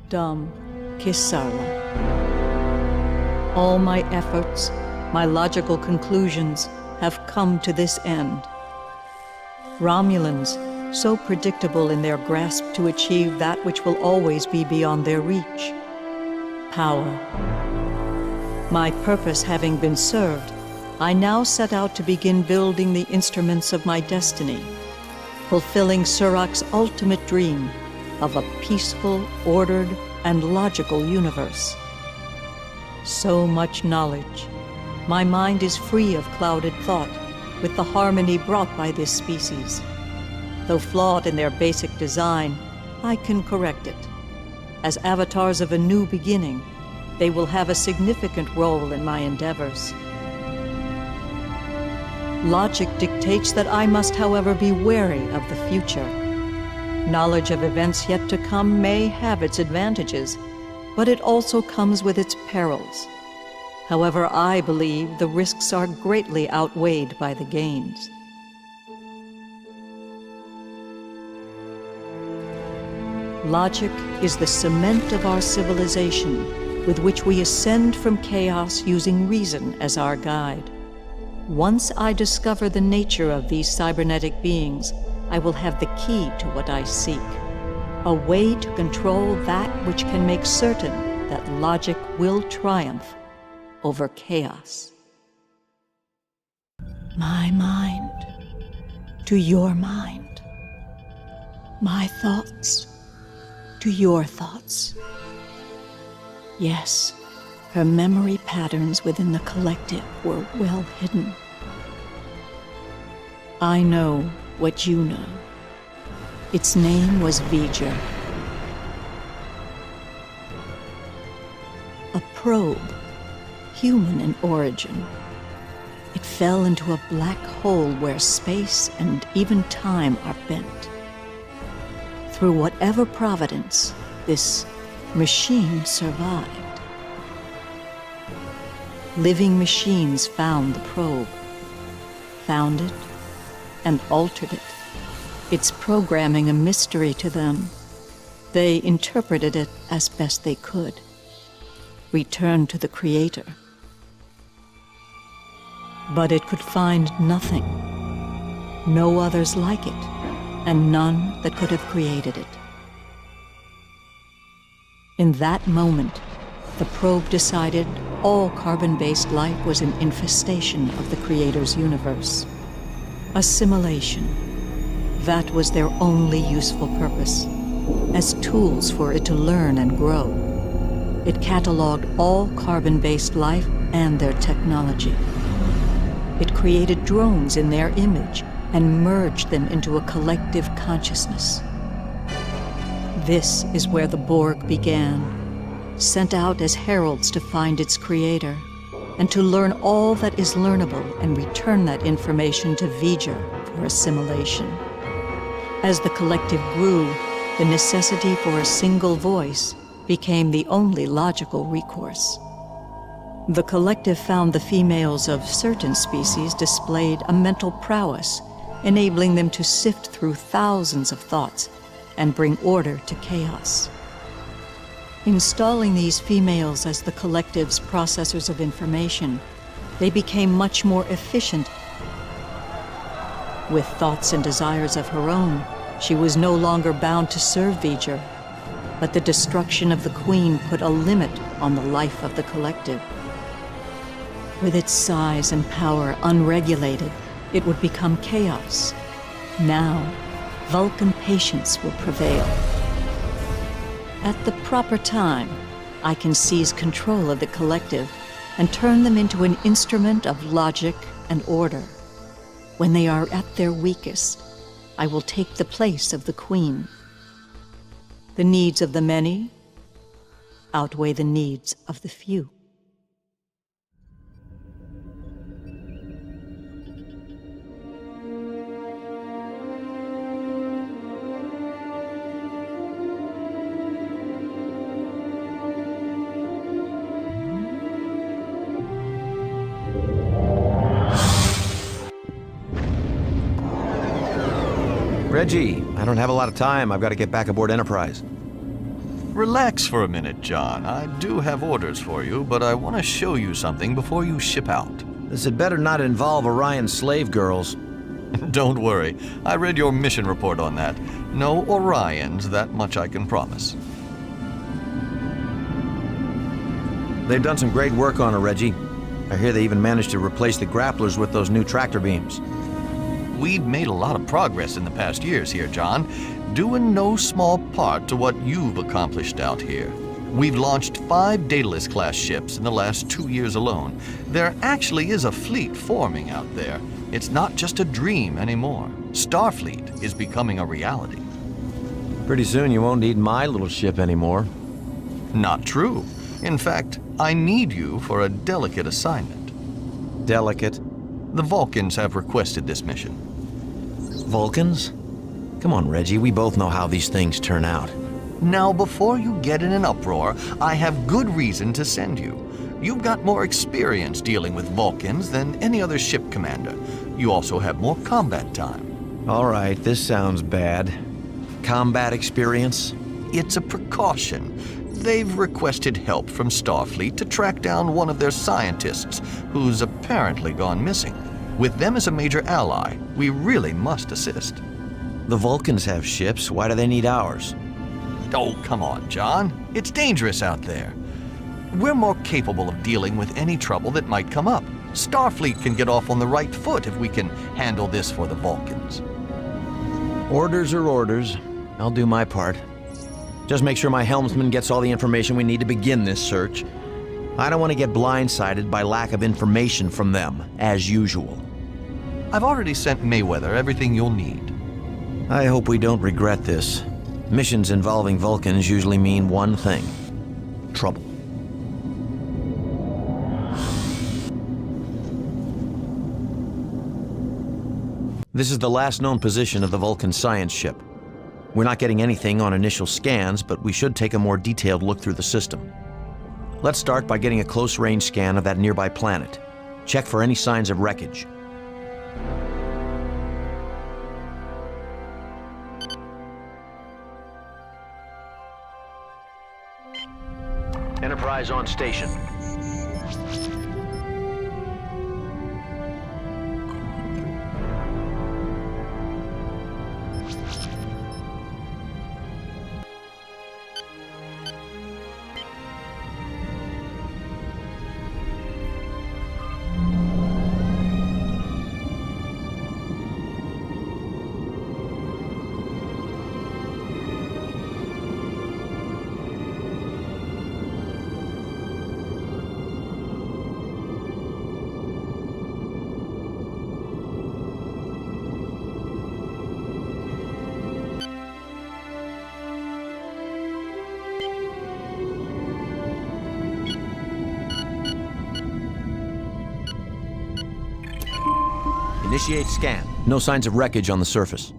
Dum Kisarla. All my efforts, my logical conclusions, have come to this end. Romulans, so predictable in their grasp to achieve that which will always be beyond their reach. Power. My purpose having been served, I now set out to begin building the instruments of my destiny, fulfilling Surak's ultimate dream of a peaceful, ordered, and logical universe. So much knowledge. My mind is free of clouded thought, with the harmony brought by this species. Though flawed in their basic design, I can correct it. As avatars of a new beginning, they will have a significant role in my endeavors. Logic dictates that I must, however, be wary of the future. Knowledge of events yet to come may have its advantages, but it also comes with its perils. However, I believe the risks are greatly outweighed by the gains. Logic is the cement of our civilization, with which we ascend from chaos using reason as our guide. Once I discover the nature of these cybernetic beings, I will have the key to what I seek. A way to control that which can make certain that logic will triumph over chaos. My mind to your mind. My thoughts to your thoughts. Yes, her memory patterns within the collective were well hidden. I know what you know. Its name was V'ger. A probe, human in origin. It fell into a black hole where space and even time are bent. Through whatever providence, this machine survived. Living machines found the probe, found it, and altered it, its programming a mystery to them. They interpreted it as best they could, returned to the Creator. But it could find nothing, no others like it, and none that could have created it. In that moment, the probe decided all carbon-based life was an infestation of the Creator's universe. Assimilation. That was their only useful purpose, as tools for it to learn and grow. It cataloged all carbon-based life and their technology. It created drones in their image and merged them into a collective consciousness. This is where the Borg began, sent out as heralds to find its creator, and to learn all that is learnable and return that information to V'ger for assimilation. As the collective grew, the necessity for a single voice became the only logical recourse. The collective found the females of certain species displayed a mental prowess, enabling them to sift through thousands of thoughts and bring order to chaos. Installing these females as the collective's processors of information, they became much more efficient. With thoughts and desires of her own, she was no longer bound to serve V'ger, but the destruction of the Queen put a limit on the life of the collective. With its size and power unregulated, it would become chaos. Now, Vulcan patience will prevail. At the proper time, I can seize control of the collective and turn them into an instrument of logic and order. When they are at their weakest, I will take the place of the Queen. The needs of the many outweigh the needs of the few. Reggie, I don't have a lot of time. I've got to get back aboard Enterprise. Relax for a minute, John. I do have orders for you, but I want to show you something before you ship out. This had better not involve Orion slave girls. Don't worry. I read your mission report on that. No Orions, that much I can promise. They've done some great work on her, Reggie. I hear they even managed to replace the grapplers with those new tractor beams. We've made a lot of progress in the past years here, John, due in no small part to what you've accomplished out here. We've launched 5 Daedalus-class ships in the last 2 years alone. There actually is a fleet forming out there. It's not just a dream anymore. Starfleet is becoming a reality. Pretty soon you won't need my little ship anymore. Not true. In fact, I need you for a delicate assignment. Delicate? The Vulcans have requested this mission. Vulcans? Come on, Reggie, we both know how these things turn out. Now, before you get in an uproar, I have good reason to send you. You've got more experience dealing with Vulcans than any other ship commander. You also have more combat time. All right, this sounds bad. Combat experience? It's a precaution. They've requested help from Starfleet to track down one of their scientists who's apparently gone missing. With them as a major ally, we really must assist. The Vulcans have ships. Why do they need ours? Oh, come on, John. It's dangerous out there. We're more capable of dealing with any trouble that might come up. Starfleet can get off on the right foot if we can handle this for the Vulcans. Orders are orders. I'll do my part. Just make sure my helmsman gets all the information we need to begin this search. I don't want to get blindsided by lack of information from them, as usual. I've already sent Mayweather everything you'll need. I hope we don't regret this. Missions involving Vulcans usually mean one thing: trouble. This is the last known position of the Vulcan science ship. We're not getting anything on initial scans, but we should take a more detailed look through the system. Let's start by getting a close-range scan of that nearby planet. Check for any signs of wreckage. Enterprise on station. Initiate scan. No signs of wreckage on the surface.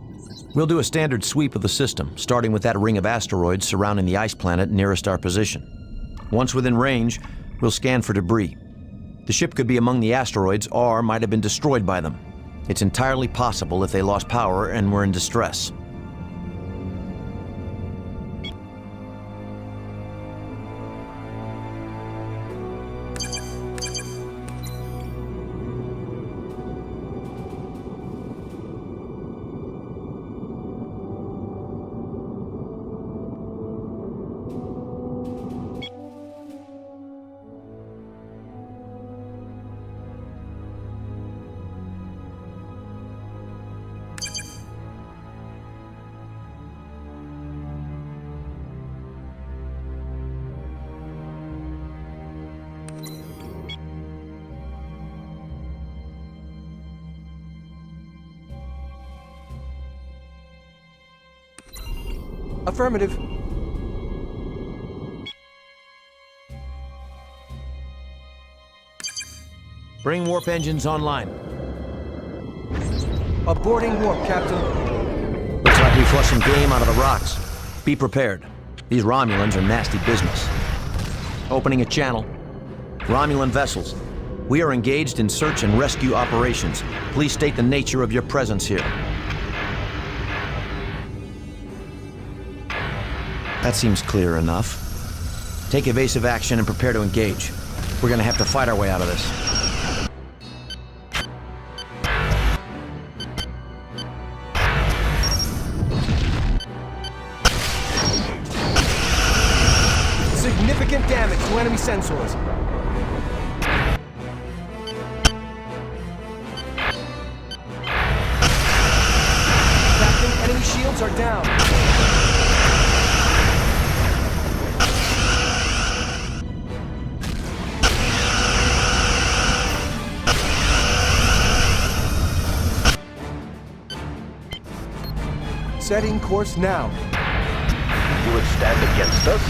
We'll do a standard sweep of the system, starting with that ring of asteroids surrounding the ice planet nearest our position. Once within range, we'll scan for debris. The ship could be among the asteroids or might have been destroyed by them. It's entirely possible if they lost power and were in distress. Affirmative. Bring warp engines online. Aborting warp, Captain. Looks like we flushed some game out of the rocks. Be prepared. These Romulans are nasty business. Opening a channel. Romulan vessels. We are engaged in search and rescue operations. Please state the nature of your presence here. That seems clear enough. Take evasive action and prepare to engage. We're gonna have to fight our way out of this. Significant damage to enemy sensors. Captain, enemy shields are down. Setting course now. You would stand against us?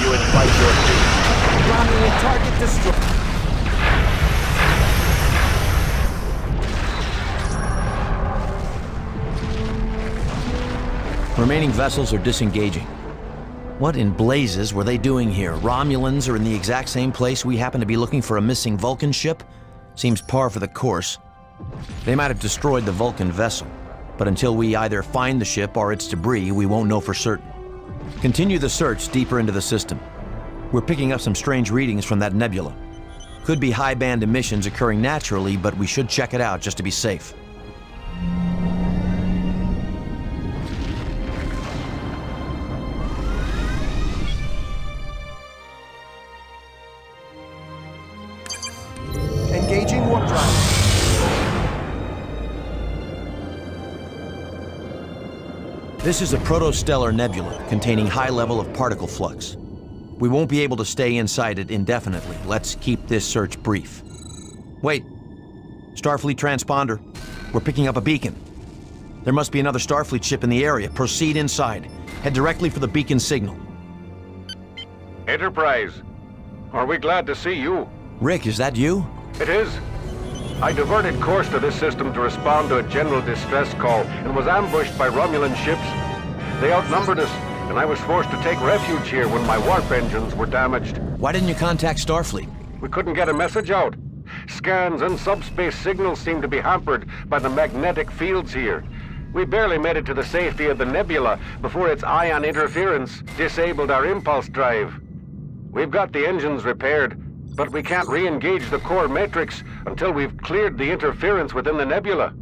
You invite your doom. Romulan target destroyed. Remaining vessels are disengaging. What in blazes were they doing here? Romulans are in the exact same place we happen to be looking for a missing Vulcan ship? Seems par for the course. They might have destroyed the Vulcan vessel, but until we either find the ship or its debris, we won't know for certain. Continue the search deeper into the system. We're picking up some strange readings from that nebula. Could be high-band emissions occurring naturally, but we should check it out just to be safe. Engaging warp drive. This is a protostellar nebula containing high level of particle flux. We won't be able to stay inside it indefinitely. Let's keep this search brief. Wait. Starfleet transponder. We're picking up a beacon. There must be another Starfleet ship in the area. Proceed inside. Head directly for the beacon signal. Enterprise, are we glad to see you? Rick, is that you? It is. I diverted course to this system to respond to a general distress call and was ambushed by Romulan ships. They outnumbered us, and I was forced to take refuge here when my warp engines were damaged. Why didn't you contact Starfleet? We couldn't get a message out. Scans and subspace signals seem to be hampered by the magnetic fields here. We barely made it to the safety of the nebula before its ion interference disabled our impulse drive. We've got the engines repaired, but we can't re-engage the core matrix until we've cleared the interference within the nebula.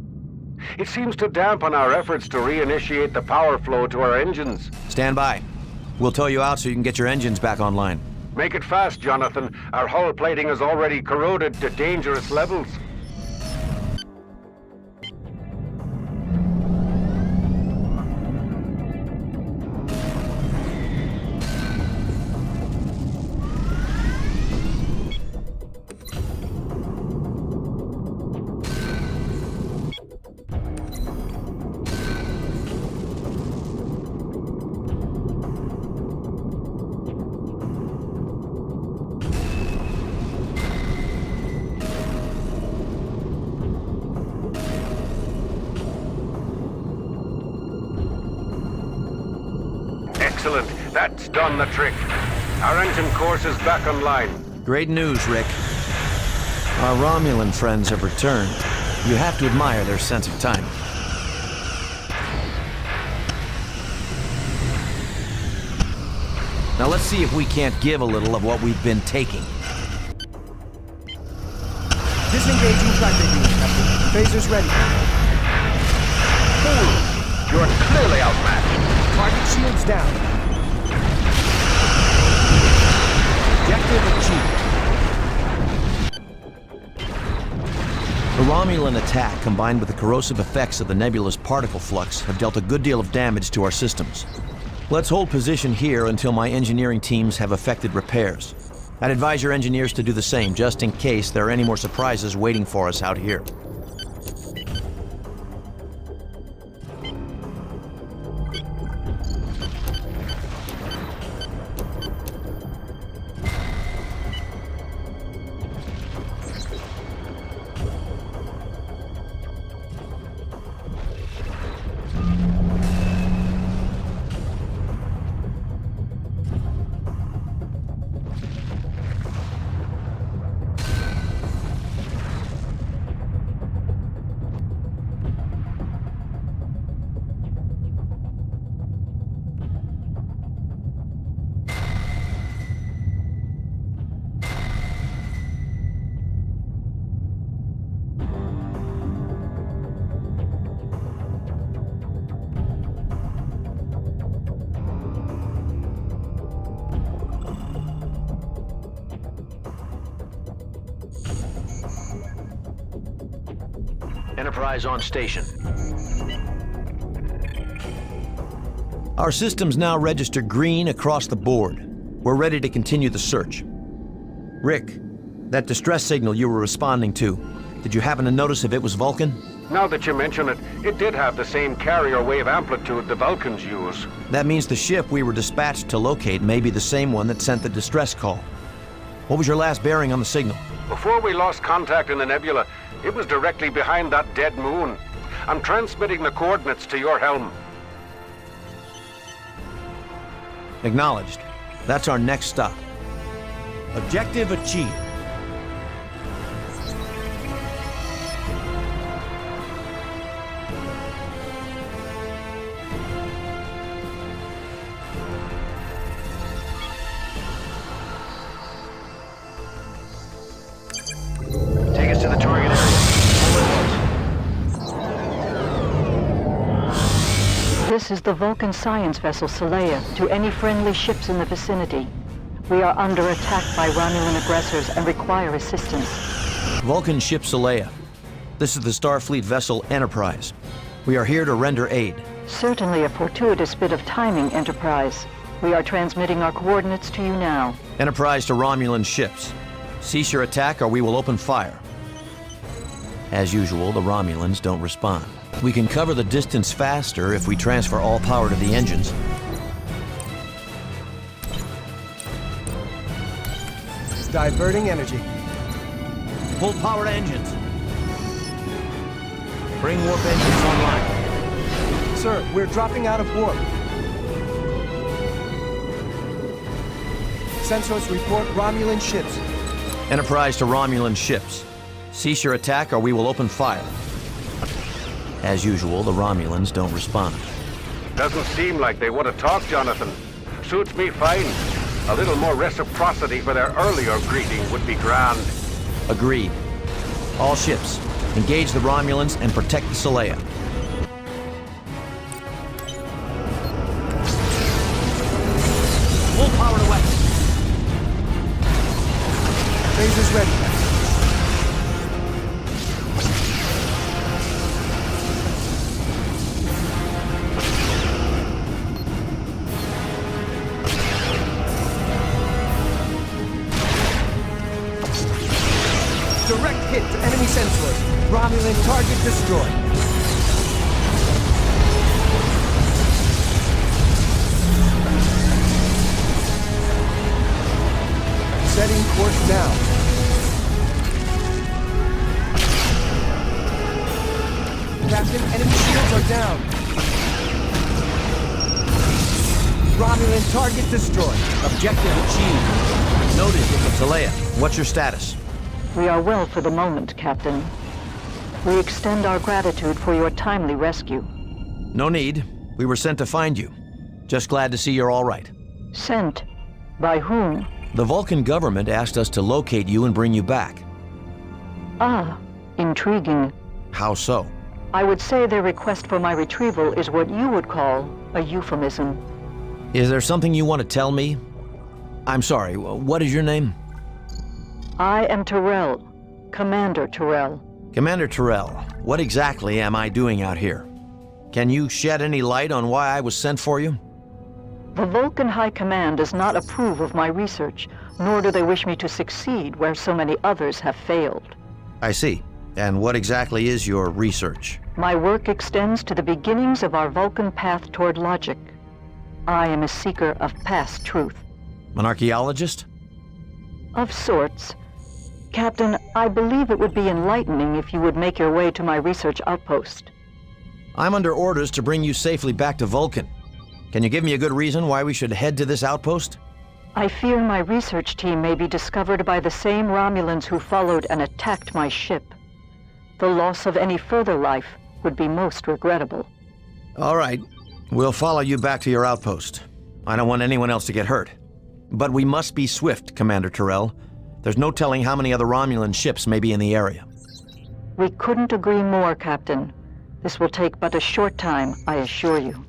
It seems to dampen our efforts to reinitiate the power flow to our engines. Stand by. We'll tow you out so you can get your engines back online. Make it fast, Jonathan. Our hull plating is already corroded to dangerous levels. Excellent. That's done the trick. Our engine course is back online. Great news, Rick. Our Romulan friends have returned. You have to admire their sense of timing. Now let's see if we can't give a little of what we've been taking. Disengaging tractor beam, Captain. Phasers ready. You're clearly outmatched. Target shields down. Objective achieved. The Romulan attack, combined with the corrosive effects of the nebula's particle flux, have dealt a good deal of damage to our systems. Let's hold position here until my engineering teams have effected repairs. I'd advise your engineers to do the same, just in case there are any more surprises waiting for us out here. Enterprise on station. Our system's now registered green across the board. We're ready to continue the search. Rick, that distress signal you were responding to, did you happen to notice if it was Vulcan? Now that you mention it, it did have the same carrier wave amplitude the Vulcans use. That means the ship we were dispatched to locate may be the same one that sent the distress call. What was your last bearing on the signal? Before we lost contact in the nebula, it was directly behind that dead moon. I'm transmitting the coordinates to your helm. Acknowledged. That's our next stop. Objective achieved. Take us to the target area. This is the Vulcan science vessel Saleya to any friendly ships in the vicinity. We are under attack by Romulan aggressors and require assistance. Vulcan ship Saleya. This is the Starfleet vessel Enterprise. We are here to render aid. Certainly a fortuitous bit of timing, Enterprise. We are transmitting our coordinates to you now. Enterprise to Romulan ships. Cease your attack or we will open fire. As usual, the Romulans don't respond. We can cover the distance faster if we transfer all power to the engines. Diverting energy. Full power to engines. Bring warp engines online. Sir, we're dropping out of warp. Sensors report Romulan ships. Enterprise to Romulan ships. Cease your attack or we will open fire. As usual, the Romulans don't respond. Doesn't seem like they want to talk, Jonathan. Suits me fine. A little more reciprocity for their earlier greeting would be grand. Agreed. All ships, engage the Romulans and protect the Saleya. Full power to weapons. Phasers ready. Direct hit to enemy sensors. Romulan target destroyed. Setting course now. Captain, enemy shields are down. Romulan target destroyed. Objective achieved. Noted. Saleya, what's your status? We are well for the moment, Captain. We extend our gratitude for your timely rescue. No need. We were sent to find you. Just glad to see you're all right. Sent? By whom? The Vulcan government asked us to locate you and bring you back. Ah, intriguing. How so? I would say their request for my retrieval is what you would call a euphemism. Is there something you want to tell me? I'm sorry, what is your name? I am Terrell, Commander Terrell. Commander Terrell, what exactly am I doing out here? Can you shed any light on why I was sent for you? The Vulcan High Command does not approve of my research, nor do they wish me to succeed where so many others have failed. I see. And what exactly is your research? My work extends to the beginnings of our Vulcan path toward logic. I am a seeker of past truth. An archaeologist? Of sorts. Captain, I believe it would be enlightening if you would make your way to my research outpost. I'm under orders to bring you safely back to Vulcan. Can you give me a good reason why we should head to this outpost? I fear my research team may be discovered by the same Romulans who followed and attacked my ship. The loss of any further life would be most regrettable. All right. We'll follow you back to your outpost. I don't want anyone else to get hurt. But we must be swift, Commander Terrell. There's no telling how many other Romulan ships may be in the area. We couldn't agree more, Captain. This will take but a short time, I assure you.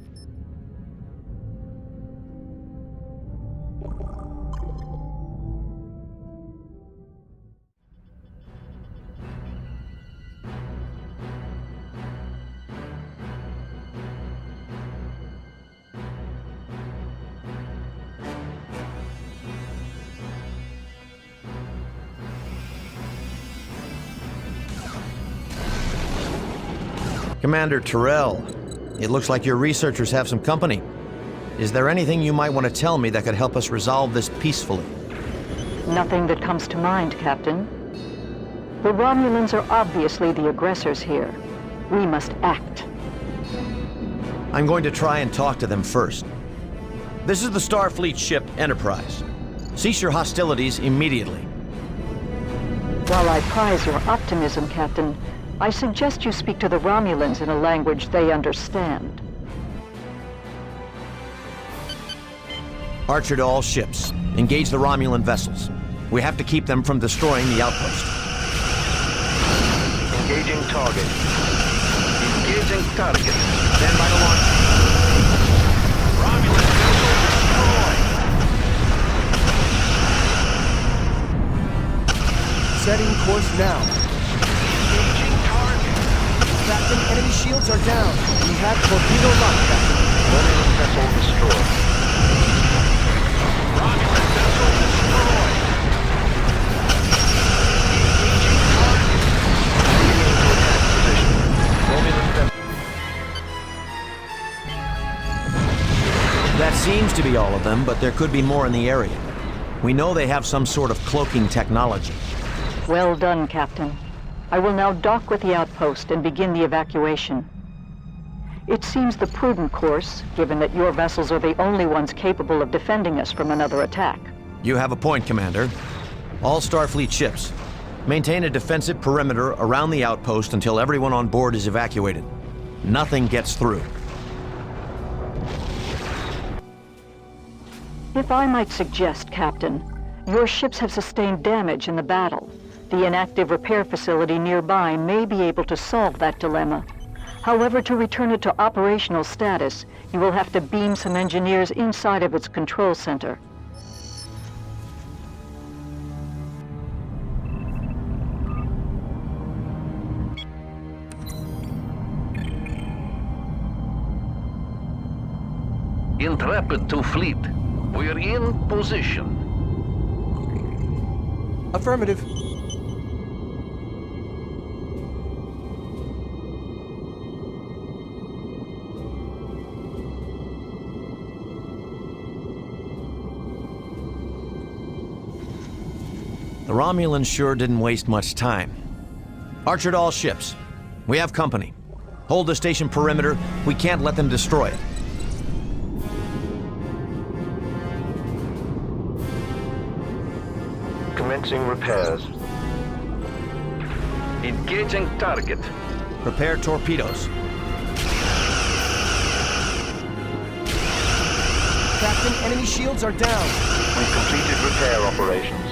Commander Terrell, it looks like your researchers have some company. Is there anything you might want to tell me that could help us resolve this peacefully? Nothing that comes to mind, Captain. The Romulans are obviously the aggressors here. We must act. I'm going to try and talk to them first. This is the Starfleet ship Enterprise. Cease your hostilities immediately. While I prize your optimism, Captain, I suggest you speak to the Romulans in a language they understand. Archer to all ships. Engage the Romulan vessels. We have to keep them from destroying the outpost. Engaging target. Engaging target. Stand by to launch. Romulan vessel destroyed. Setting course now. Engaging target. Captain, enemy shields are down. We have torpedo lock, Captain. Romulan vessel destroyed. Romulan vessel destroyed. Engaging target. Moving into attack position. Romulan vessel. That seems to be all of them, but there could be more in the area. We know they have some sort of cloaking technology. Well done, Captain. I will now dock with the outpost and begin the evacuation. It seems the prudent course, given that your vessels are the only ones capable of defending us from another attack. You have a point, Commander. All Starfleet ships, maintain a defensive perimeter around the outpost until everyone on board is evacuated. Nothing gets through. If I might suggest, Captain, your ships have sustained damage in the battle. The inactive repair facility nearby may be able to solve that dilemma. However, to return it to operational status, you will have to beam some engineers inside of its control center. Intrepid to fleet. We're in position. Affirmative. The Romulans sure didn't waste much time. Archer to all ships. We have company. Hold the station perimeter. We can't let them destroy it. Commencing repairs. Engaging target. Prepare torpedoes. Captain, enemy shields are down. We've completed repair operations.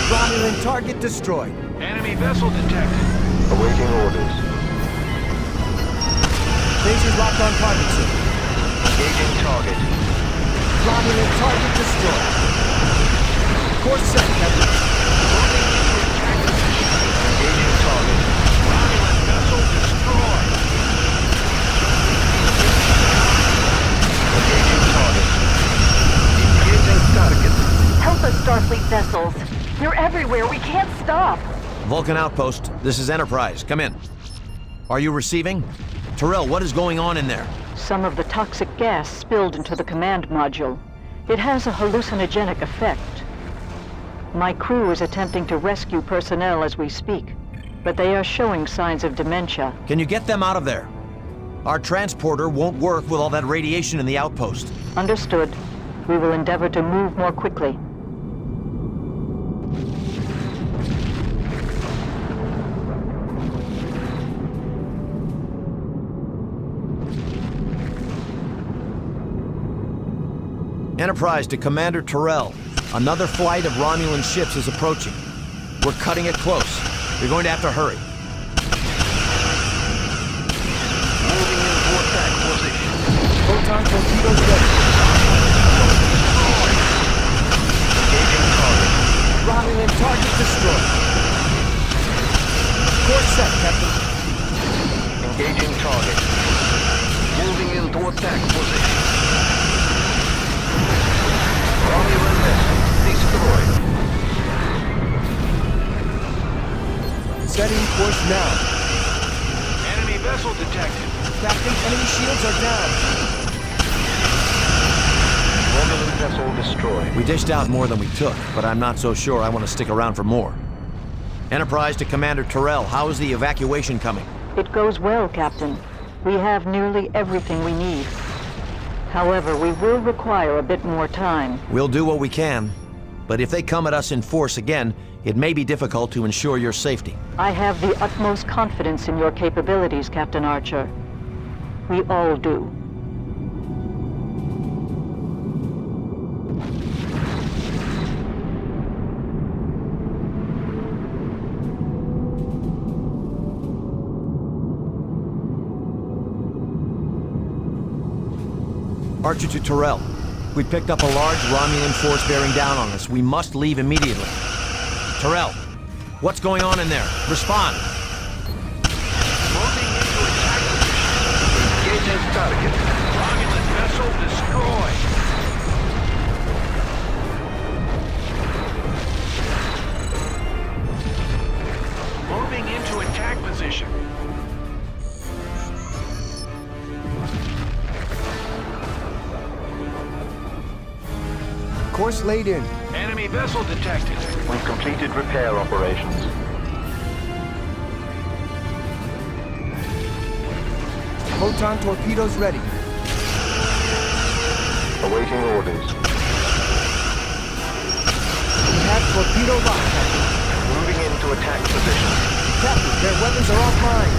Romulan target destroyed. Enemy vessel detected. Awaiting orders. Lasers locked on target, sir. Engaging target. Romulan target destroyed. Course set, Captain. Engaging target. Romulan vessel destroyed. Engaging target. Engaging target. Help us, Starfleet vessels. You're everywhere. We can't stop. Vulcan Outpost, this is Enterprise. Come in. Are you receiving? Terrell, what is going on in there? Some of the toxic gas spilled into the command module. It has a hallucinogenic effect. My crew is attempting to rescue personnel as we speak, but they are showing signs of dementia. Can you get them out of there? Our transporter won't work with all that radiation in the outpost. Understood. We will endeavor to move more quickly. Enterprise to Commander Terrell. Another flight of Romulan ships is approaching. We're cutting it close. You're going to have to hurry. Moving into attack position. Photon torpedoes ready. Engaging target. Romulan target destroyed. Course set, Captain. Engaging target. Moving into attack position. Romulan vessel destroyed. course now. Enemy vessel detected. Captain, enemy shields are down. Romulan vessel destroyed. We dished out more than we took, but I'm not so sure I want to stick around for more. Enterprise to Commander Terrell, how is the evacuation coming? It goes well, Captain. We have nearly everything we need. However, we will require a bit more time. We'll do what we can, but if they come at us in force again, it may be difficult to ensure your safety. I have the utmost confidence in your capabilities, Captain Archer. We all do. Archer to Terrell. We picked up a large Romulan force bearing down on us. We must leave immediately. Terrell, what's going on in there? Respond. Moving into attack position. Engaging target. Romulan vessel destroyed. Moving into attack position. Course laid in. Enemy vessel detected. We've completed repair operations. Photon torpedoes ready. Awaiting orders. We have torpedo locked, Captain. Moving into attack position. Captain, their weapons are offline.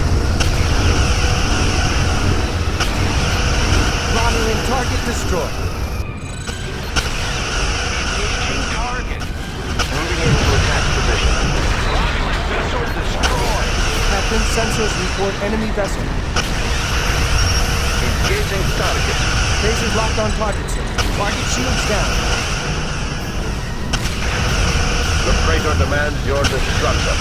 Romulan target destroyed. Engaging target. Moving into attack position. Romulan vessel destroyed. Captain, sensors report enemy vessel. Engaging target. Phasers locked on target, sir. Target shields down. The freighter demands your destruction.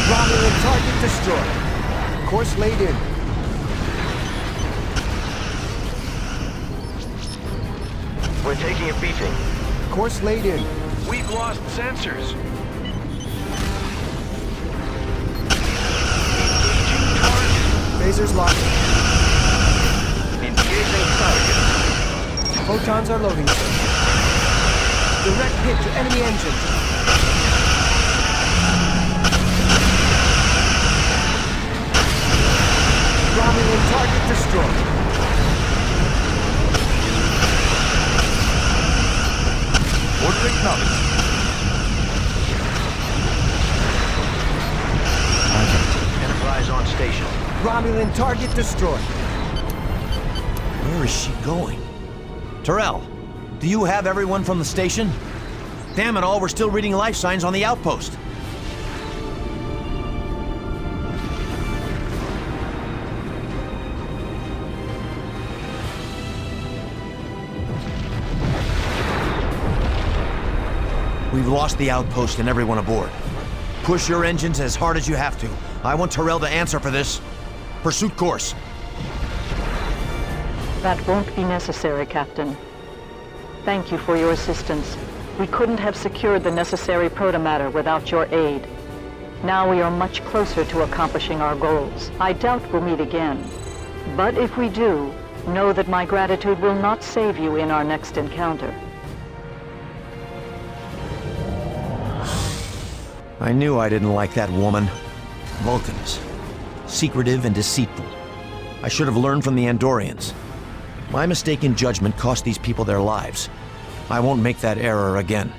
Romulan target destroyed. Course laid in. We're taking a beating. Course laid in. We've lost sensors. Engaging target. Phasers locked. Engaging target. Photons are loading, sir. Direct hit to enemy engine. Romulan target destroyed. Order acknowledged. Enterprise on station. Romulan target destroyed. Where is she going? Terrell, do you have everyone from the station? Damn it all, we're still reading life signs on the outpost. We've lost the outpost and everyone aboard. Push your engines as hard as you have to. I want Terrell to answer for this. Pursuit course. That won't be necessary, Captain. Thank you for your assistance. We couldn't have secured the necessary protomatter without your aid. Now we are much closer to accomplishing our goals. I doubt we'll meet again. But if we do, know that my gratitude will not save you in our next encounter. I knew I didn't like that woman. Vulcans. Secretive and deceitful. I should have learned from the Andorians. My mistaken judgment cost these people their lives. I won't make that error again.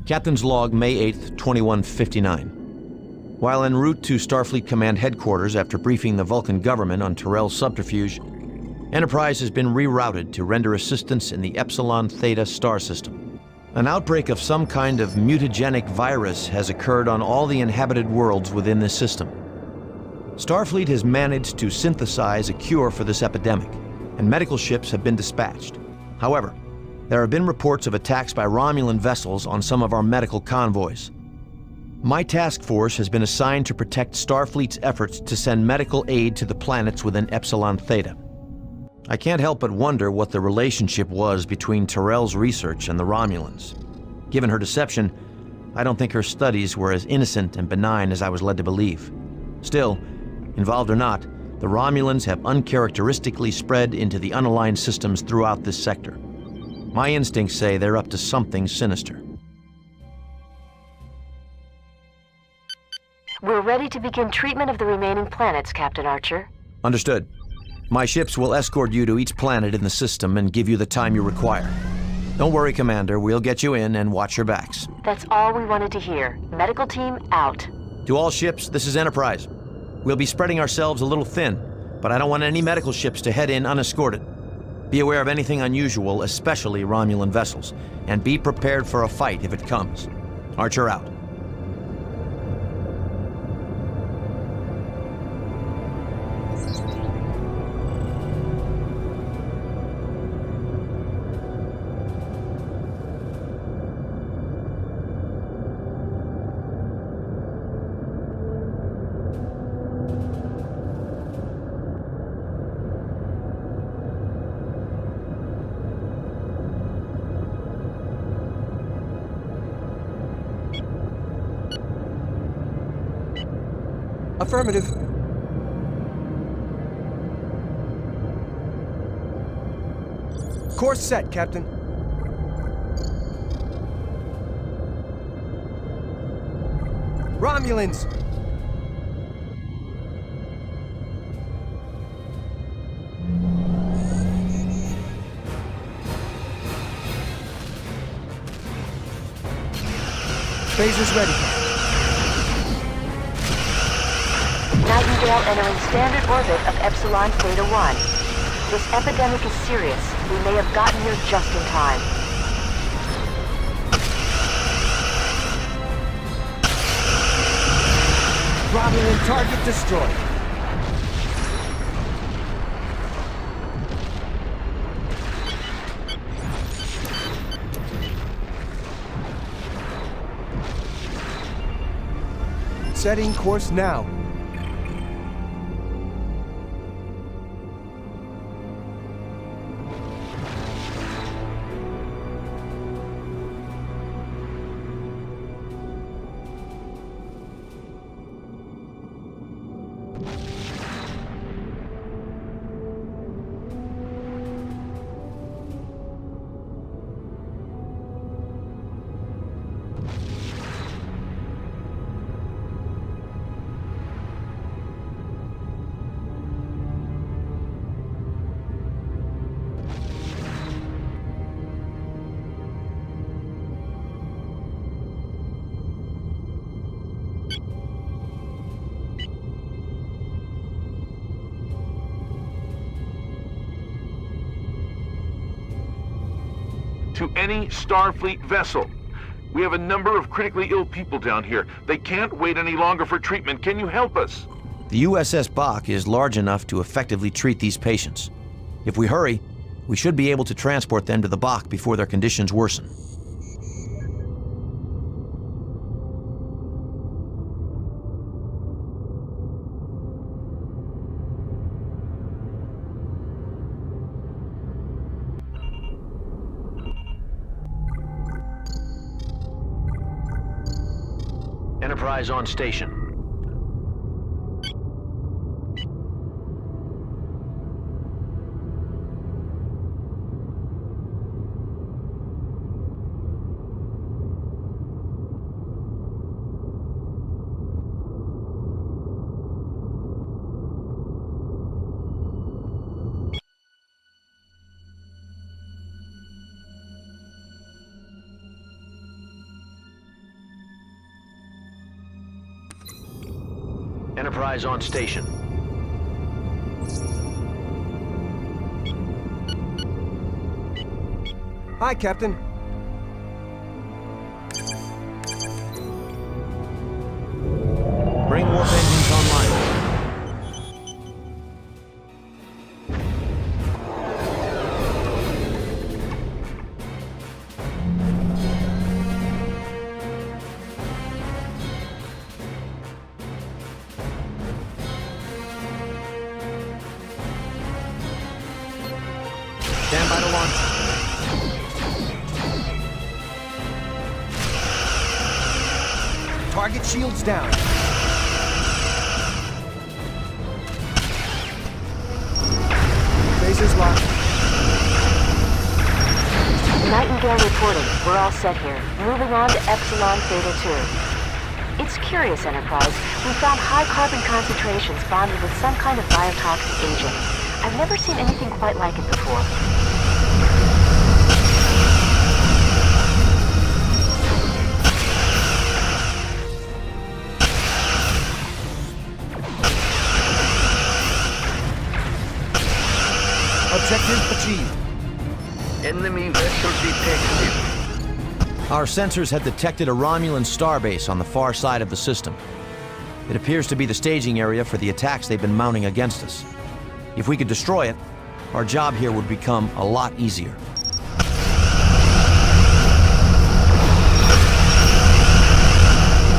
Captain's log, May 8th, 2159. While en route to Starfleet Command Headquarters after briefing the Vulcan government on Terrell's subterfuge, Enterprise has been rerouted to render assistance in the Epsilon Theta star system. An outbreak of some kind of mutagenic virus has occurred on all the inhabited worlds within this system. Starfleet has managed to synthesize a cure for this epidemic, and medical ships have been dispatched. However, there have been reports of attacks by Romulan vessels on some of our medical convoys. My task force has been assigned to protect Starfleet's efforts to send medical aid to the planets within Epsilon Theta. I can't help but wonder what the relationship was between Terrell's research and the Romulans. Given her deception, I don't think her studies were as innocent and benign as I was led to believe. Still, involved or not, the Romulans have uncharacteristically spread into the unaligned systems throughout this sector. My instincts say they're up to something sinister. We're ready to begin treatment of the remaining planets, Captain Archer. Understood. My ships will escort you to each planet in the system and give you the time you require. Don't worry, Commander. We'll get you in and watch your backs. That's all we wanted to hear. Medical team, out. To all ships, this is Enterprise. We'll be spreading ourselves a little thin, but I don't want any medical ships to head in unescorted. Be aware of anything unusual, especially Romulan vessels, and be prepared for a fight if it comes. Archer out. Affirmative. Course set, Captain. Romulans! Phasers ready. Nightingale entering standard orbit of Epsilon Theta 1. This epidemic is serious. We may have gotten here just in time. Romulan target destroyed. Setting course now. To any Starfleet vessel. We have a number of critically ill people down here. They can't wait any longer for treatment. Can you help us? The USS Bach is large enough to effectively treat these patients. If we hurry, we should be able to transport them to the Bach before their conditions worsen. Enterprise on station. Enterprise on station. Hi, Captain. Bring warp engines online. launch. Target shields down. Lasers locked. Nightingale reporting. We're all set here. Moving on to Epsilon Theta 2. It's curious, Enterprise. We found high carbon concentrations bonded with some kind of biotoxic agent. I've never seen anything quite like it before. Objective achieved. Enemy vessel detected. Our sensors have detected a Romulan starbase on the far side of the system. It appears to be the staging area for the attacks they've been mounting against us. If we could destroy it, our job here would become a lot easier.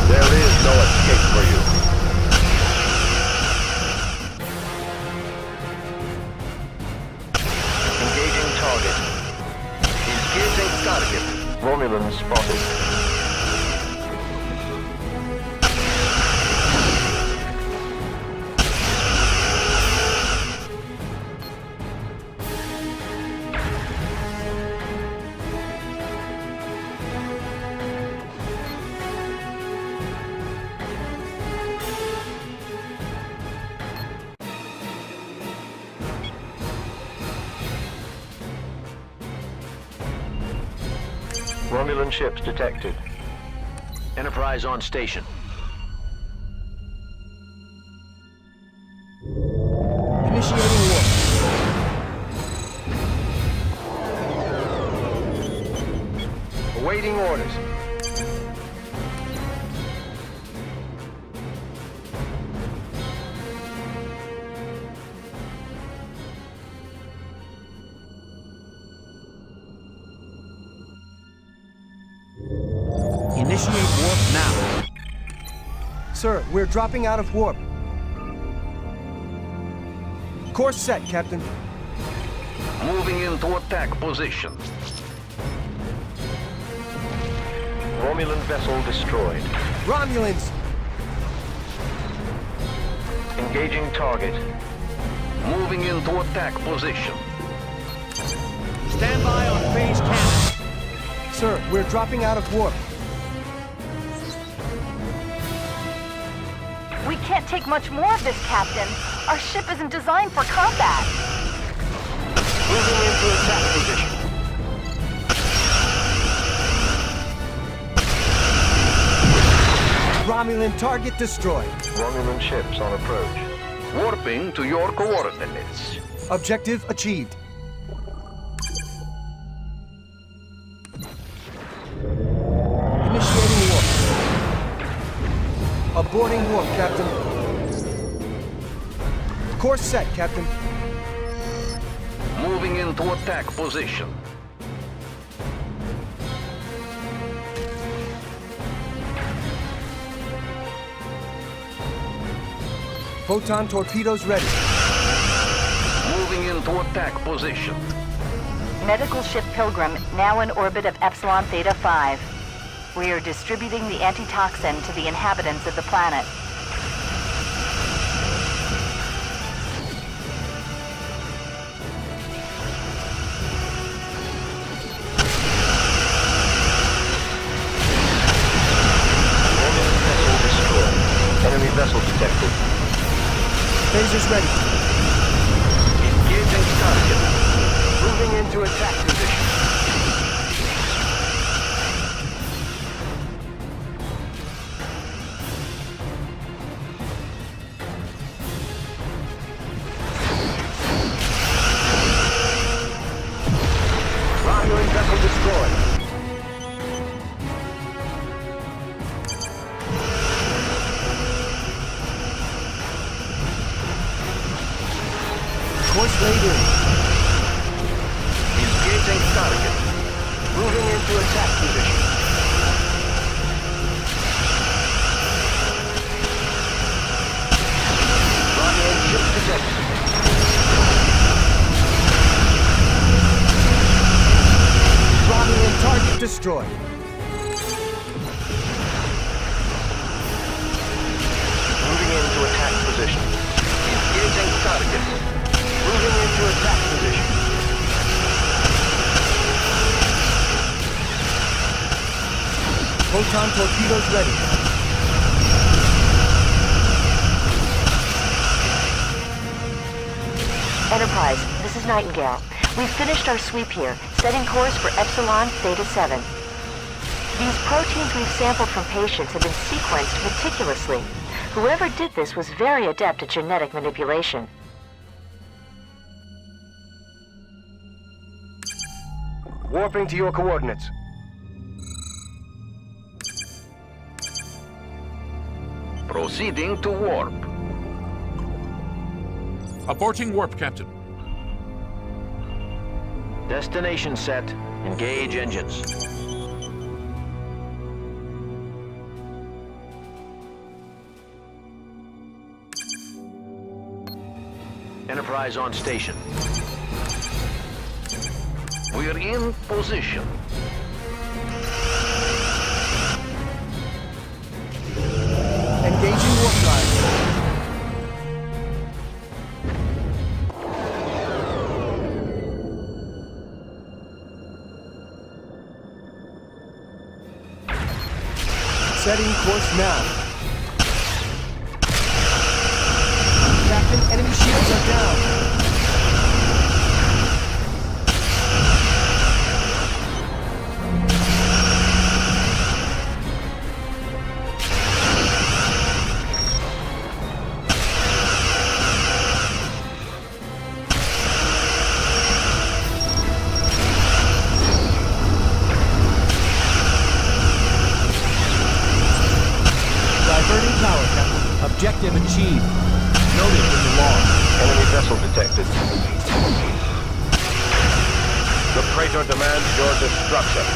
There is no escape for you. Engaging target. Engaging target. Romulan spotted. Romulan ships detected. Enterprise on station. Initiating warp. Awaiting orders. Initiate warp now. Sir, we're dropping out of warp. Course set, Captain. Moving into attack position. Romulan vessel destroyed. Romulans! Engaging target. Moving into attack position. Stand by on phase cannon. Sir, we're dropping out of warp. We can't take much more of this, Captain. Our ship isn't designed for combat. Moving into attack position. Romulan target destroyed. Romulan ships on approach. Warping to your coordinates. Objective achieved. Initiating warp. Aborting warp, Captain. Course set, Captain. Moving into attack position. Photon torpedoes ready. Moving into attack position. Medical ship Pilgrim now in orbit of Epsilon Theta 5. We are distributing the antitoxin to the inhabitants of the planet. Romulan vessel destroyed. Enemy vessel detected. Phasers ready. Engaging target. Moving into attack position. Romulan vessel destroyed. Course laid in. Engaging target. Moving into attack position. Romulan ship detected. destroyed. Moving into attack position. Engaging target. Moving into attack position. Photon torpedoes ready. Enterprise, this is Nightingale. We've finished our sweep here, setting course for Epsilon Theta 7. These proteins we've sampled from patients have been sequenced meticulously. Whoever did this was very adept at genetic manipulation. Warping to your coordinates. Proceeding to warp. Aborting warp, Captain. Destination set. Engage engines. Enterprise on station. We're in position. Engaging warp drive. Setting course now. Captain, enemy shields are down. Diverting power, Captain. Objective achieved. Noted in the log. Enemy vessel detected. The Praetor demands your destruction.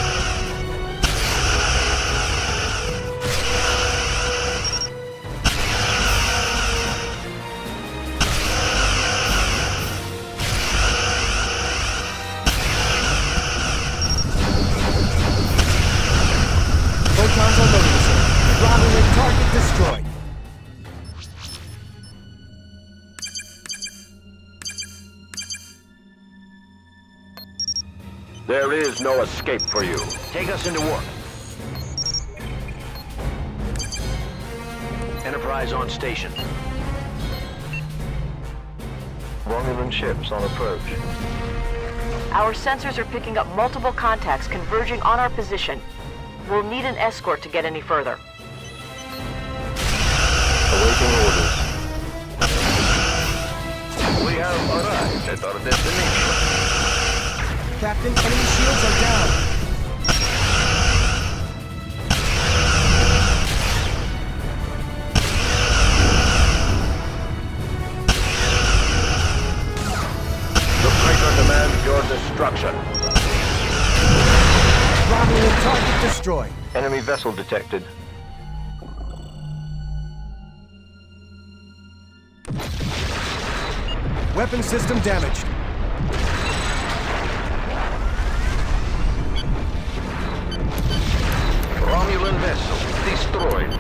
Photons are loading, sir. Romulan target destroyed. There is no escape for you. Take us into warp. Enterprise on station. Romulan ships on approach. Our sensors are picking up multiple contacts converging on our position. We'll need an escort to get any further. Awaiting orders. We have arrived at our destination. Captain, enemy shields are down. The Praetor demands your destruction. Romulan target destroyed. Enemy vessel detected. Weapon system damaged. Romulan vessel destroyed.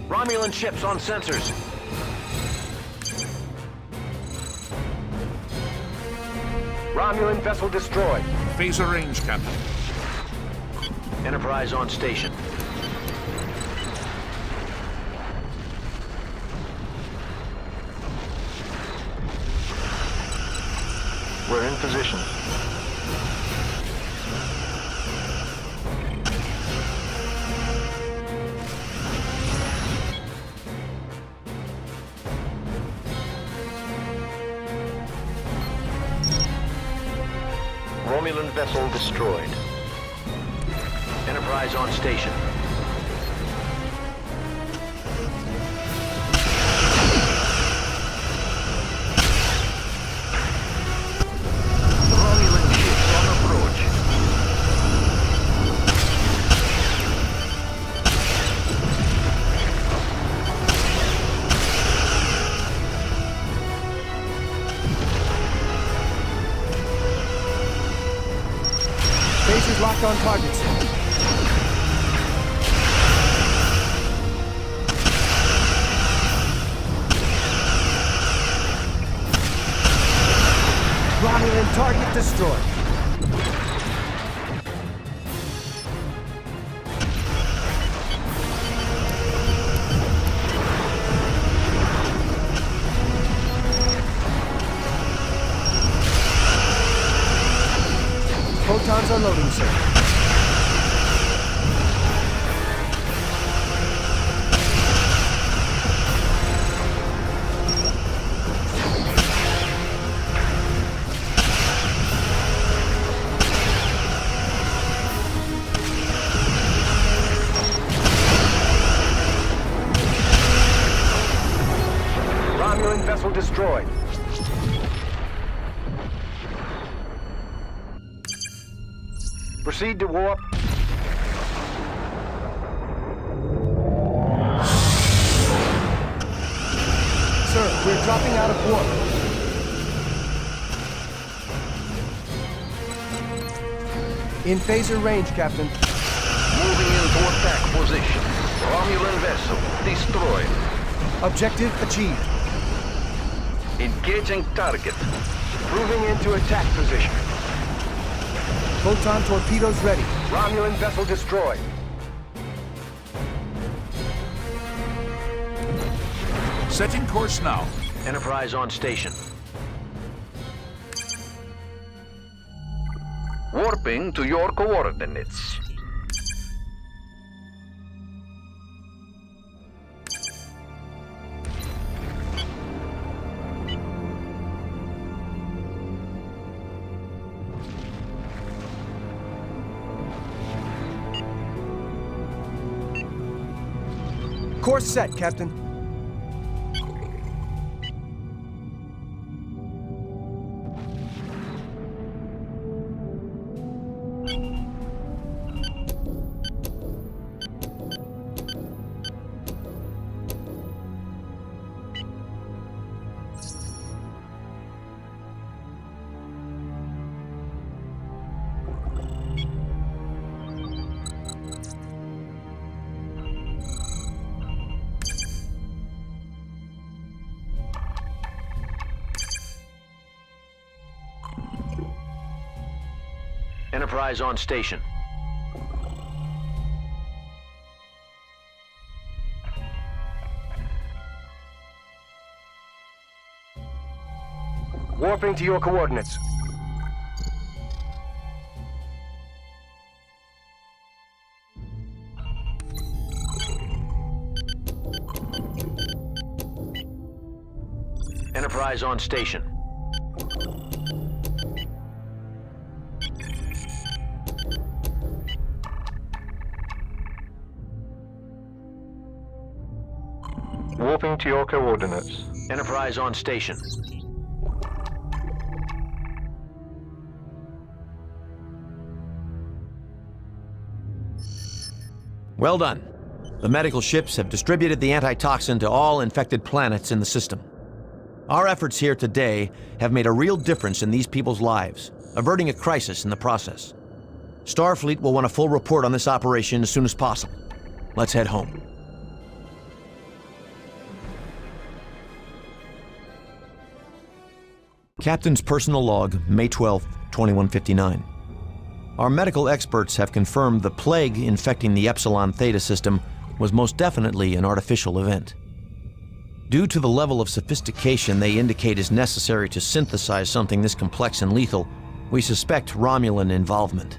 Romulan ships on sensors. Romulan vessel destroyed. Phaser range, Captain. Enterprise on station. We're in position. Romulan vessel destroyed. Enterprise on station. Romulan ships on approach. is locked on target, sir. Romulan target destroyed. Photons are loading, sir. Romulan vessel destroyed. Proceed to warp. Sir, we're dropping out of warp. In phaser range, Captain. Moving into attack position. Romulan vessel destroyed. Objective achieved. Engaging target. Moving into attack position. Photon torpedoes ready. Romulan vessel destroyed. Setting course now. Enterprise on station. Warping to your coordinates. Course set, Captain. Enterprise on station. Warping to your coordinates. Enterprise on station. Warping to your coordinates. Enterprise on station. Well done. The medical ships have distributed the antitoxin to all infected planets in the system. Our efforts here today have made a real difference in these people's lives, averting a crisis in the process. Starfleet will want a full report on this operation as soon as possible. Let's head home. Captain's personal log, May 12, 2159. Our medical experts have confirmed the plague infecting the Epsilon Theta system was most definitely an artificial event. Due to the level of sophistication they indicate is necessary to synthesize something this complex and lethal, we suspect Romulan involvement.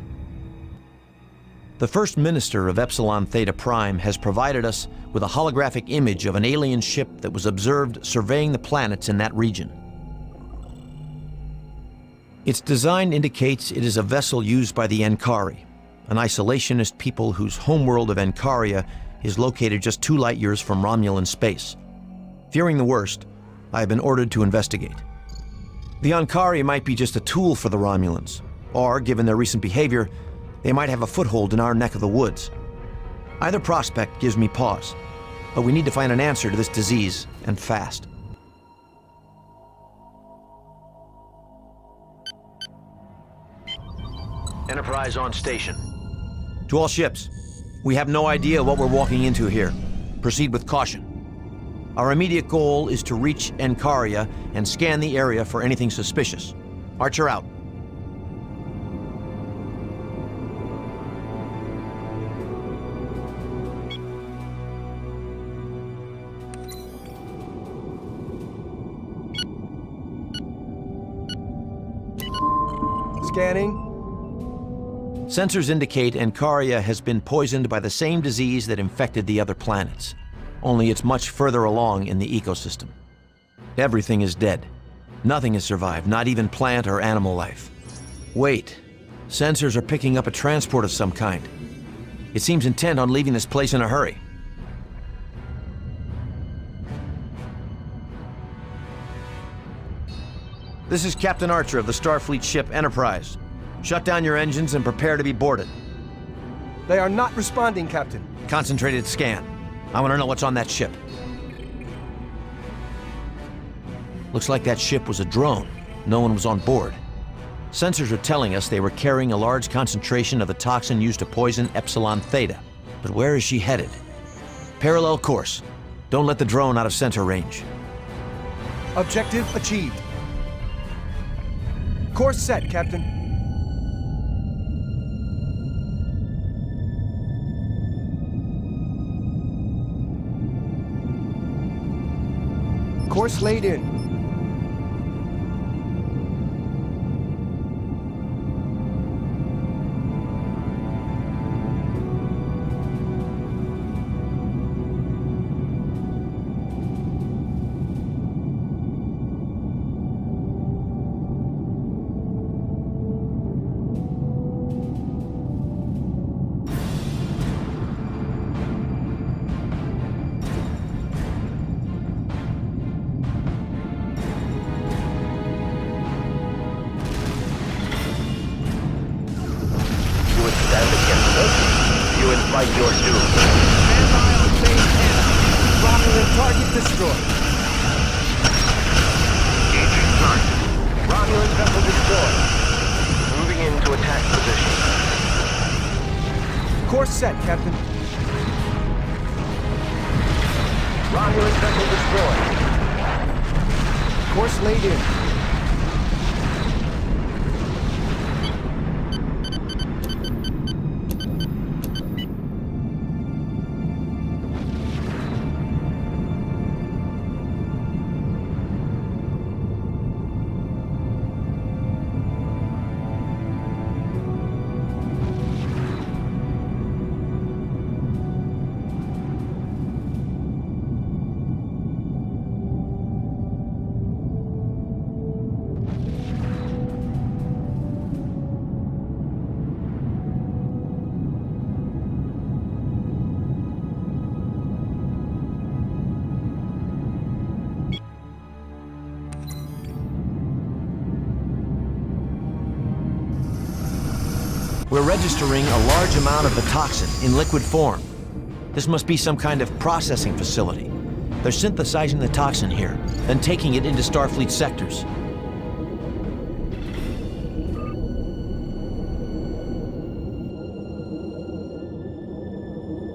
The First Minister of Epsilon Theta Prime has provided us with a holographic image of an alien ship that was observed surveying the planets in that region. Its design indicates it is a vessel used by the Ankari, an isolationist people whose homeworld of Ankaria is located just 2 light years from Romulan space. Fearing the worst, I have been ordered to investigate. The Ankari might be just a tool for the Romulans, or, given their recent behavior, they might have a foothold in our neck of the woods. Either prospect gives me pause, but we need to find an answer to this disease, and fast. Enterprise on station. To all ships, we have no idea what we're walking into here. Proceed with caution. Our immediate goal is to reach Encaria and scan the area for anything suspicious. Archer out. Scanning. Sensors indicate Encaria has been poisoned by the same disease that infected the other planets. Only it's much further along in the ecosystem. Everything is dead. Nothing has survived, not even plant or animal life. Wait. Sensors are picking up a transport of some kind. It seems intent on leaving this place in a hurry. This is Captain Archer of the Starfleet ship Enterprise. Shut down your engines and prepare to be boarded. They are not responding, Captain. Concentrated scan. I want to know what's on that ship. Looks like that ship was a drone. No one was on board. Sensors are telling us they were carrying a large concentration of the toxin used to poison Epsilon Theta. But where is she headed? Parallel course. Don't let the drone out of sensor range. Objective achieved. Course set, Captain. Course laid in. Target destroyed. Engaging target. Romulan vessel destroyed. Moving into attack position. Course set, Captain. Romulan vessel destroyed. Course laid in. We're registering a large amount of the toxin in liquid form. This must be some kind of processing facility. They're synthesizing the toxin here, then taking it into Starfleet sectors.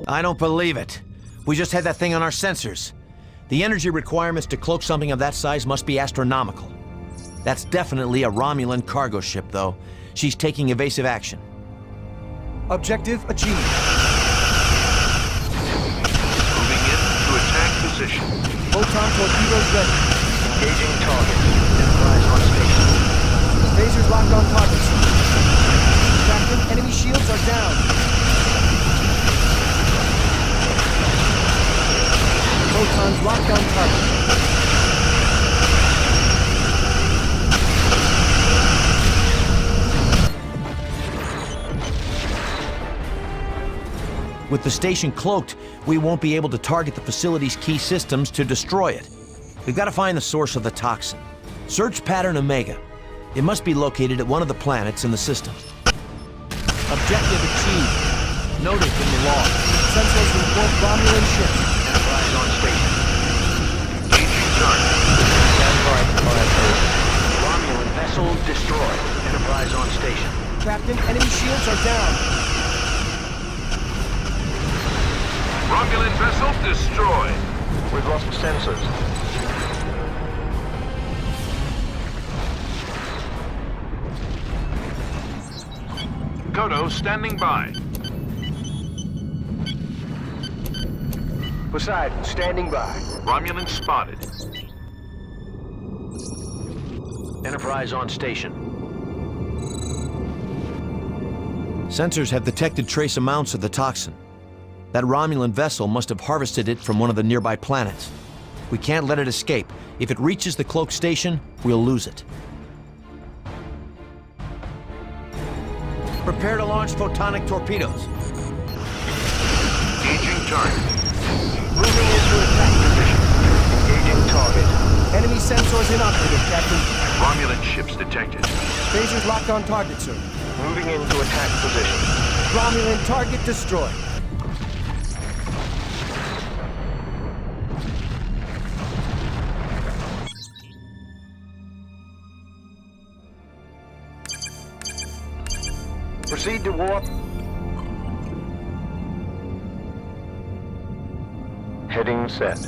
I don't believe it. We just had that thing on our sensors. The energy requirements to cloak something of that size must be astronomical. That's definitely a Romulan cargo ship, though. She's taking evasive action. Objective achieved. Moving into attack position. Photon torpedoes ready. Engaging target. Enterprise on station. Phasers locked on target. Captain, enemy shields are down. Photons locked on target. With the station cloaked, we won't be able to target the facility's key systems to destroy it. We've got to find the source of the toxin. Search pattern Omega. It must be located at one of the planets in the system. Objective achieved. Noted in the log. Sensors report Romulan ship. Enterprise on station. Engaging target. Stand by. Romulan vessel destroyed. Enterprise on station. Captain, enemy ship shields are down. Romulan vessel destroyed. We've lost sensors. Kodo standing by. Poseidon, standing by. Romulan spotted. Enterprise on station. Sensors have detected trace amounts of the toxin. That Romulan vessel must have harvested it from one of the nearby planets. We can't let it escape. If it reaches the cloaked station, we'll lose it. Prepare to launch photonic torpedoes. Engaging target. Moving into attack position. Engaging target. Enemy sensors inoperative, Captain. Romulan ships detected. Phasers locked on target, sir. Moving into attack position. Romulan target destroyed. Proceed to warp. Heading set.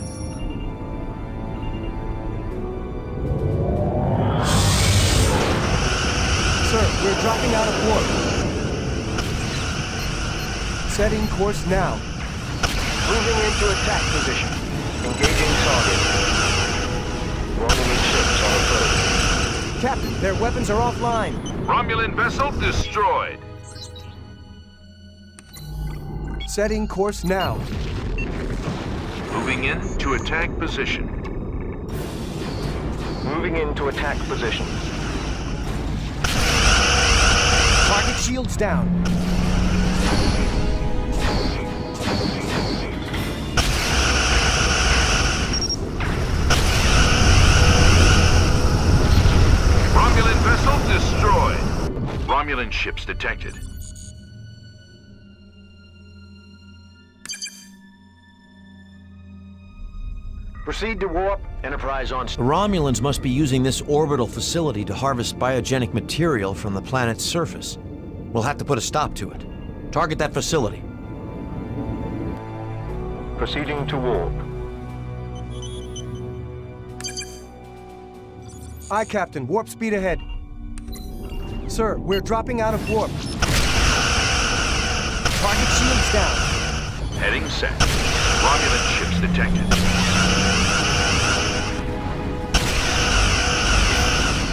Sir, we're dropping out of warp. Setting course now. Moving into attack position. Engaging target. Romulan ships on approach. Captain, their weapons are offline. Romulan vessel destroyed. Setting course now. Moving in to attack position. Moving into attack position. Target shields down. Romulan vessel destroyed. Romulan ships detected. Proceed to warp. Enterprise on station. The Romulans must be using this orbital facility to harvest biogenic material from the planet's surface. We'll have to put a stop to it. Target that facility. Proceeding to warp. Aye, Captain. Warp speed ahead. Sir, we're dropping out of warp. Target shields down. Heading set. Romulan ships detected.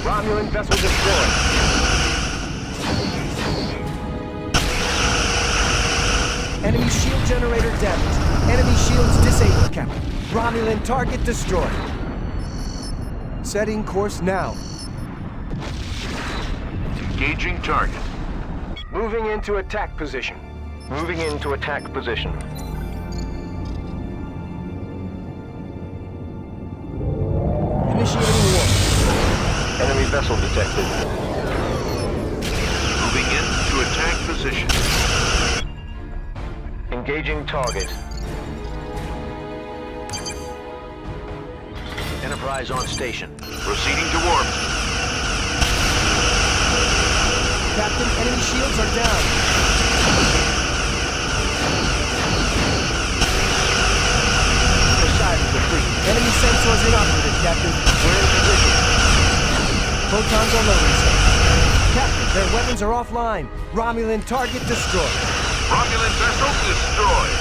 Romulan vessel destroyed. Enemy shield generator damaged. Enemy shields disabled, Captain. Romulan target destroyed. Setting course now. Engaging target. Moving into attack position. Moving into attack position. Initiating warp. Enemy vessel detected. Moving in to attack position. Engaging target. Enterprise on station. Proceeding to warp. Captain, enemy shields are down. Poseidon complete. Enemy sensors inoperative, Captain. We're in position. Photons are loading, sir. Captain, their weapons are offline. Romulan target destroyed. Romulan vessel destroyed.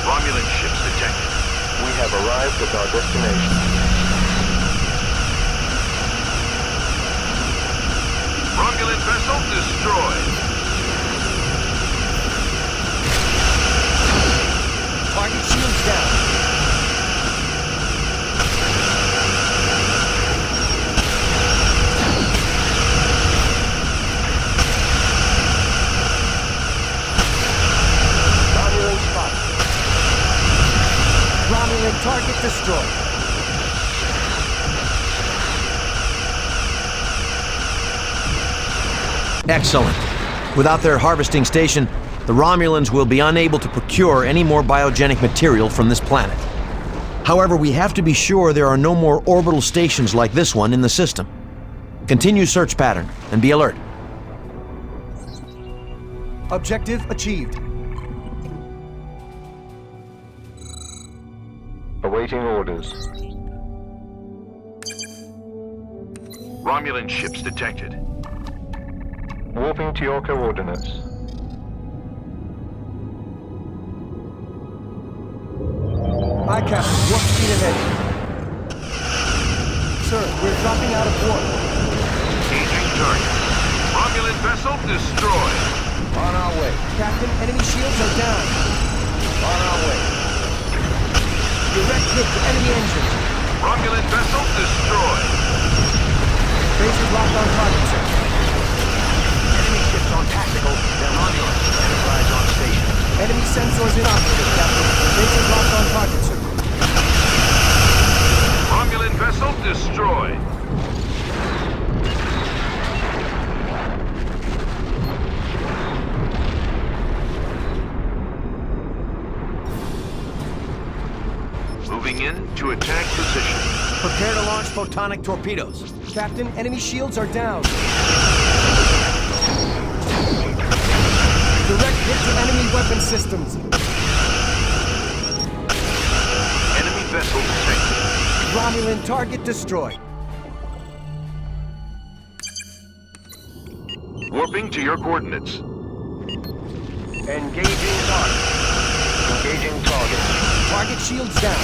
Romulan ships detected. We have arrived at our destination. Romulan vessel destroyed. Target shields down. Romulan spotted. Romulan target destroyed. Excellent. Without their harvesting station, the Romulans will be unable to procure any more biogenic material from this planet. However, we have to be sure there are no more orbital stations like this one in the system. Continue search pattern and be alert. Objective achieved. Awaiting orders. Romulan ships detected. Warping to your coordinates. Aye, Captain. Warp speed ahead. Sir, we're dropping out of warp. Engaging target. Romulan vessel destroyed. On our way. Captain, enemy shields are down. On our way. Direct hit to enemy engine. Romulan vessel destroyed. Phasers locked on target, sir. Enemy ships on tactical. They're Romulan. Enterprise on station. Enemy sensors inoperative, Captain. Phasers locked on target, sir. Romulan vessel destroyed. Moving in to attack position. Prepare to launch photonic torpedoes. Captain, enemy shields are down. Direct hit to enemy weapon systems. Enemy vessel detected. Romulan target destroyed. Warping to your coordinates. Engaging target. Engaging target. Target shields down.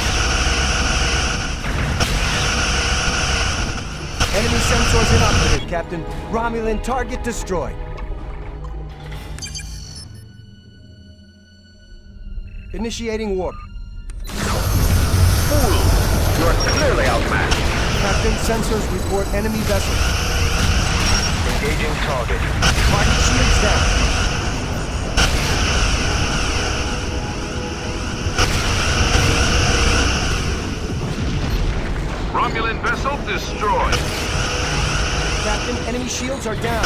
Enemy sensors inoperative, Captain. Romulan target destroyed. Initiating warp. Fool! You are clearly outmatched. Captain, sensors report enemy vessel. Engaging target. Target shields down. Romulan vessel destroyed. Captain, enemy shields are down.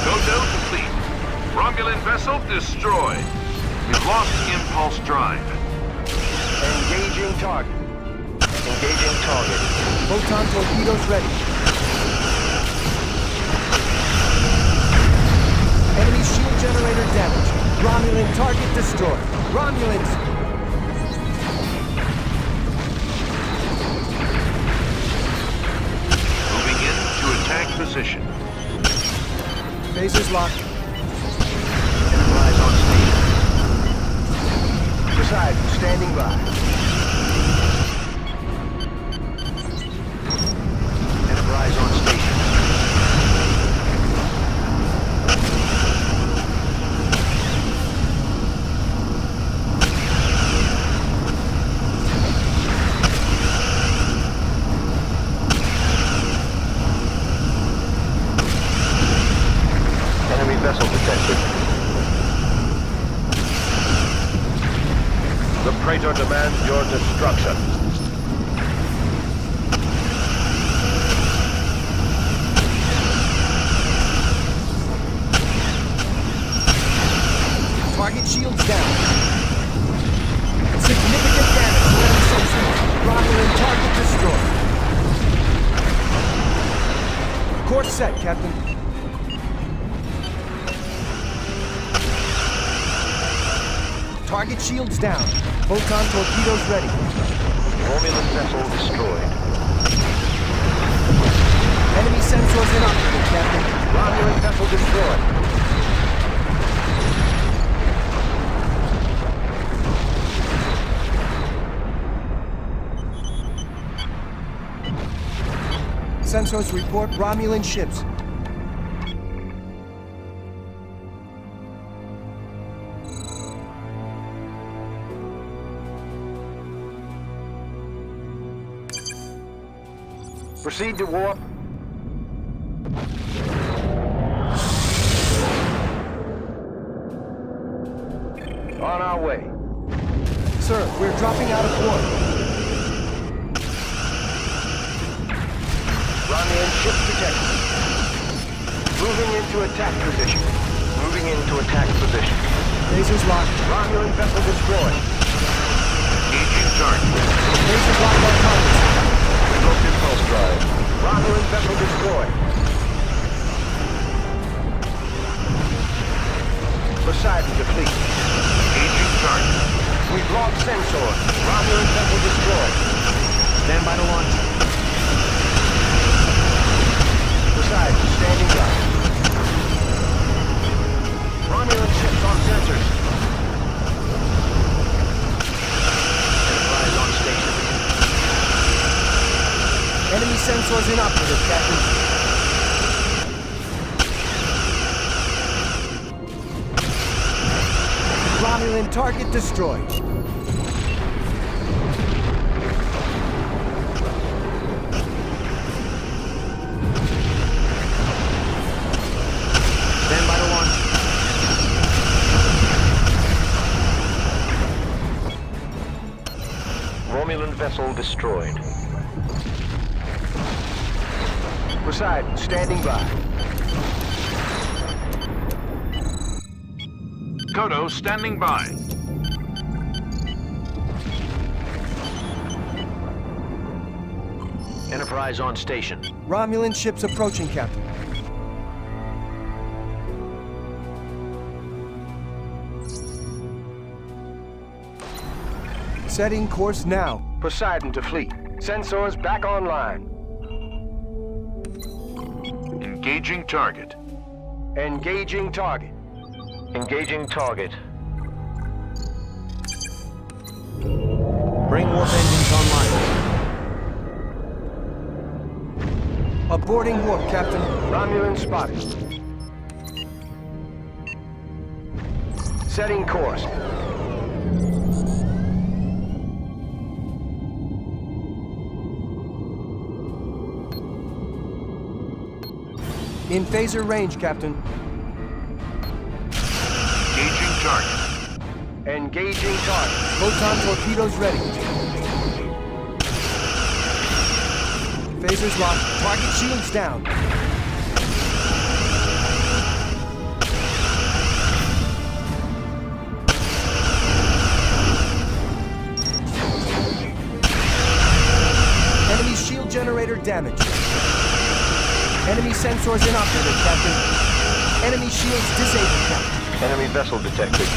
Go-do complete. Romulan vessel destroyed. We've lost impulse drive. Engaging target. Engaging target. Photon torpedoes ready. Enemy shield generator damaged. Romulan target destroyed. Romulans! Moving in to attack position. Phasers locked. Enterprise on station. Poseidon standing by. Enterprise on station. Enemy vessel detected. The Praetor demands your destruction. Target shields down. Significant damage to enemy sensors. Romulan target destroyed. Course set, Captain. Target shields down. Photon torpedoes ready. Romulan vessel destroyed. Enemy sensors inoperative, Captain. Romulan vessel destroyed. Sensors report Romulan ships. Proceed to warp. On our way. Sir, we're dropping out of warp. Romulan ship detected. Moving into attack position. Moving into attack position. Lasers locked. Romulan vessel destroyed. Engaging target. Lasers locked on targets. Revoked impulse drive. Romulan vessel destroyed. target, Captain. Romulan target destroyed. Stand by to launch. Romulan vessel destroyed. Poseidon, standing by. Kodo, standing by. Enterprise on station. Romulan ships approaching, Captain. Setting course now. Poseidon to fleet. Sensors back online. Engaging target. Engaging target. Engaging target. Bring warp engines online. Aborting warp, Captain. Romulan spotted. Setting course. In phaser range, Captain. Engaging target. Engaging target. Photon torpedoes ready. Phasers locked. Target shields down. Enemy shield generator damaged. Enemy sensors inoperative, Captain. Enemy shields disabled, Captain. Enemy vessel detected.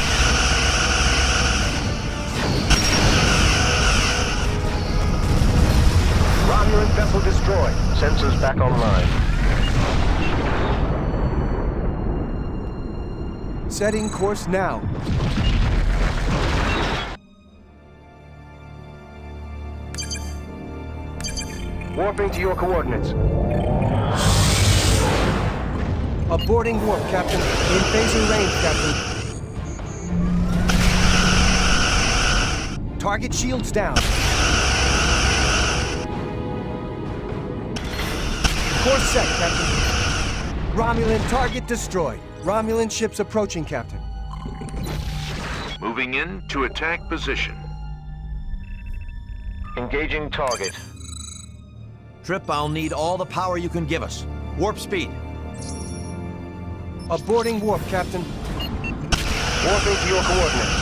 Romulan vessel destroyed. Sensors back online. Setting course now. Warping to your coordinates. Aborting warp, Captain. In phaser range, Captain. Target shields down. Course set, Captain. Romulan target destroyed. Romulan ships approaching, Captain. Moving in to attack position. Engaging target. Trip, I'll need all the power you can give us. Warp speed. Aborting warp, Captain. Warping to your coordinates.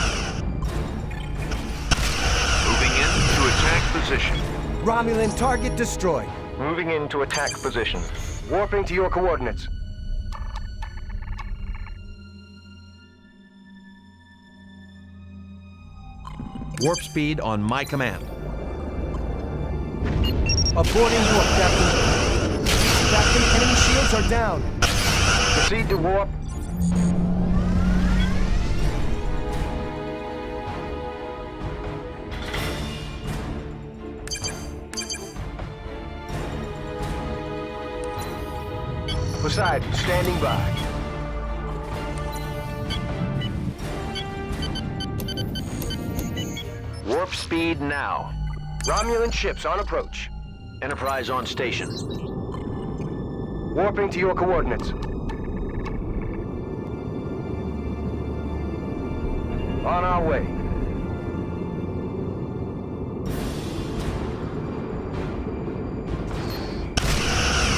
Moving in to attack position. Romulan target destroyed. Moving into attack position. Warping to your coordinates. Warp speed on my command. Aborting warp, Captain. Captain, enemy shields are down. Proceed to warp. Poseidon, standing by. Warp speed now. Romulan ships on approach. Enterprise on station. Warping to your coordinates. On our way.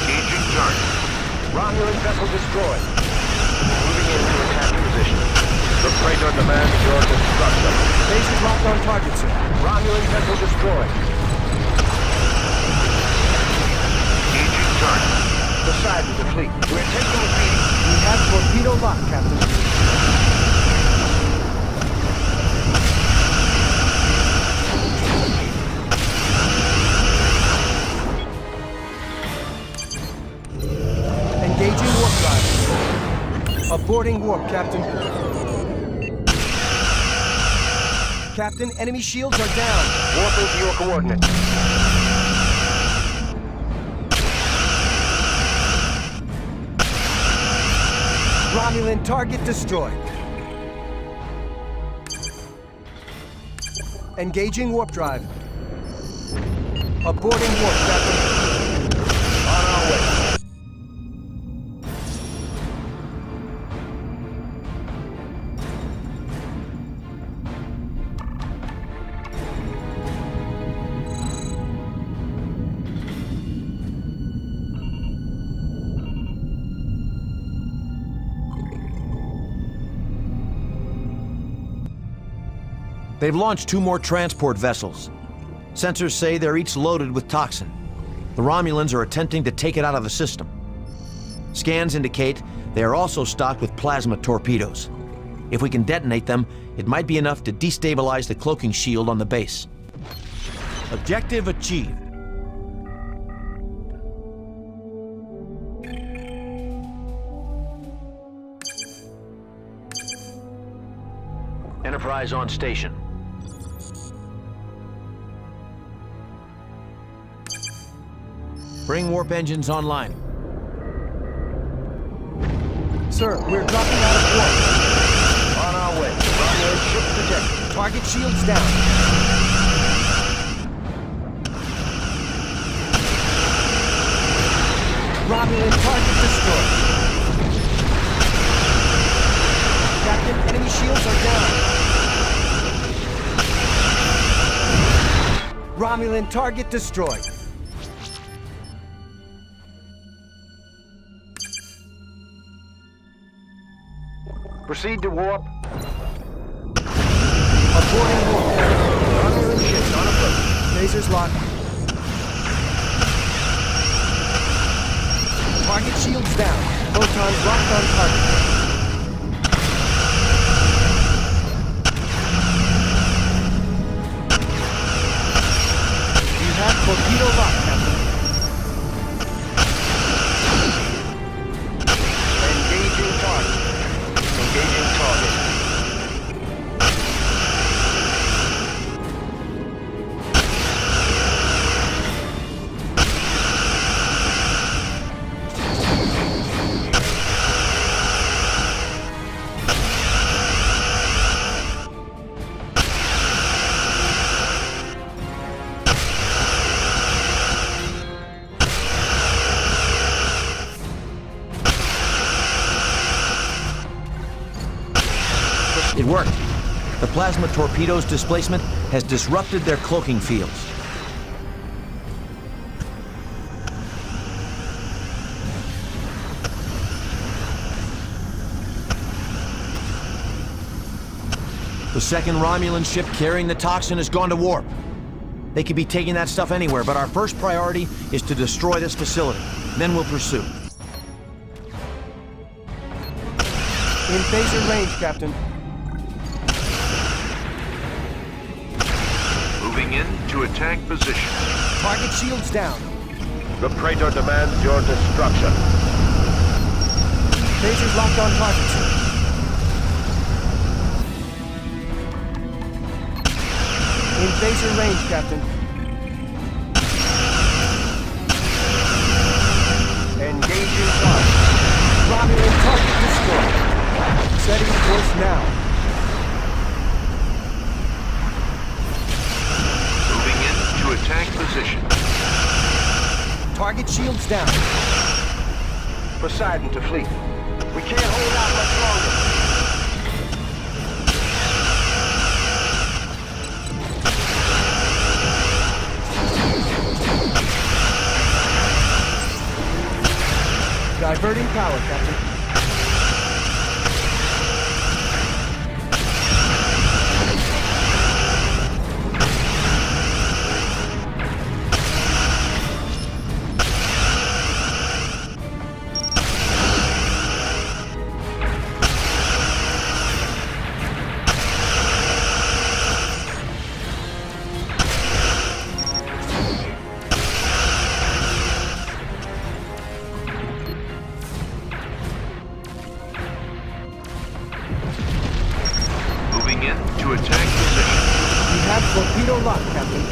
Engaging target. Romulan vessel destroyed. Moving into attack position. The freighter demands your destruction. Base is locked on target, sir. Romulan vessel destroyed. Engaging target. Poseidon to fleet. We're taking a beating. We have torpedo lock, Captain. Engaging warp drive. Aborting warp, Captain. Captain, enemy shields are down. Warping to your coordinates. Romulan target destroyed. Engaging warp drive. Aborting warp, Captain. On our way. They've launched 2 more transport vessels. Sensors say they're each loaded with toxin. The Romulans are attempting to take it out of the system. Scans indicate they are also stocked with plasma torpedoes. If we can detonate them, it might be enough to destabilize the cloaking shield on the base. Objective achieved. Enterprise on station. Bring warp engines online. Sir, we're dropping out of warp. On our way. Romulan ship detected. Target shields down. Romulan target destroyed. Captain, enemy shields are down. Romulan target destroyed. Proceed to warp. Aborting warp. Romulan ships on approach. Lasers locked. Target shields down. Photons locked on target. You have torpedo locked, Captain. Engaging target. Engaging target. It worked. The plasma torpedo's displacement has disrupted their cloaking fields. The second Romulan ship carrying the toxin has gone to warp. They could be taking that stuff anywhere, but our first priority is to destroy this facility. Then we'll pursue. In phaser range, Captain. Moving in to attack position. Target shields down. The Praetor demands your destruction. Phasers locked on target, sir. In phaser range, Captain. Engaging target. Romulan target destroyed. Setting course now. Moving in to attack position. Target shields down. Poseidon to fleet. We can't hold out much longer. Diverting power, Captain. Moving in to attack position. We have torpedo locked, Captain.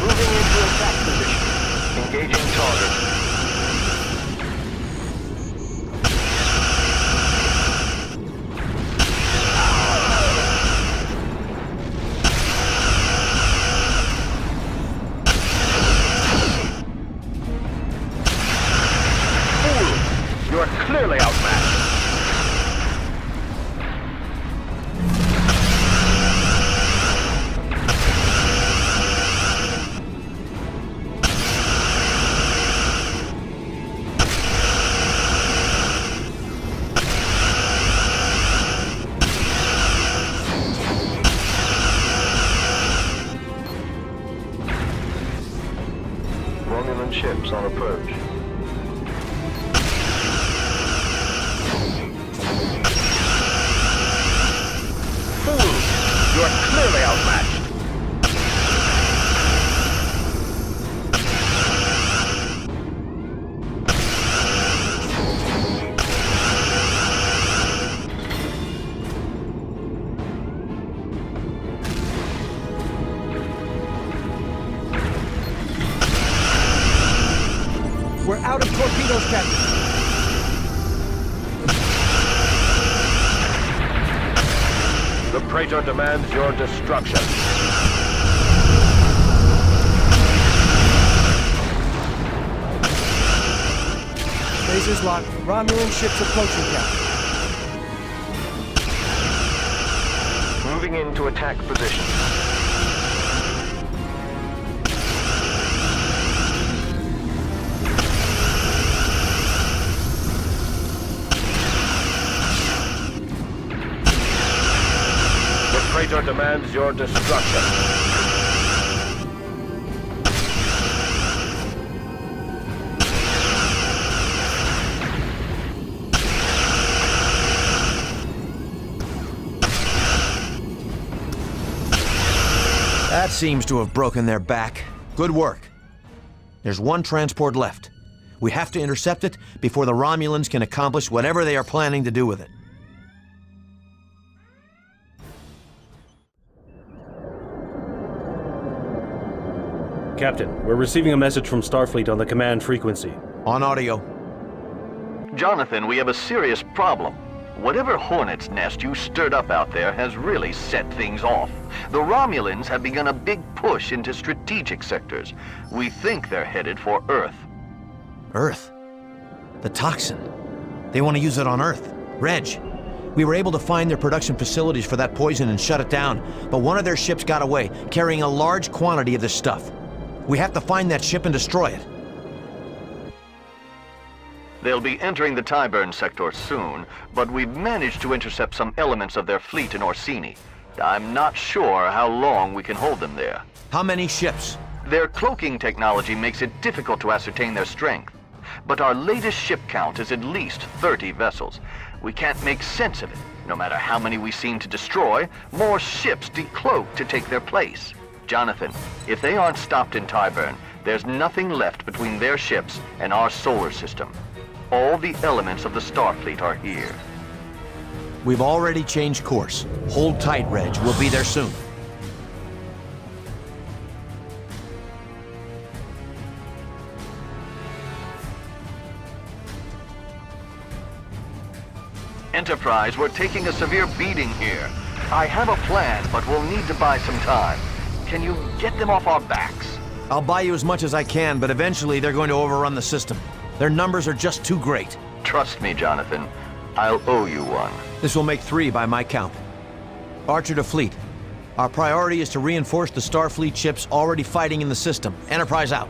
Moving into attack position. Engaging target. clearly outmatched. Romulan ships on approach. Fools! You are clearly outmatched. We're out of torpedoes, Captain. The Praetor demands your destruction. Lasers locked. Romulan ships approaching, Captain. Moving into attack position. The Praetor demands your destruction. That seems to have broken their back. Good work. There's one transport left. We have to intercept it before the Romulans can accomplish whatever they are planning to do with it. Captain, we're receiving a message from Starfleet on the command frequency. On audio. Jonathan, we have a serious problem. Whatever hornet's nest you stirred up out there has really set things off. The Romulans have begun a big push into strategic sectors. We think they're headed for Earth. Earth? The toxin. They want to use it on Earth. Reg, we were able to find their production facilities for that poison and shut it down, but one of their ships got away, carrying a large quantity of this stuff. We have to find that ship and destroy it. They'll be entering the Tyburn sector soon, but we've managed to intercept some elements of their fleet in Orsini. I'm not sure how long we can hold them there. How many ships? Their cloaking technology makes it difficult to ascertain their strength. But our latest ship count is at least 30 vessels. We can't make sense of it. No matter how many we seem to destroy, more ships decloak to take their place. Jonathan, if they aren't stopped in Tyburn, there's nothing left between their ships and our solar system. All the elements of the Starfleet are here. We've already changed course. Hold tight, Reg. We'll be there soon. Enterprise, we're taking a severe beating here. I have a plan, but we'll need to buy some time. Can you get them off our backs? I'll buy you as much as I can, but eventually they're going to overrun the system. Their numbers are just too great. Trust me, Jonathan. I'll owe you one. This will make 3 by my count. Archer to Fleet. Our priority is to reinforce the Starfleet ships already fighting in the system. Enterprise out.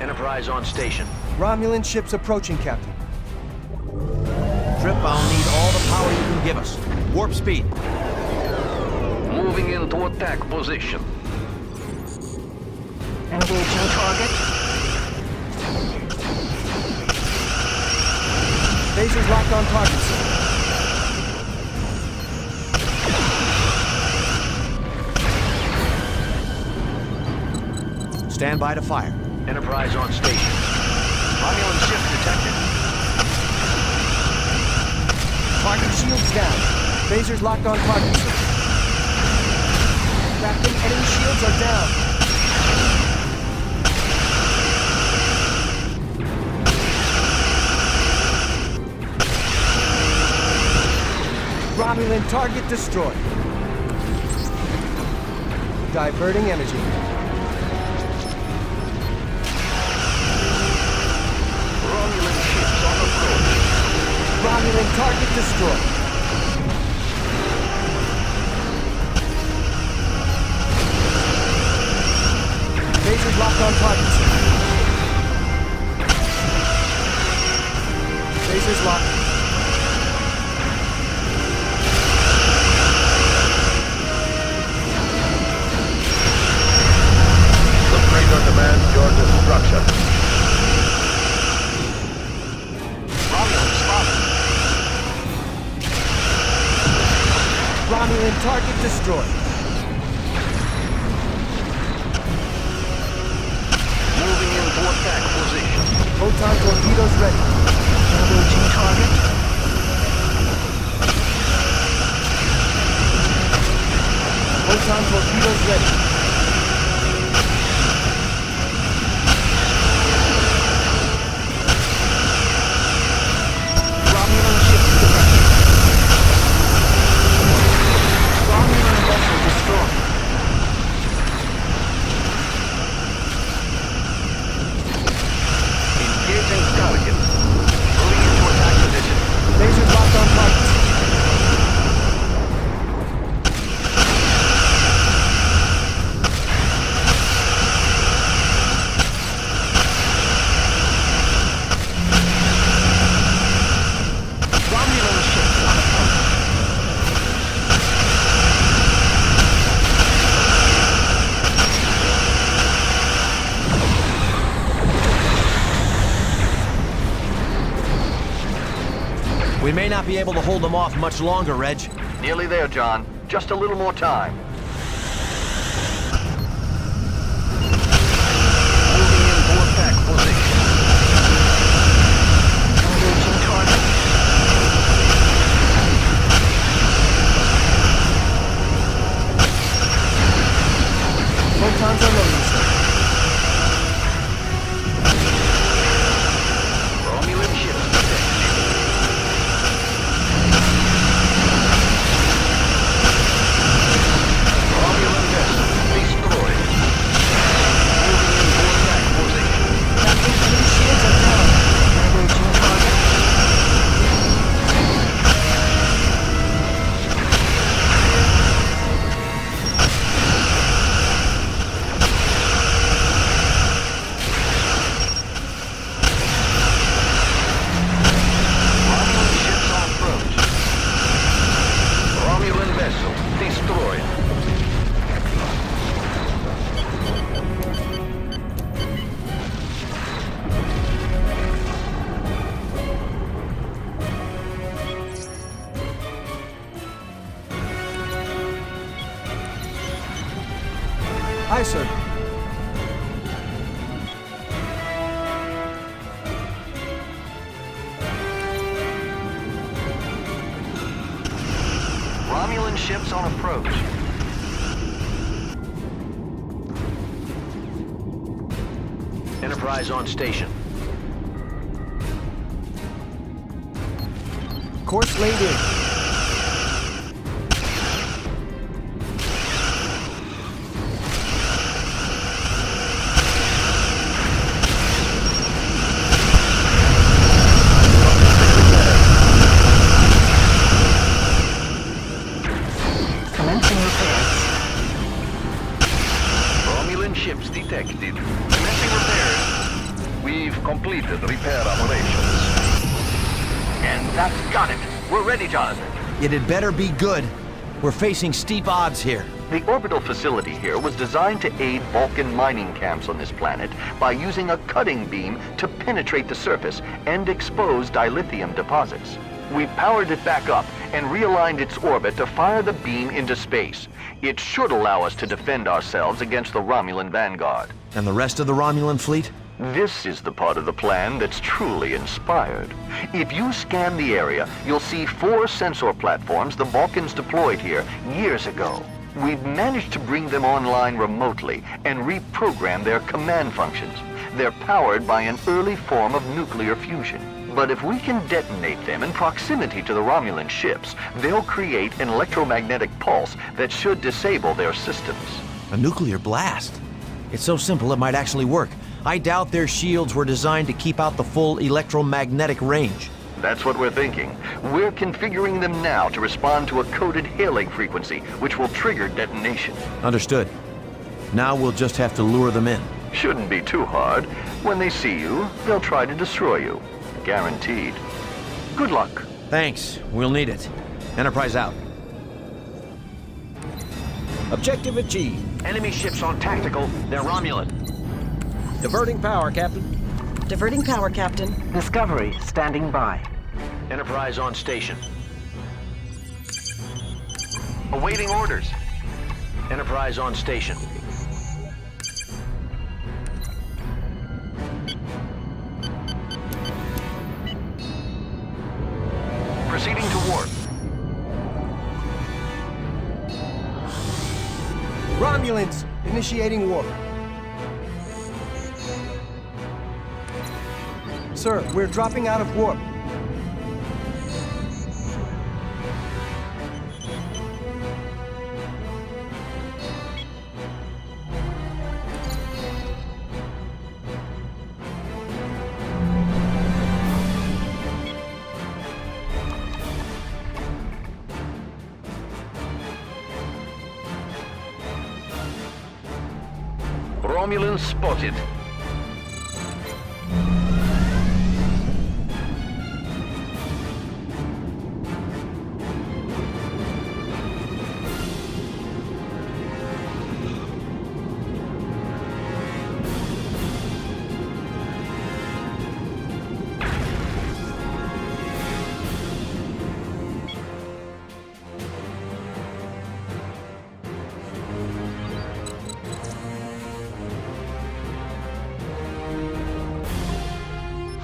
Enterprise on station. Romulan ships approaching, Captain. Trip, I'll need all the power you can give us. Warp speed. Moving into attack position. Engaging target. Lasers locked on target, sir. Stand by to fire. Enterprise on station. Romulan ship detected. Target shields down. Lasers locked on target, sir. Captain, enemy shields are down. Romulan target destroyed. Diverting energy. Romulan target destroyed. Phasers locked on targets. Phasers locked. The Praetor demands your destruction. Romulan spotted. Romulan target destroyed. Moving into attack position. Photon torpedoes ready. Engaging target. Photon torpedoes ready. Romulan ship detected. Romulan vessel destroyed. Engaging target. Moving into attack position. Lasers locked on targets. Romulan ship on approach. We may not be able to hold them off much longer, Reg. Nearly there, John. Just a little more time. Moving into attack position. Engaging target. Photons are loading, sir. Romulan ships detected. Romulan vessel destroyed. Moving into attack position. Captain, blue shields are down. Engaging target. Romulan ships on approach. Romulan vessel destroyed. Aye, sir. Romulan ships on approach. Enterprise on station. Course laid in. Commencing repairs. Romulan ships detected. Commencing repairs. We've completed repair operations. And that's got it. We're ready, Jonathan. It had better be good. We're facing steep odds here. The orbital facility here was designed to aid Vulcan mining camps on this planet by using a cutting beam to penetrate the surface and expose dilithium deposits. We've powered it back up and realigned its orbit to fire the beam into space. It should allow us to defend ourselves against the Romulan vanguard. And the rest of the Romulan fleet? This is the part of the plan that's truly inspired. If you scan the area, you'll see 4 sensor platforms the Vulcans deployed here years ago. We've managed to bring them online remotely and reprogram their command functions. They're powered by an early form of nuclear fusion. But if we can detonate them in proximity to the Romulan ships, they'll create an electromagnetic pulse that should disable their systems. A nuclear blast? It's so simple it might actually work. I doubt their shields were designed to keep out the full electromagnetic range. That's what we're thinking. We're configuring them now to respond to a coded hailing frequency, which will trigger detonation. Understood. Now we'll just have to lure them in. Shouldn't be too hard. When they see you, they'll try to destroy you. Guaranteed. Good luck. Thanks. We'll need it. Enterprise out. Objective achieved. Enemy ships on tactical. They're Romulan. Diverting power, Captain. Diverting power, Captain. Discovery standing by. Enterprise on station. Awaiting orders. Enterprise on station. Proceeding to warp. Romulans, initiating warp. Sir, we're dropping out of warp. Romulan spotted.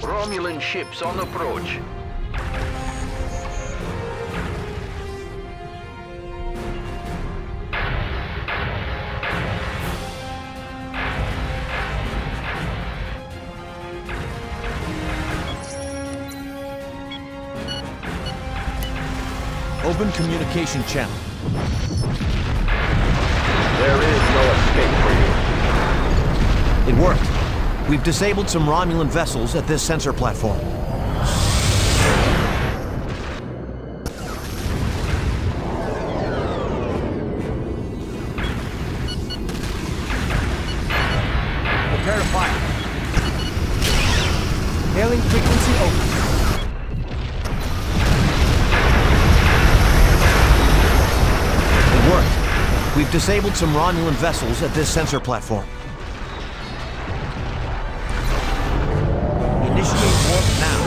Romulan ships on approach. Open communication channel. There is no escape for you. It worked. We've disabled some Romulan vessels at this sensor platform. Prepare to fire. Hailing frequency open. It worked. We've disabled some Romulan vessels at this sensor platform. Initiate warp now.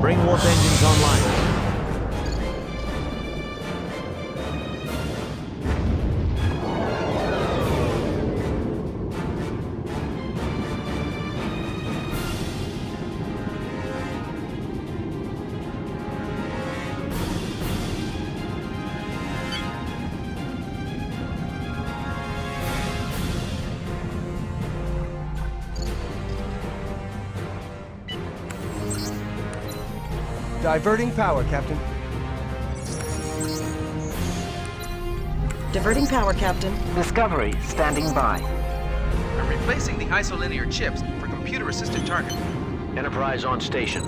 Bring warp engines online. Diverting power, Captain. Diverting power, Captain. Discovery standing by. I'm replacing the isolinear chips for computer-assisted targeting. Enterprise on station.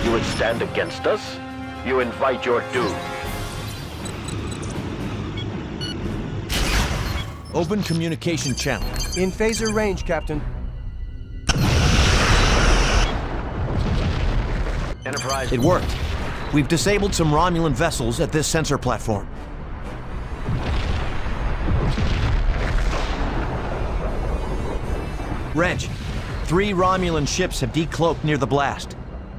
You would stand against us? You invite your doom. Open communication channel. In phaser range, Captain. Enterprise. It worked. We've disabled some Romulan vessels at this sensor platform. Reg, 3 Romulan ships have decloaked near the blast.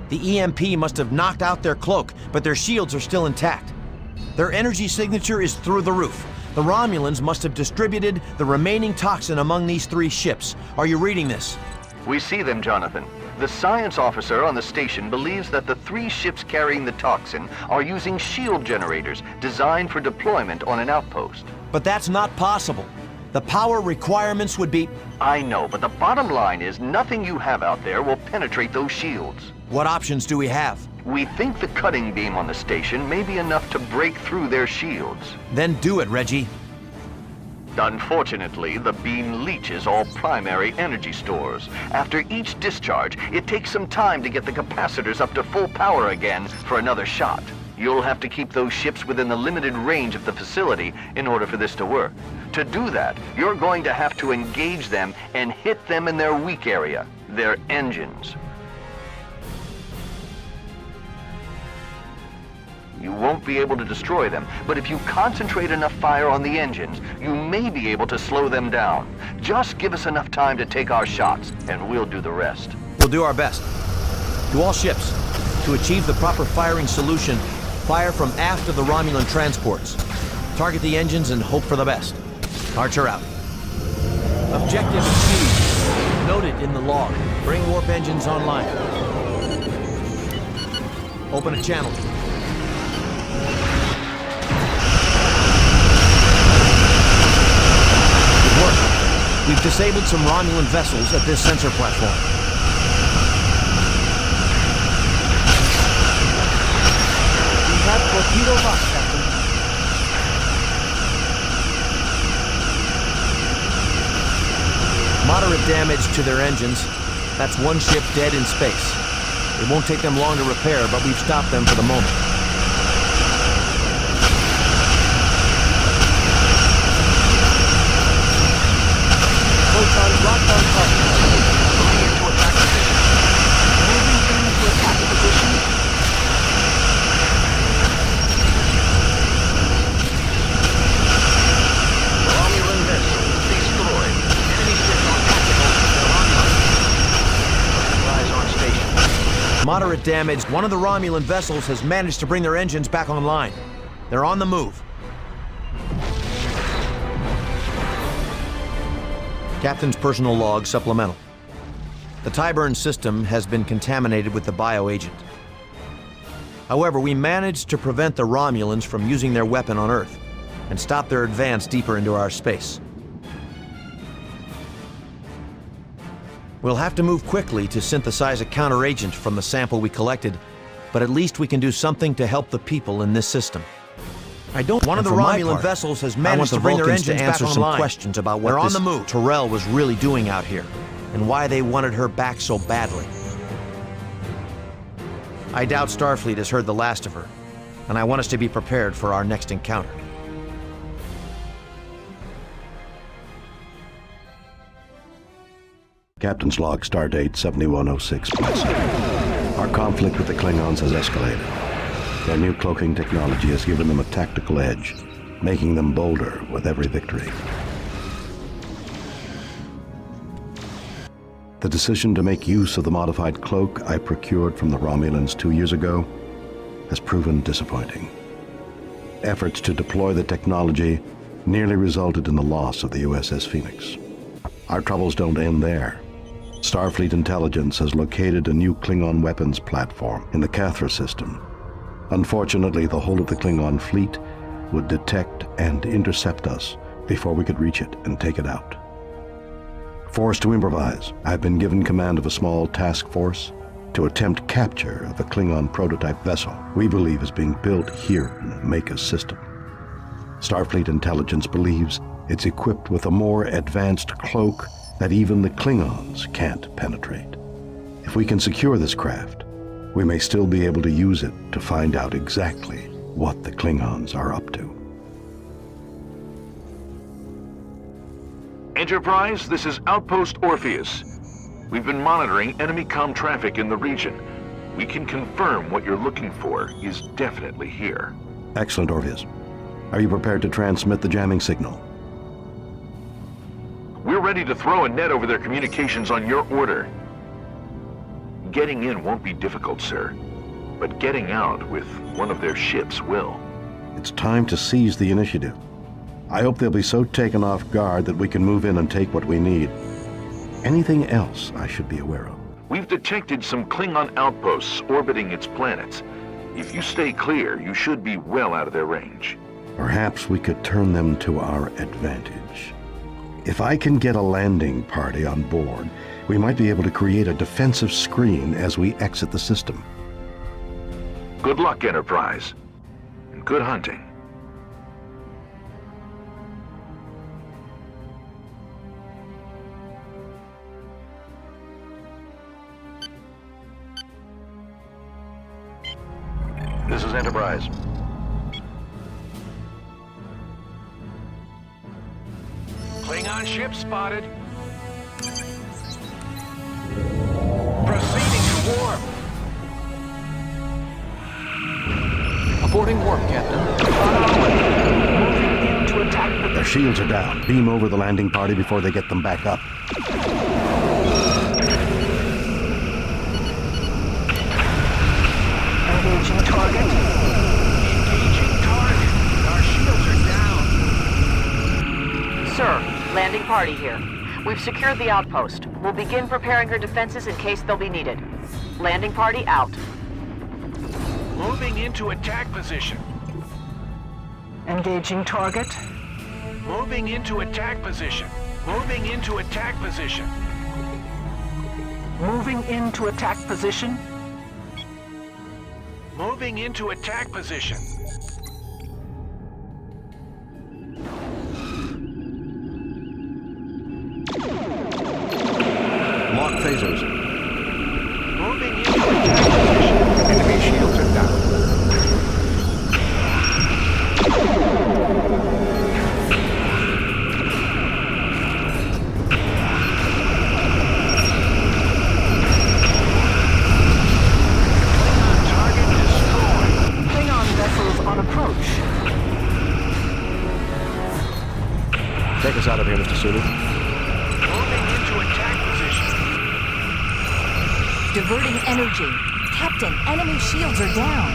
The EMP must have knocked out their cloak, but their shields are still intact. Their energy signature is through the roof. The Romulans must have distributed the remaining toxin among these 3 ships. Are you reading this? We see them, Jonathan. The science officer on the station believes that the 3 ships carrying the toxin are using shield generators designed for deployment on an outpost. But that's not possible. The power requirements would be... I know, but the bottom line is nothing you have out there will penetrate those shields. What options do we have? We think the cutting beam on the station may be enough to break through their shields. Then do it, Reggie. Unfortunately, the beam leaches all primary energy stores. After each discharge, it takes some time to get the capacitors up to full power again for another shot. You'll have to keep those ships within the limited range of the facility in order for this to work. To do that, you're going to have to engage them and hit them in their weak area, their engines. You won't be able to destroy them, but if you concentrate enough fire on the engines, you may be able to slow them down. Just give us enough time to take our shots, and we'll do the rest. We'll do our best. To all ships, to achieve the proper firing solution, fire from aft of the Romulan transports. Target the engines and hope for the best. Archer out. Objective achieved. Noted in the log. Bring warp engines online. Open a channel. Good work. We've disabled some Romulan vessels at this sensor platform. We have torpedo lock, Captain. Moderate damage to their engines. That's 1 ship dead in space. It won't take them long to repair, but we've stopped them for the moment. Photon locked on target. Moving into attack position. Moving into attack position. Romulan vessel destroyed. Enemy ships on tactical. They're online. Supplies on station. Moderate damage. One of the Romulan vessels has managed to bring their engines back online. They're on the move. Captain's personal log supplemental. The Tyburn system has been contaminated with the bioagent. However, we managed to prevent the Romulans from using their weapon on Earth and stop their advance deeper into our space. We'll have to move quickly to synthesize a counteragent from the sample we collected, but at least we can do something to help the people in this system. One of the Romulan vessels has managed to bring their engines back online. Some questions about what this Tyrell was really doing out here, and why they wanted her back so badly. I doubt Starfleet has heard the last of her, and I want us to be prepared for our next encounter. Captain's log, stardate 7106. Our conflict with the Klingons has escalated. Their new cloaking technology has given them a tactical edge, making them bolder with every victory. The decision to make use of the modified cloak I procured from the Romulans 2 years ago has proven disappointing. Efforts to deploy the technology nearly resulted in the loss of the USS Phoenix. Our troubles don't end there. Starfleet intelligence has located a new Klingon weapons platform in the Cathra system. Unfortunately, the whole of the Klingon fleet would detect and intercept us before we could reach it and take it out. Forced to improvise, I've been given command of a small task force to attempt capture of a Klingon prototype vessel we believe is being built here in the Makus system. Starfleet intelligence believes it's equipped with a more advanced cloak that even the Klingons can't penetrate. If we can secure this craft, we may still be able to use it to find out exactly what the Klingons are up to. Enterprise, this is Outpost Orpheus. We've been monitoring enemy comm traffic in the region. We can confirm what you're looking for is definitely here. Excellent, Orpheus. Are you prepared to transmit the jamming signal? We're ready to throw a net over their communications on your order. Getting in won't be difficult, sir. But getting out with one of their ships will. It's time to seize the initiative. I hope they'll be so taken off guard that we can move in and take what we need. Anything else I should be aware of? We've detected some Klingon outposts orbiting its planets. If you stay clear, you should be well out of their range. Perhaps we could turn them to our advantage. If I can get a landing party on board, we might be able to create a defensive screen as we exit the system. Good luck, Enterprise. And good hunting. This is Enterprise. Klingon ship spotted. Proceeding to warp. Aborting warp, Captain. Moving in to attack Their shields are down. Beam over the landing party before they get them back up. Engaging target. Engaging target. Our shields are down. Sir, landing party here. We've secured the outpost. We'll begin preparing her defenses in case they'll be needed. Landing party out. Moving into attack position. Engaging target. Moving into attack position. Moving into attack position. Moving into attack position. Moving into attack position. Lock phasers. Moving into attack position. Enemy shields are down. Take us out of here, Mr. Sulu. Moving into attack position. Diverting energy. Captain, enemy shields are down.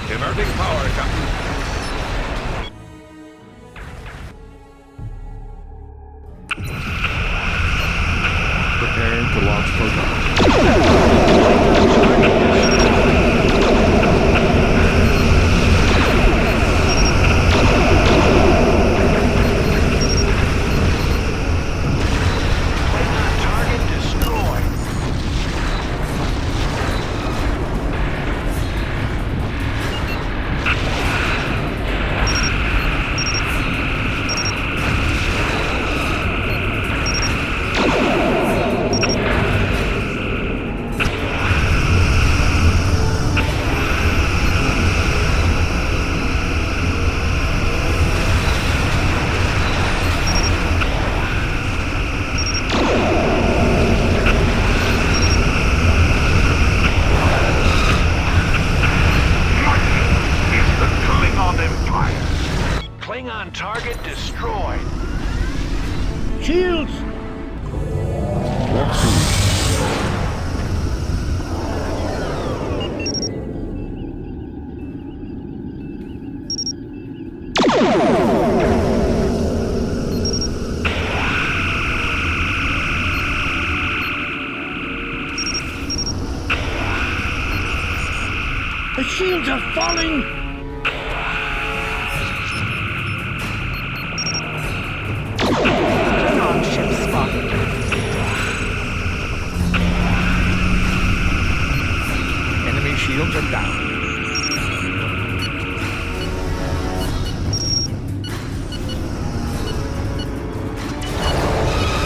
Diverting power, Captain. Preparing to launch photons. Klingon target destroyed. Shields! The shields are falling! Klingon ship spotted. Enemy shields are down.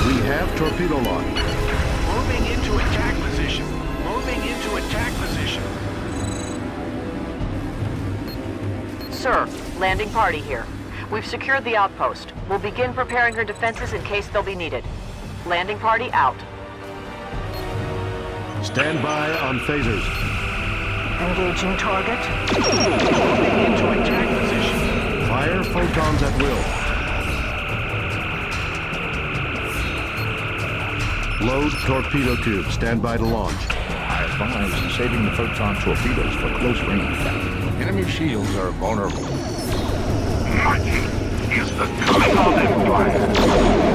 We have torpedo launch. Moving into attack position. Moving into attack position. Sir, landing party here. We've secured the outpost. We'll begin preparing her defenses in case they'll be needed. Landing party out. Stand by on phasers. Engaging target. Moving into attack position. Fire photons at will. Load torpedo tube. Stand by to launch. I advise saving the photon torpedoes for close range, Captain. Enemy shields are vulnerable. is the Common Empire.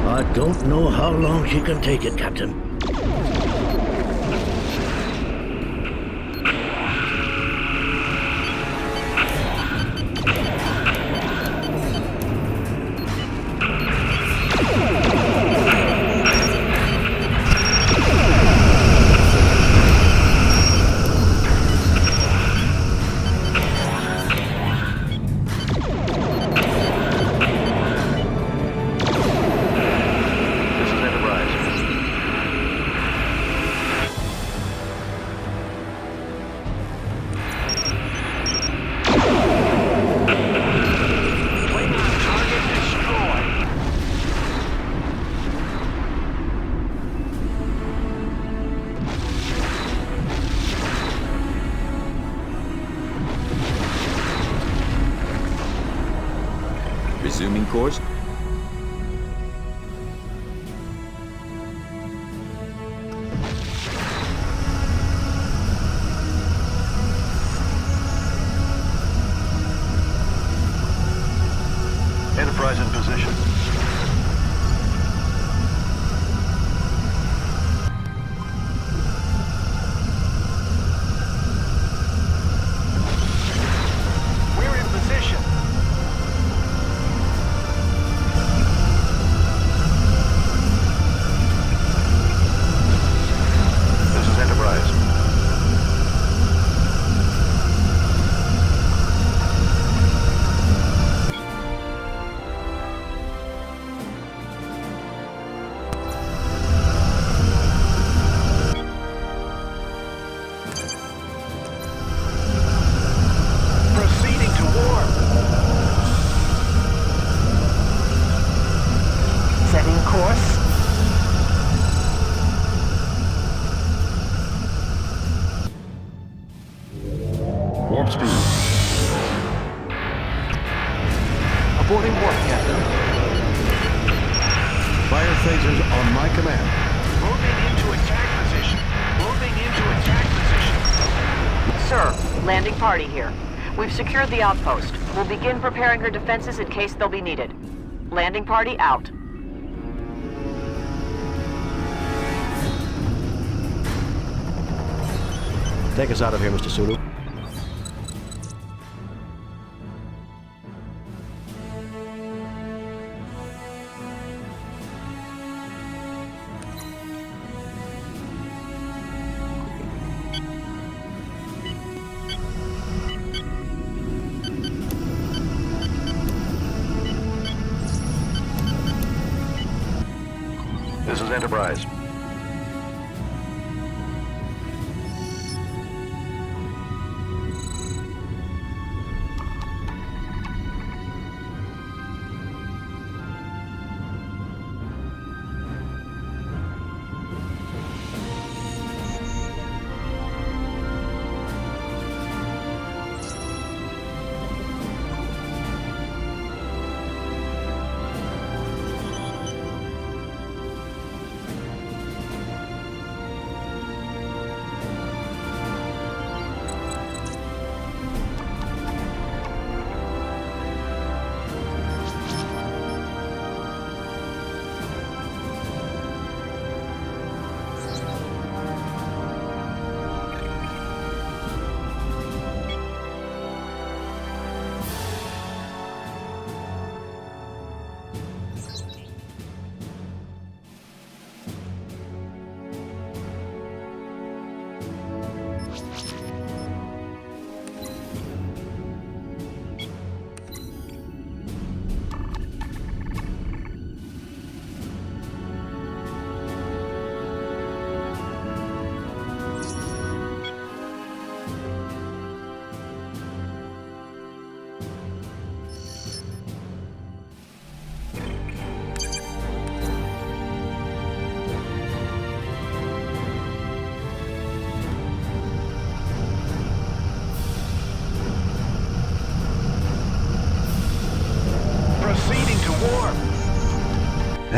I don't know how long she can take it, Captain. Resuming course. Enterprise in position. We're in position. This is Enterprise. Proceeding to warp. Setting course. Warp speed. Aborting warp, Captain. Fire phasers on my command. Moving into attack position. Moving into attack position. Sir, landing party here. We've secured the outpost. We'll begin preparing her defenses in case they'll be needed. Landing party out. Take us out of here, Mr. Sulu. This is Enterprise.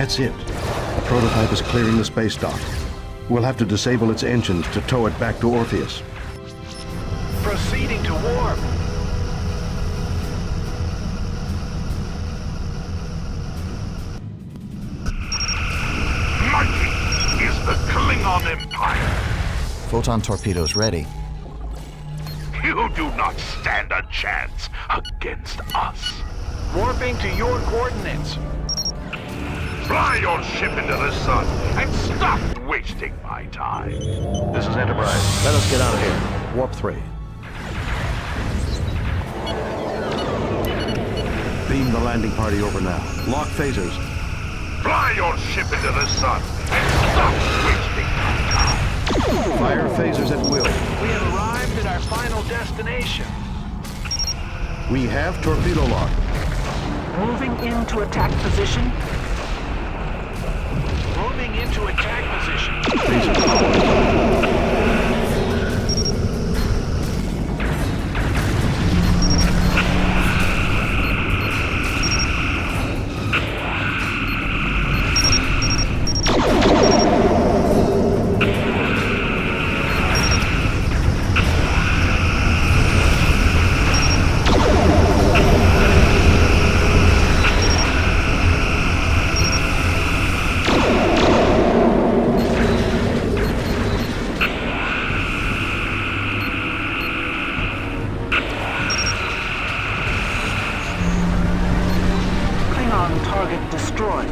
That's it. The prototype is clearing the space dock. We'll have to disable its engines to tow it back to Orpheus. Proceeding to warp. Mighty is the Klingon Empire. Photon torpedoes ready. You do not stand a chance against us. Warping to your coordinates. Fly your ship into the sun and stop wasting my time. This is Enterprise. Let us get out of here. Warp 3. Beam the landing party over now. Lock phasers. Fly your ship into the sun and stop wasting my time. Fire phasers at will. We have arrived at our final destination. We have torpedo lock. Moving into attack position. Moving into attack position. Phaser power. Target destroyed.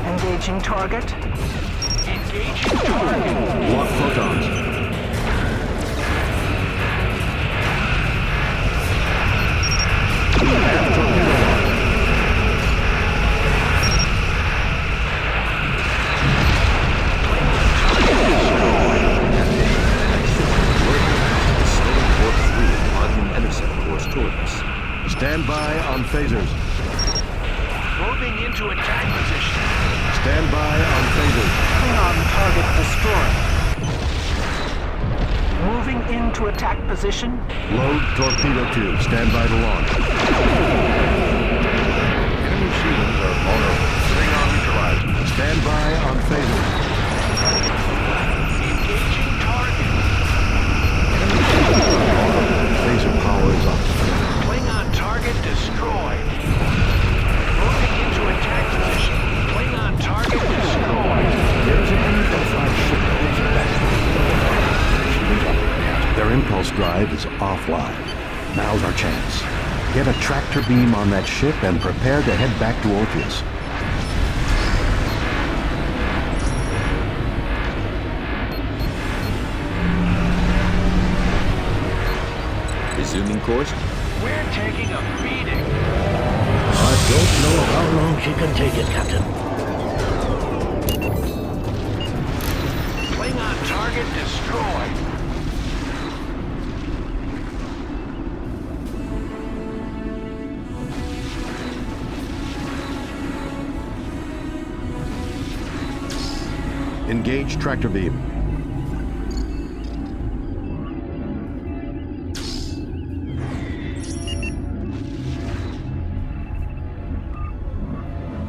Engaging target. Engaging target. Lock photons. Stand by on phasers. Moving into attack position. Stand by on phasers. Klingon target destroyed. Moving into attack position. Load torpedo tube. Stand by to launch. Enemy shields are vulnerable. Klingon neutralized. Stand by on phasers. Engaging target. Enemy shields are vulnerable. Phaser power is up. Klingon target destroyed. Moving into attack position. Klingon target destroyed. There's an unidentified ship cruising back. Their impulse drive is offline. Now's our chance. Get a tractor beam on that ship and prepare to head back to Orpheus. Resuming course? We're taking a beating. I don't know how long she can take it, Captain. Klingon target destroyed. Engage tractor beam.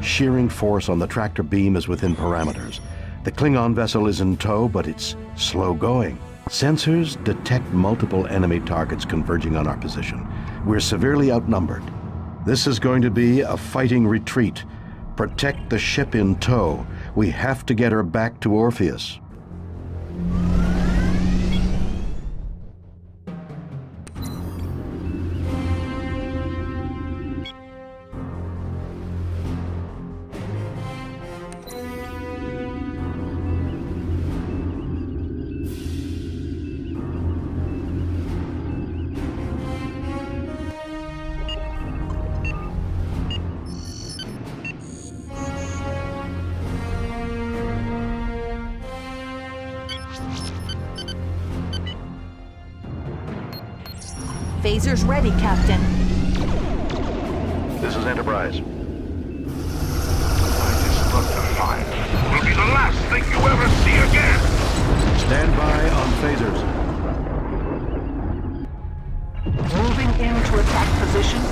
Shearing force on the tractor beam is within parameters. The Klingon vessel is in tow, but it's slow going. Sensors detect multiple enemy targets converging on our position. We're severely outnumbered. This is going to be a fighting retreat. Protect the ship in tow. We have to get her back to Orpheus. Phasers ready, Captain. This is Enterprise. This fire will be the last thing you ever see again. Stand by on phasers. Moving into attack position.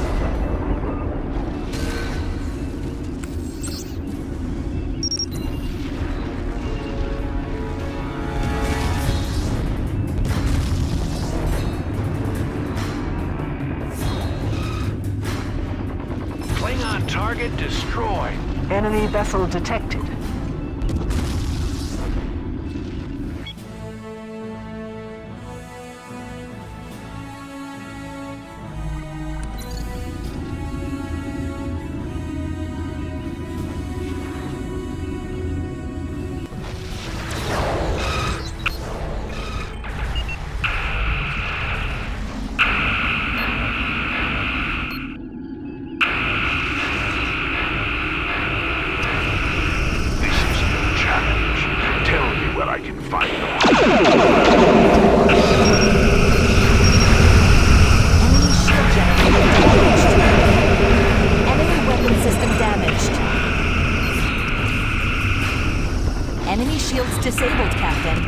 Klingon target destroyed. Enemy vessel detected. Enemy shields disabled, Captain.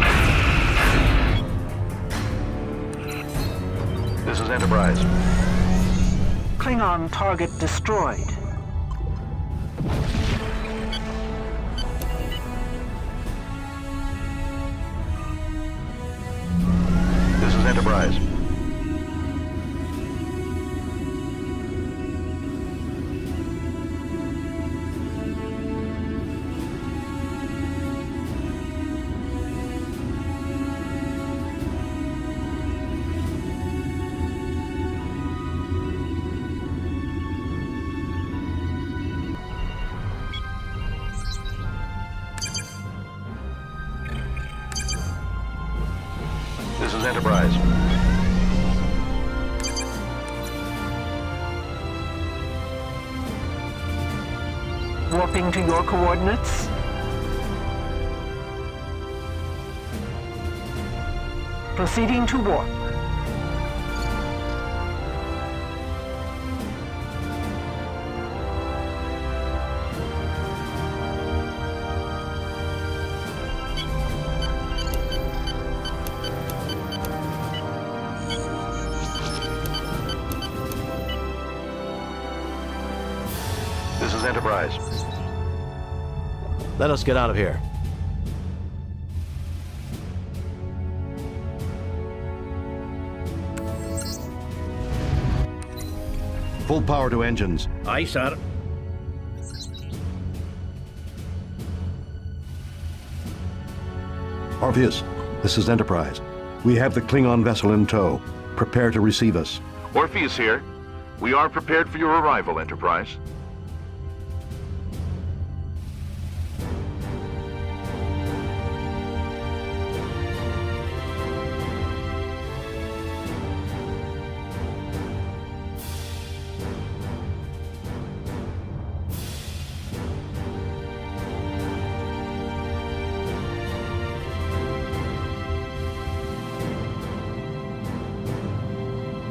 This is Enterprise. Klingon target destroyed. This is Enterprise. This is Enterprise. Warping to your coordinates. Proceeding to warp. This is Enterprise. Let us get out of here. Full power to engines. Aye, sir. Orpheus, this is Enterprise. We have the Klingon vessel in tow. Prepare to receive us. Orpheus here. We are prepared for your arrival, Enterprise.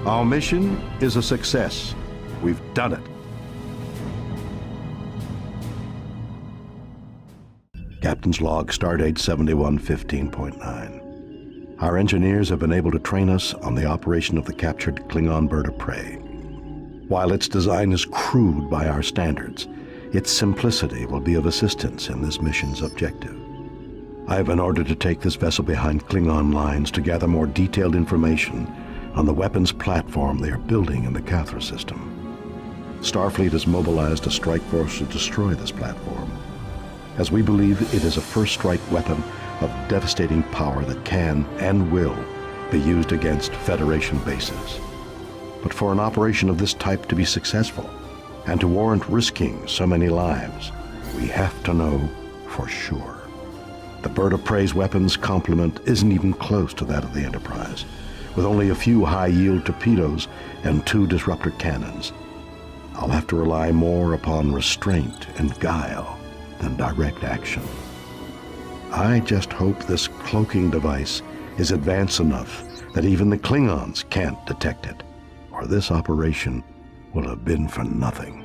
Our mission is a success. We've done it. Captain's log, stardate 7115.9. Our engineers have been able to train us on the operation of the captured Klingon bird of prey. While its design is crude by our standards, its simplicity will be of assistance in this mission's objective. I have been ordered to take this vessel behind Klingon lines to gather more detailed information on the weapons platform they are building in the Cathra system. Starfleet has mobilized a strike force to destroy this platform, as we believe it is a first-strike weapon of devastating power that can and will be used against Federation bases. But for an operation of this type to be successful, and to warrant risking so many lives, we have to know for sure. The Bird of Prey's weapons complement isn't even close to that of the Enterprise, with only a few high-yield torpedoes and 2 disruptor cannons. I'll have to rely more upon restraint and guile than direct action. I just hope this cloaking device is advanced enough that even the Klingons can't detect it, or this operation will have been for nothing.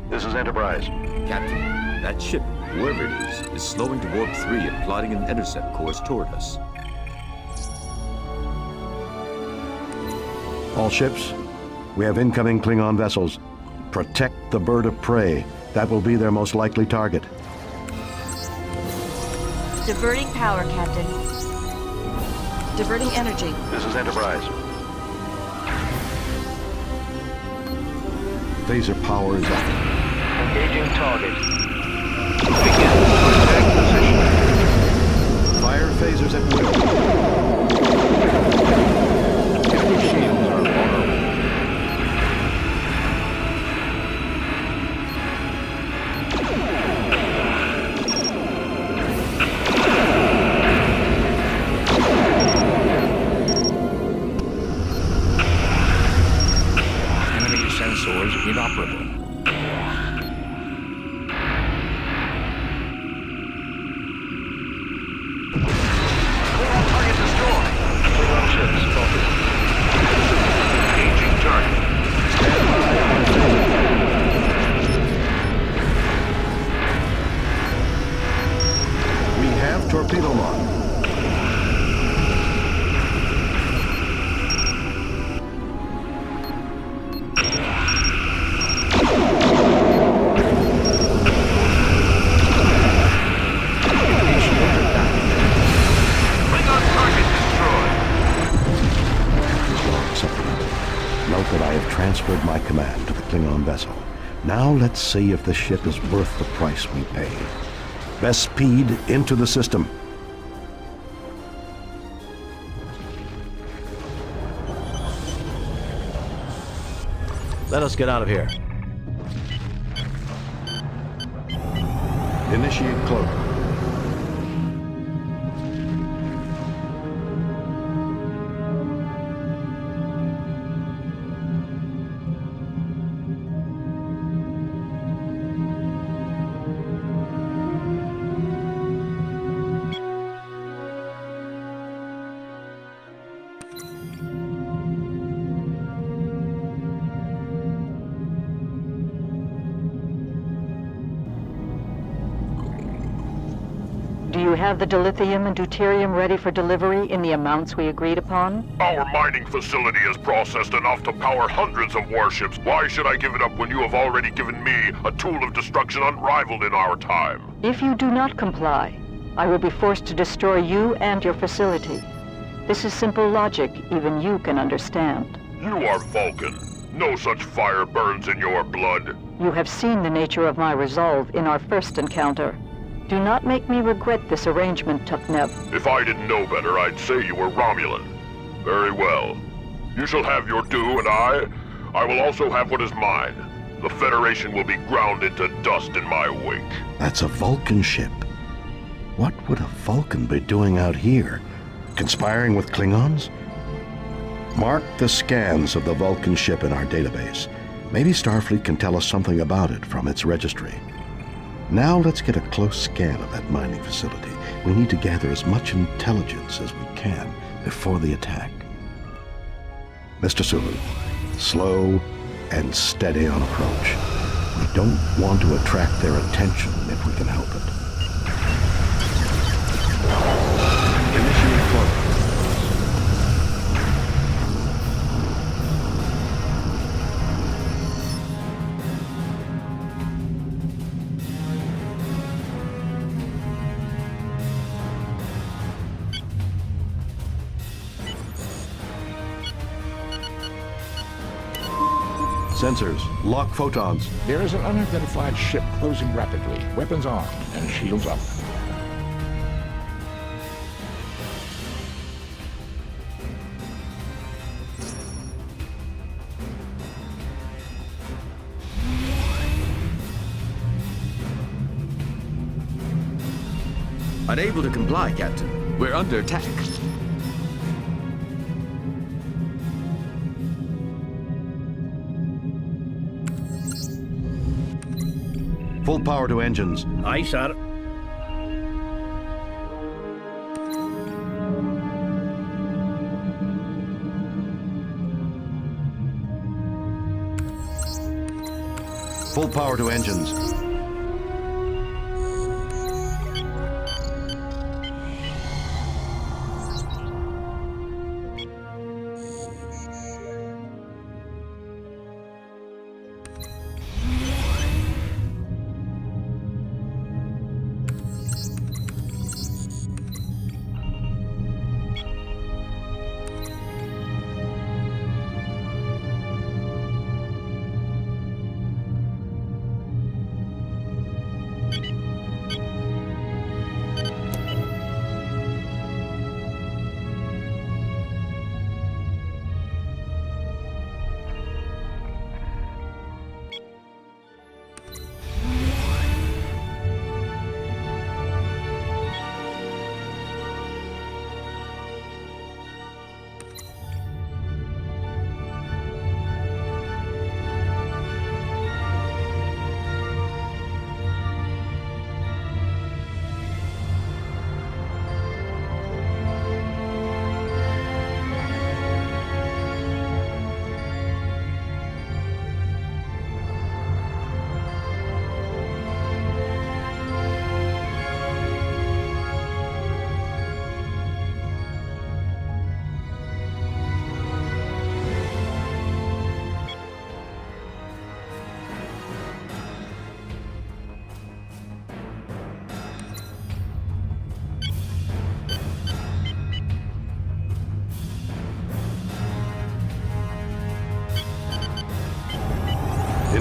This is Enterprise. Captain, that ship Whoever it is slowing to warp 3 and plotting an intercept course toward us. All ships, we have incoming Klingon vessels. Protect the bird of prey. That will be their most likely target. Diverting power, Captain. Diverting energy. This is Enterprise. Phaser power is up. Engaging target. Begin contact position. Fire phasers at will. Enemy shields are vulnerable. Enemy sensors inoperable. Target destroyed. Klingon ships focus. Engaging target. We have torpedo lock. Klingon target destroyed. Supplement. Note that I have transferred my command to the Klingon vessel. Now let's see if the ship is worth the price we paid. Best speed into the system. Let us get out of here. Initiate cloak. Do you have the dilithium and deuterium ready for delivery in the amounts we agreed upon? Our mining facility has processed enough to power hundreds of warships. Why should I give it up when you have already given me a tool of destruction unrivaled in our time? If you do not comply, I will be forced to destroy you and your facility. This is simple logic even you can understand. You are Vulcan. No such fire burns in your blood. You have seen the nature of my resolve in our first encounter. Do not make me regret this arrangement, Tuknev. If I didn't know better, I'd say you were Romulan. Very well. You shall have your due, and I will also have what is mine. The Federation will be ground into dust in my wake. That's a Vulcan ship. What would a Vulcan be doing out here? Conspiring with Klingons? Mark the scans of the Vulcan ship in our database. Maybe Starfleet can tell us something about it from its registry. Now let's get a close scan of that mining facility. We need to gather as much intelligence as we can before the attack. Mr. Sulu, slow and steady on approach. We don't want to attract their attention if we can help it. Initiate cloak. Sensors, lock photons. There is an unidentified ship closing rapidly. Weapons armed and shields up. Unable to comply, Captain. We're under attack. Full power to engines. Aye, sir. Full power to engines.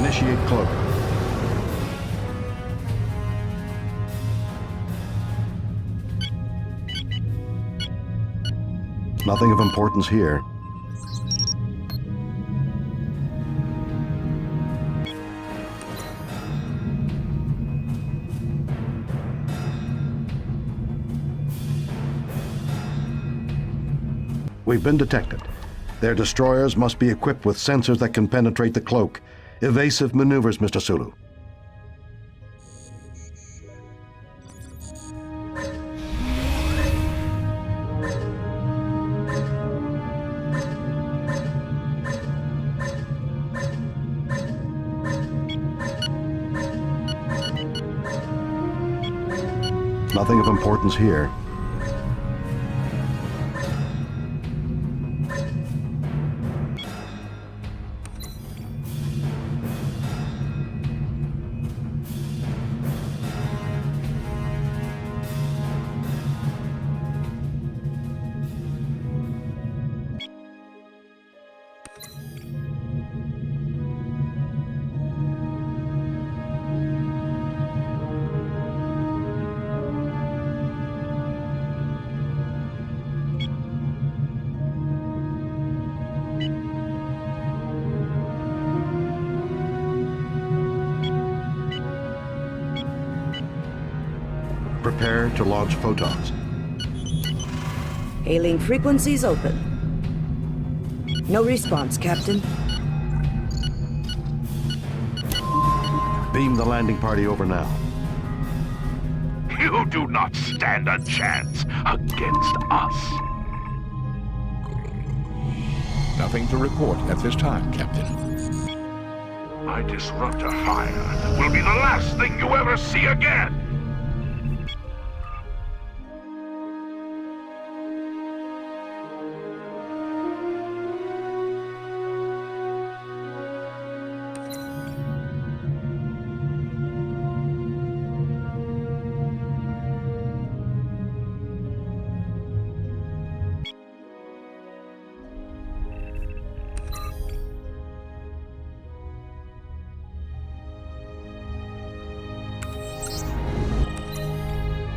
Initiate cloak. Nothing of importance here. We've been detected. Their destroyers must be equipped with sensors that can penetrate the cloak. Evasive maneuvers, Mr. Sulu. Nothing of importance here. Prepare to launch photons. Hailing frequencies open. No response, Captain. Beam the landing party over now. You do not stand a chance against us. Nothing to report at this time, Captain. My disruptor fire will be the last thing you ever see again.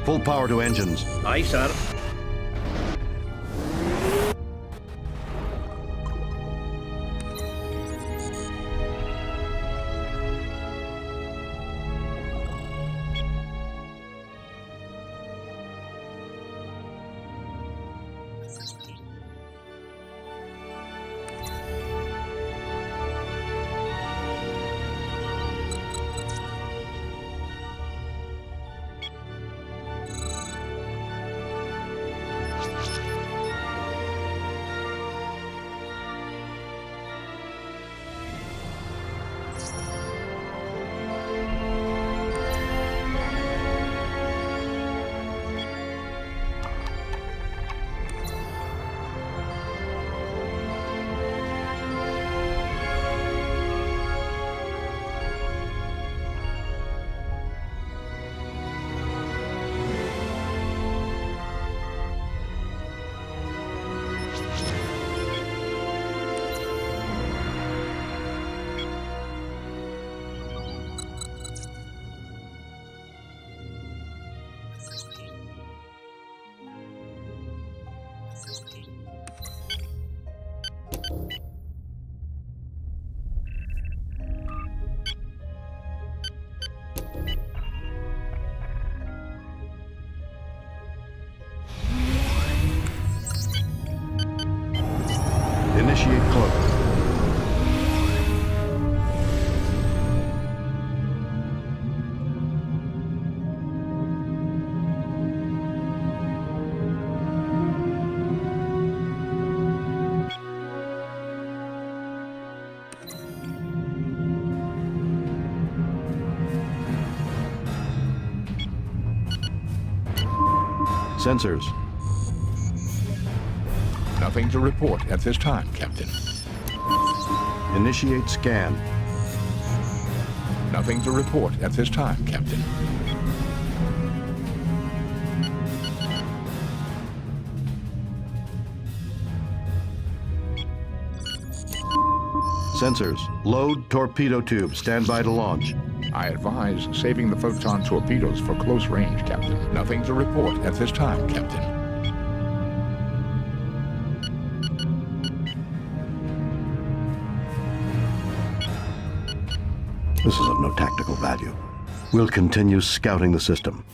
Full power to engines. Aye, sir. Initiate cloak. Sensors. Nothing to report at this time, Captain. Initiate scan. Nothing to report at this time, Captain. Sensors, load torpedo tubes. Stand by to launch. I advise saving the photon torpedoes for close range, Captain. Nothing to report at this time, Captain. This is of no tactical value. We'll continue scouting the system.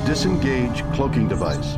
Disengage cloaking device.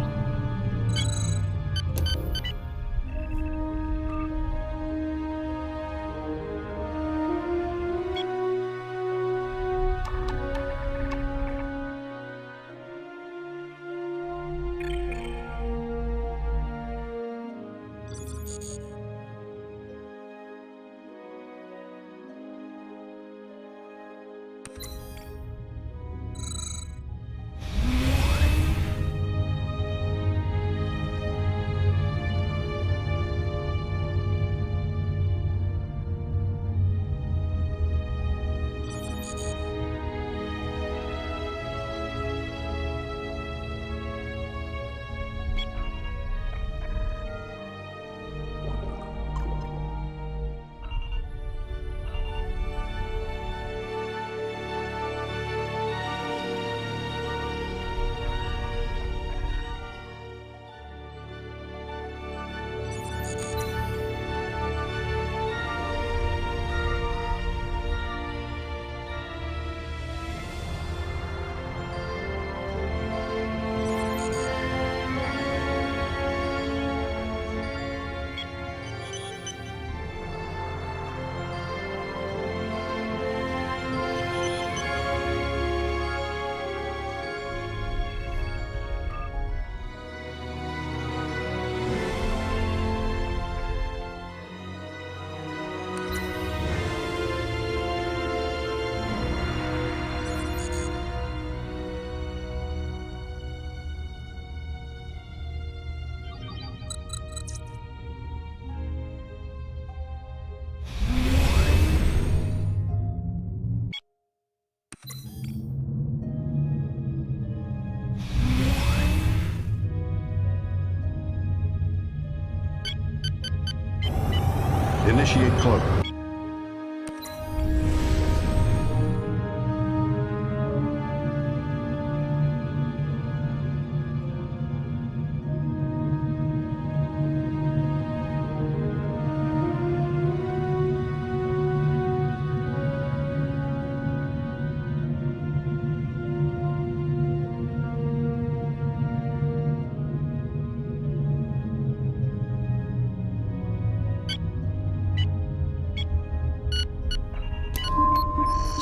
Initiate cloak.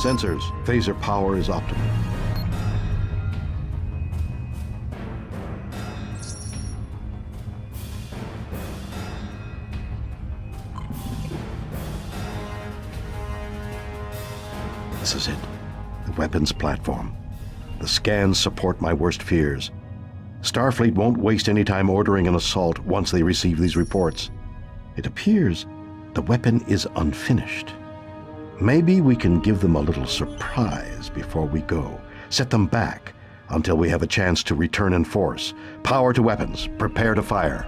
Sensors, phaser power is optimal. This is it. The weapons platform. The scans support my worst fears. Starfleet won't waste any time ordering an assault once they receive these reports. It appears the weapon is unfinished. Maybe we can give them a little surprise before we go. Set them back until we have a chance to return in force. Power to weapons. Prepare to fire.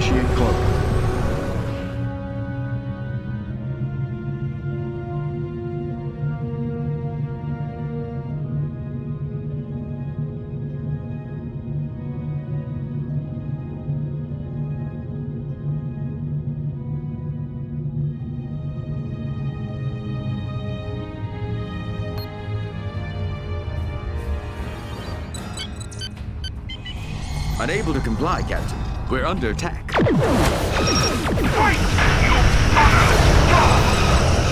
Initiate cloak. Unable to comply, Captain. We're under attack. Fight,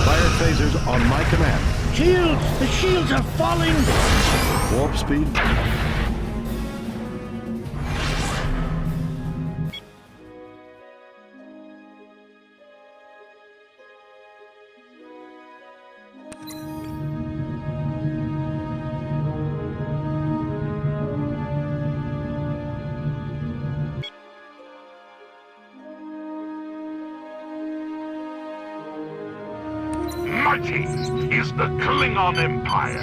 Fire phasers on my command. Shields! The shields are falling! Warp speed. Mighty is the Klingon Empire.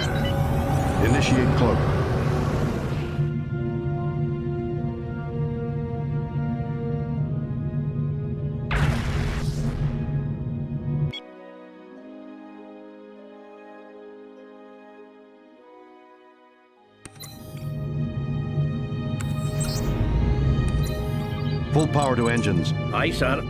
Initiate cloak. Full power to engines. Aye, sir.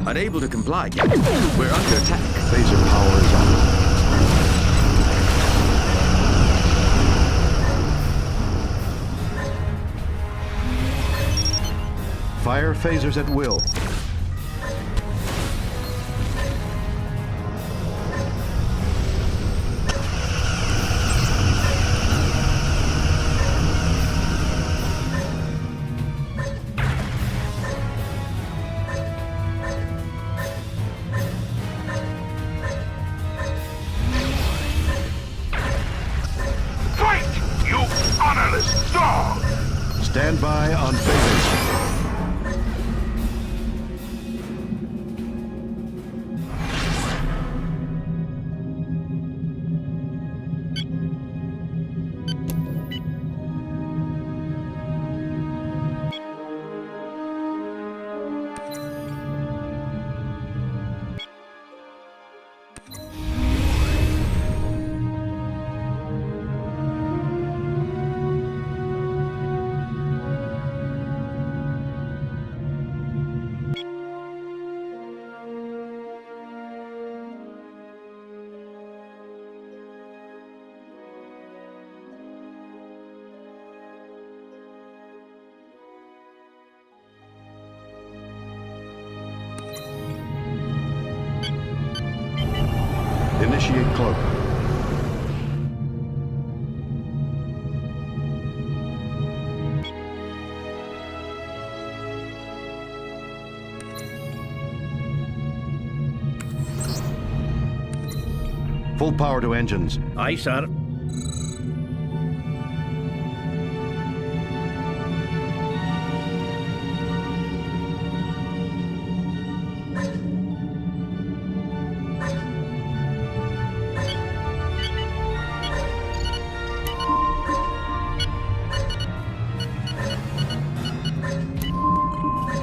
Unable to comply, Captain. We're under attack. Phaser power is on. Fire phasers at will. Stand by on phasers. Initiate cloak. Full power to engines. Aye, sir.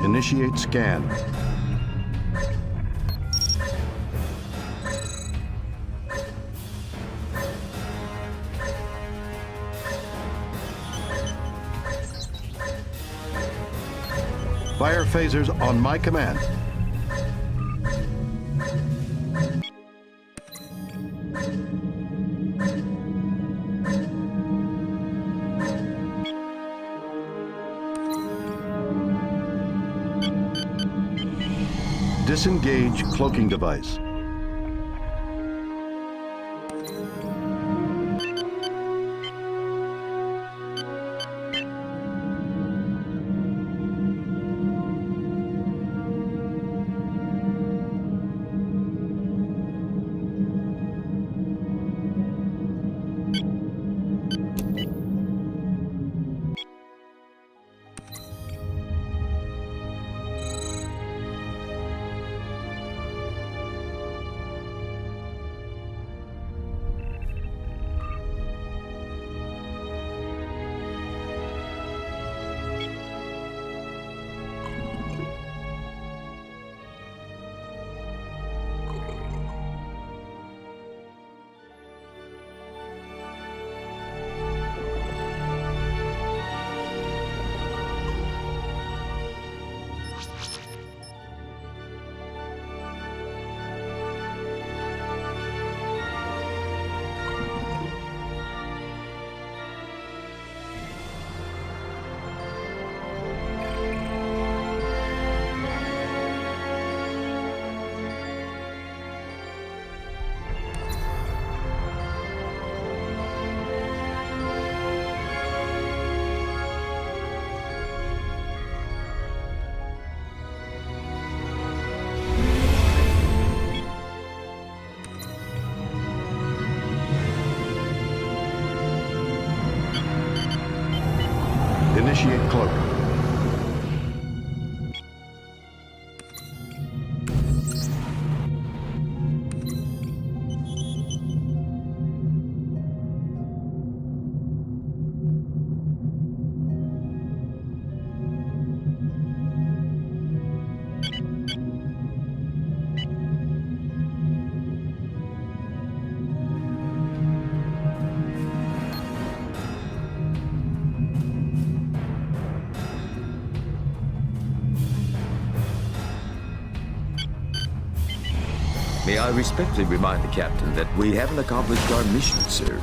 Initiate scan. Fire phasers on my command. Disengage cloaking device. May I respectfully remind the captain that we haven't accomplished our mission, sir.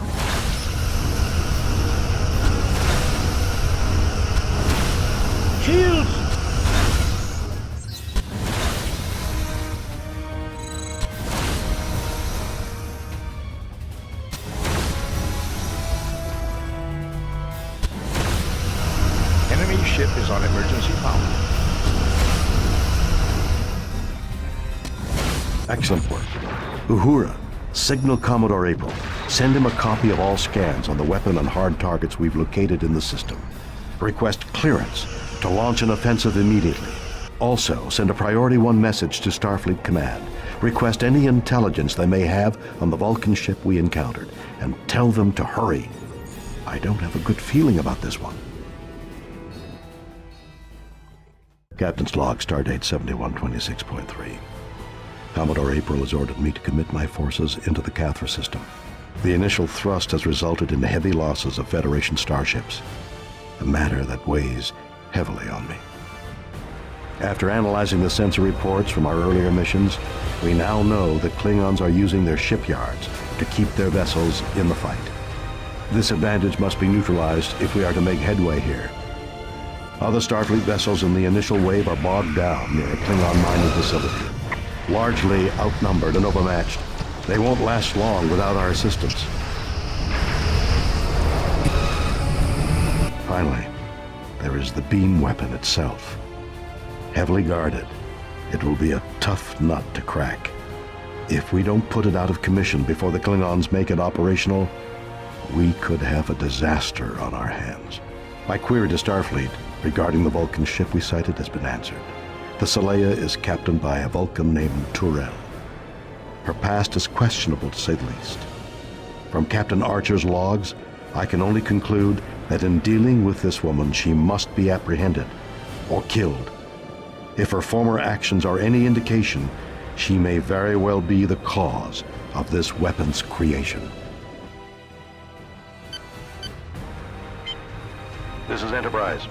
Shields! Enemy ship is on emergency power. Excellent work. Uhura, signal Commodore April. Send him a copy of all scans on the weapon and hard targets we've located in the system. Request clearance to launch an offensive immediately. Also, send a Priority 1 message to Starfleet Command. Request any intelligence they may have on the Vulcan ship we encountered, and tell them to hurry. I don't have a good feeling about this one. Captain's log, stardate 7126.3. Commodore April has ordered me to commit my forces into the Cathra system. The initial thrust has resulted in heavy losses of Federation starships, a matter that weighs heavily on me. After analyzing the sensor reports from our earlier missions, we now know that Klingons are using their shipyards to keep their vessels in the fight. This advantage must be neutralized if we are to make headway here. Other Starfleet vessels in the initial wave are bogged down near a Klingon mining facility. Largely outnumbered and overmatched, they won't last long without our assistance. Finally, there is the beam weapon itself. Heavily guarded, it will be a tough nut to crack. If we don't put it out of commission before the Klingons make it operational, we could have a disaster on our hands. My query to Starfleet regarding the Vulcan ship we sighted has been answered. The Saleya is captained by a Vulcan named Turel. Her past is questionable, to say the least. From Captain Archer's logs, I can only conclude that in dealing with this woman, she must be apprehended or killed. If her former actions are any indication, she may very well be the cause of this weapon's creation. This is Enterprise.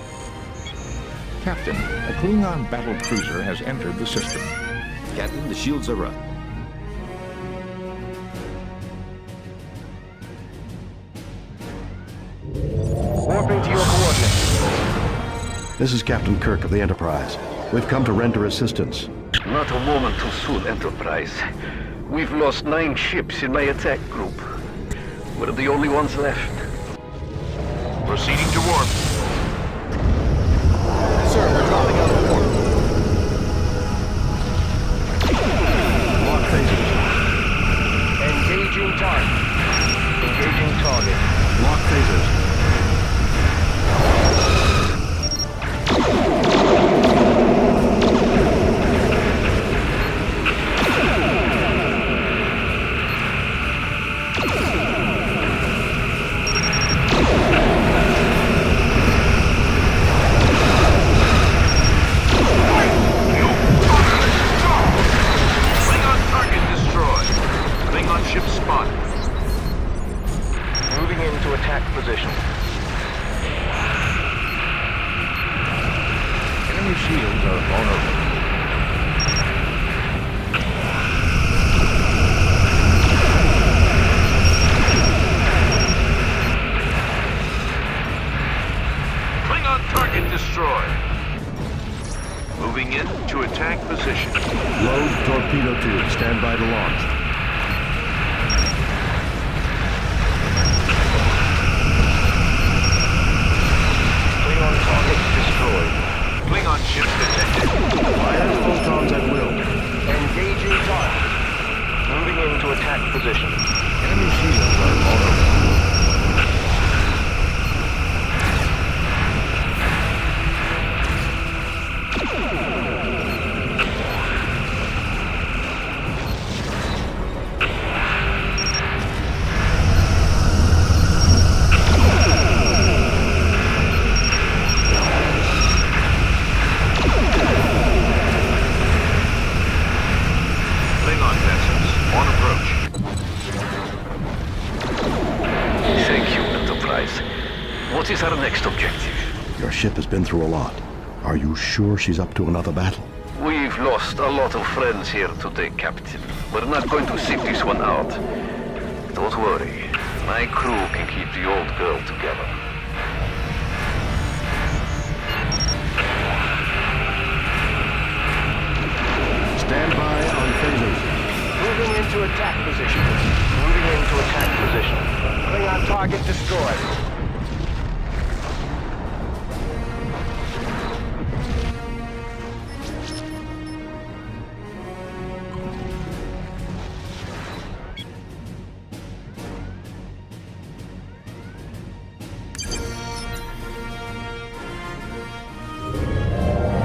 Captain, a Klingon battle cruiser has entered the system. Captain, the shields are up. Warping to your coordinates. This is Captain Kirk of the Enterprise. We've come to render assistance. Not a moment too soon, Enterprise. We've lost 9 ships in my attack group. We're the only ones left. Proceeding to warp. Sir, we're dropping out of warp. Lock phasers. Engaging target. Engaging target. Lock phasers. What is our next objective? Your ship has been through a lot. Are you sure she's up to another battle? We've lost a lot of friends here today, Captain. We're not going to sit this one out. Don't worry. My crew can keep the old girl together. Stand by on phasers. Moving into attack position. Moving into attack position. Klingon target destroyed.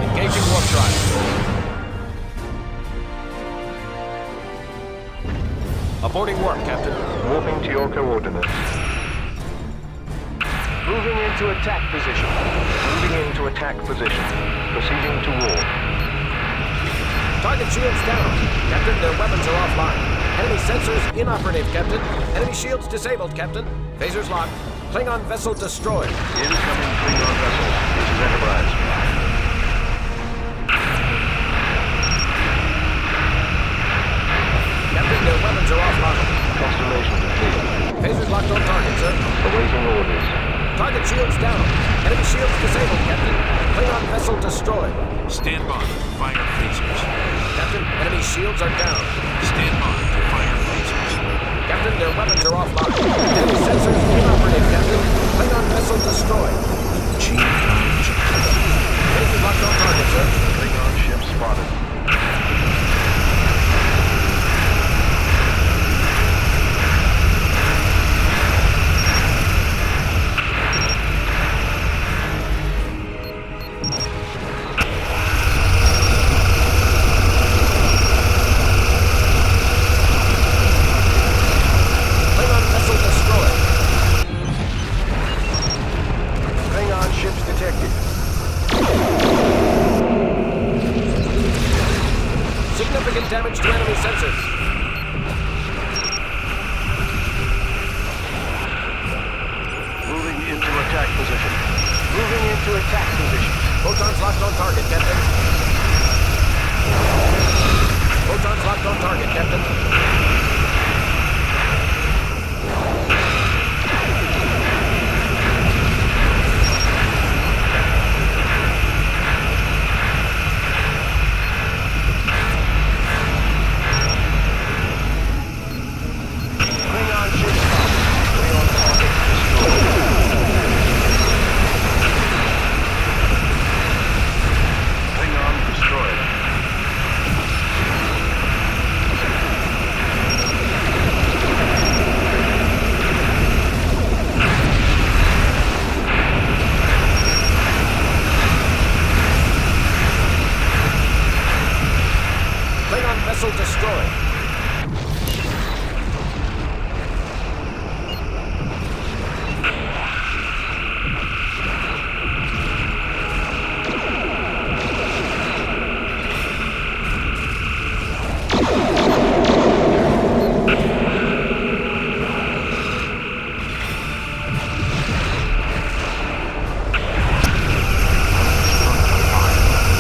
Engaging warp drive. Aborting warp, Captain. Moving to your coordinates. Moving into attack position. Moving into attack position. Proceeding to war. Target shields down. Captain, their weapons are offline. Enemy sensors inoperative, Captain. Enemy shields disabled, Captain. Phasers locked. Klingon vessel destroyed. Incoming Klingon vessel. This is Enterprise. Captain, their weapons are offline. Constellation complete. Phasers locked on target, sir. Awaiting orders. Target shields down. Enemy shields disabled, Captain. Klingon vessel destroyed. Stand by. Fire phasers. Captain, enemy shields are down. Stand by to fire phasers. Captain, their weapons are offline. Enemy sensors inoperative, Captain. Klingon vessel destroyed. Phasers locked on target, sir. Klingon ship spotted. Klingon vessel destroyed. Klingon ships detected. Significant damage to enemy sensors. Moving into attack position. Moving into attack position. Photons locked on target, Captain. Photons locked on target, Captain. Klingon ship spotted. Klingon target destroyed. Klingon destroyed. Klingon vessel destroyed.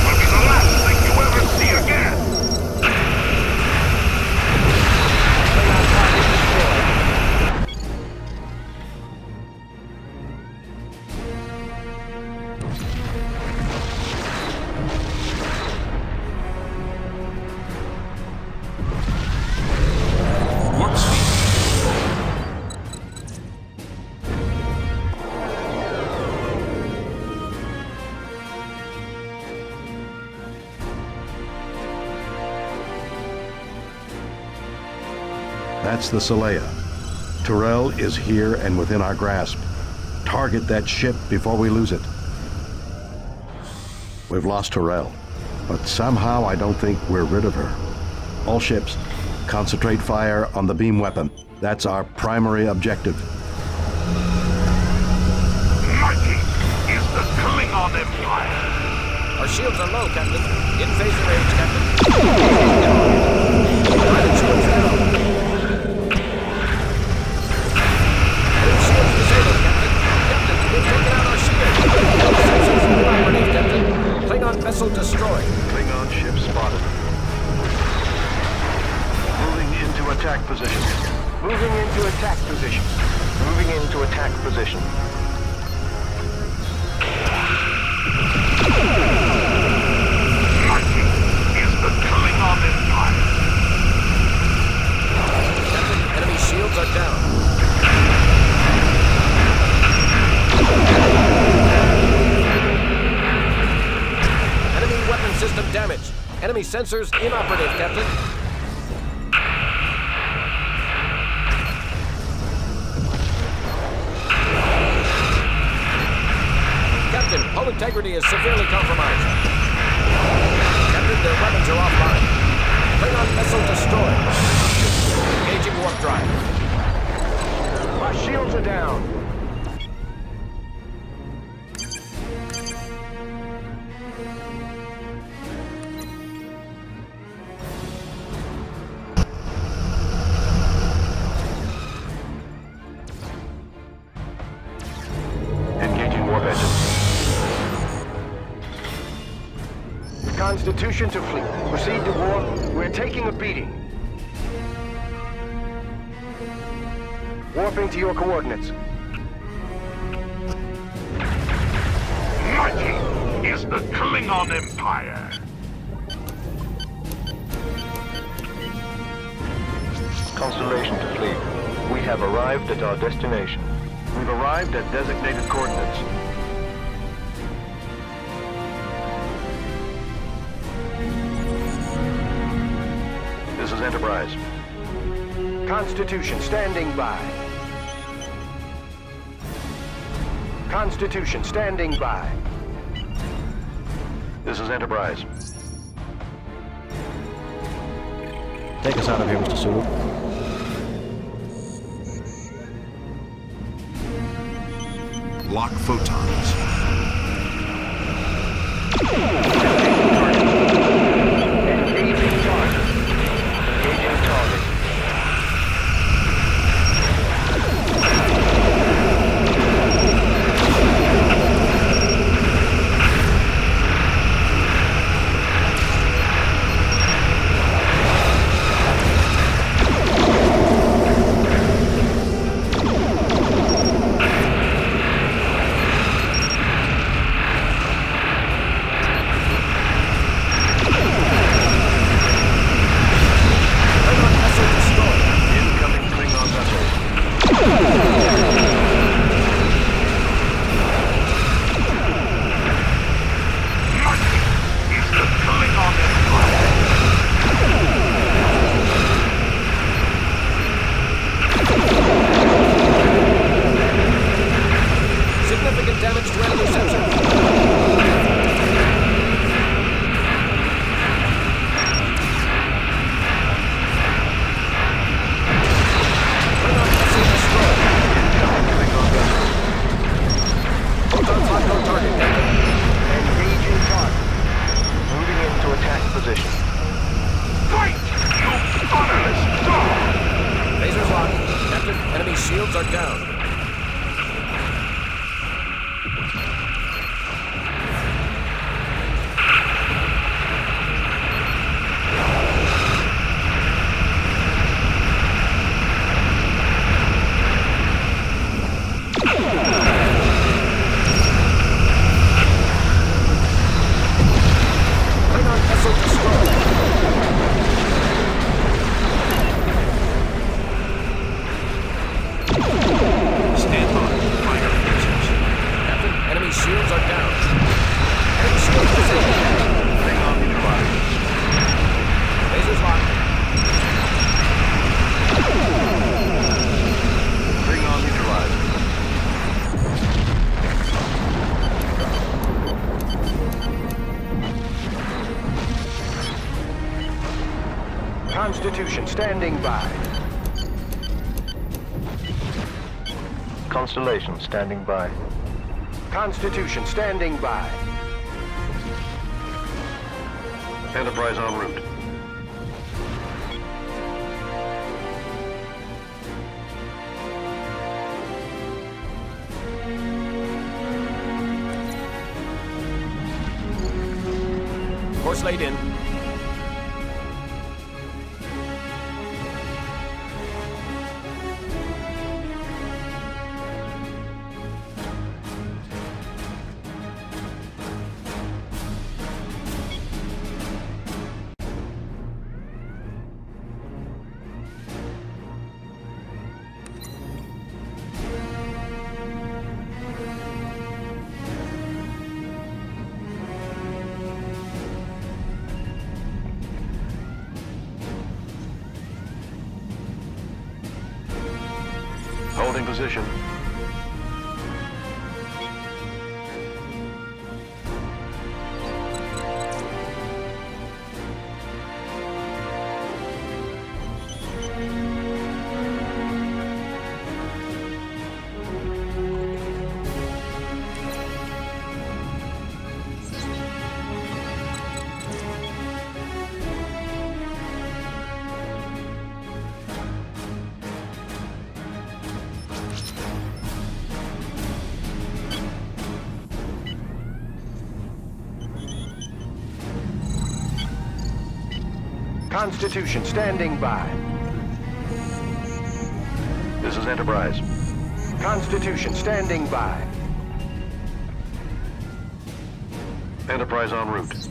Will be the last thing you ever see again. Klingon target destroyed. Warp speed. That's the Saleya. Tyrell is here and within our grasp. Target that ship before we lose it. We've lost Tyrell, but somehow I don't think we're rid of her. All ships, concentrate fire on the beam weapon. That's our primary objective. Mighty is the Klingon Empire. Our shields are low, Captain. In phaser range, Captain. Target shields down. Enemy shields disabled, Captain. Captain, we've taken out our shields. Sensors inoperative, Captain. Klingon vessel destroyed. Klingon ship attack position. Moving into attack position. Moving into attack position. Mighty is the Klingon Empire. Captain, enemy shields are down. Enemy weapon system damaged. Enemy sensors inoperative, Captain. Captain, hull integrity is severely compromised. Captain, their weapons are offline. Klingon vessel destroyed. Engaging warp drive. Our shields are down. Engaging warp engine. Constitution to fleet. Proceed to warp. We're taking a beating. Warping to your coordinates. Mighty is the Klingon Empire. Constellation to fleet. We have arrived at our destination. We've arrived at designated coordinates. This is Enterprise. Constitution standing by. Constitution standing by. This is Enterprise. Take us out of here, Mr. Sulu. Lock photons. Engaging target. Engaging target. Significant damage to enemy sensors. Klingon vessel destroyed. Photons locked on target, Captain. Engaging target. Moving into attack position. Fight, you fatherless dog! Lasers locked. Captain, enemy shields are down. Klingon vessel destroyed. Stand by. Fire lasers. Captain, enemy shields are down. Enemy shields disabled. Klingon neutralized. Lasers locked. Klingon neutralized. Constitution standing by. Constellation standing by. Constitution standing by. Enterprise en route. Course laid in. position. Constitution standing by. This is Enterprise. Constitution standing by. Enterprise en route.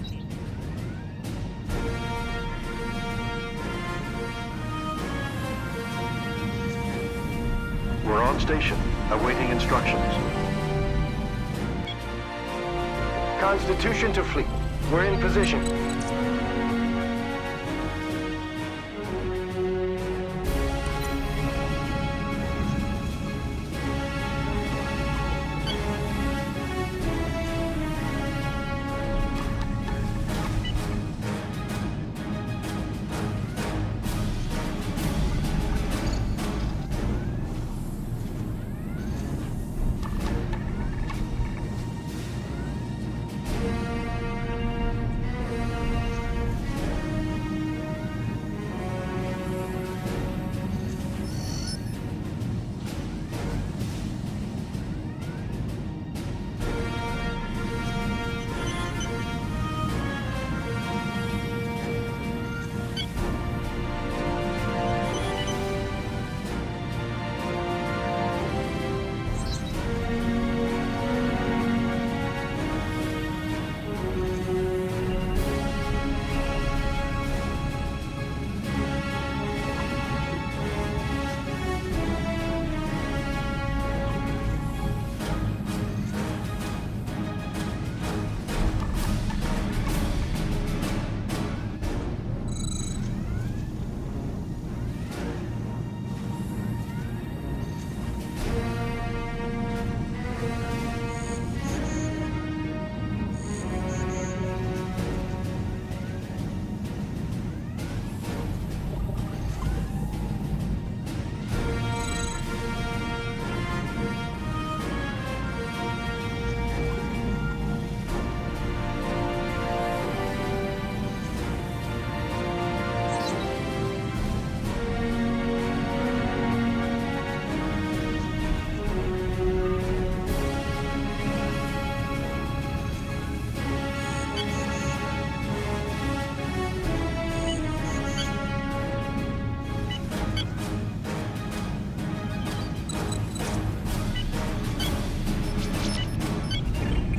We're on station, awaiting instructions. Constitution to fleet. We're in position.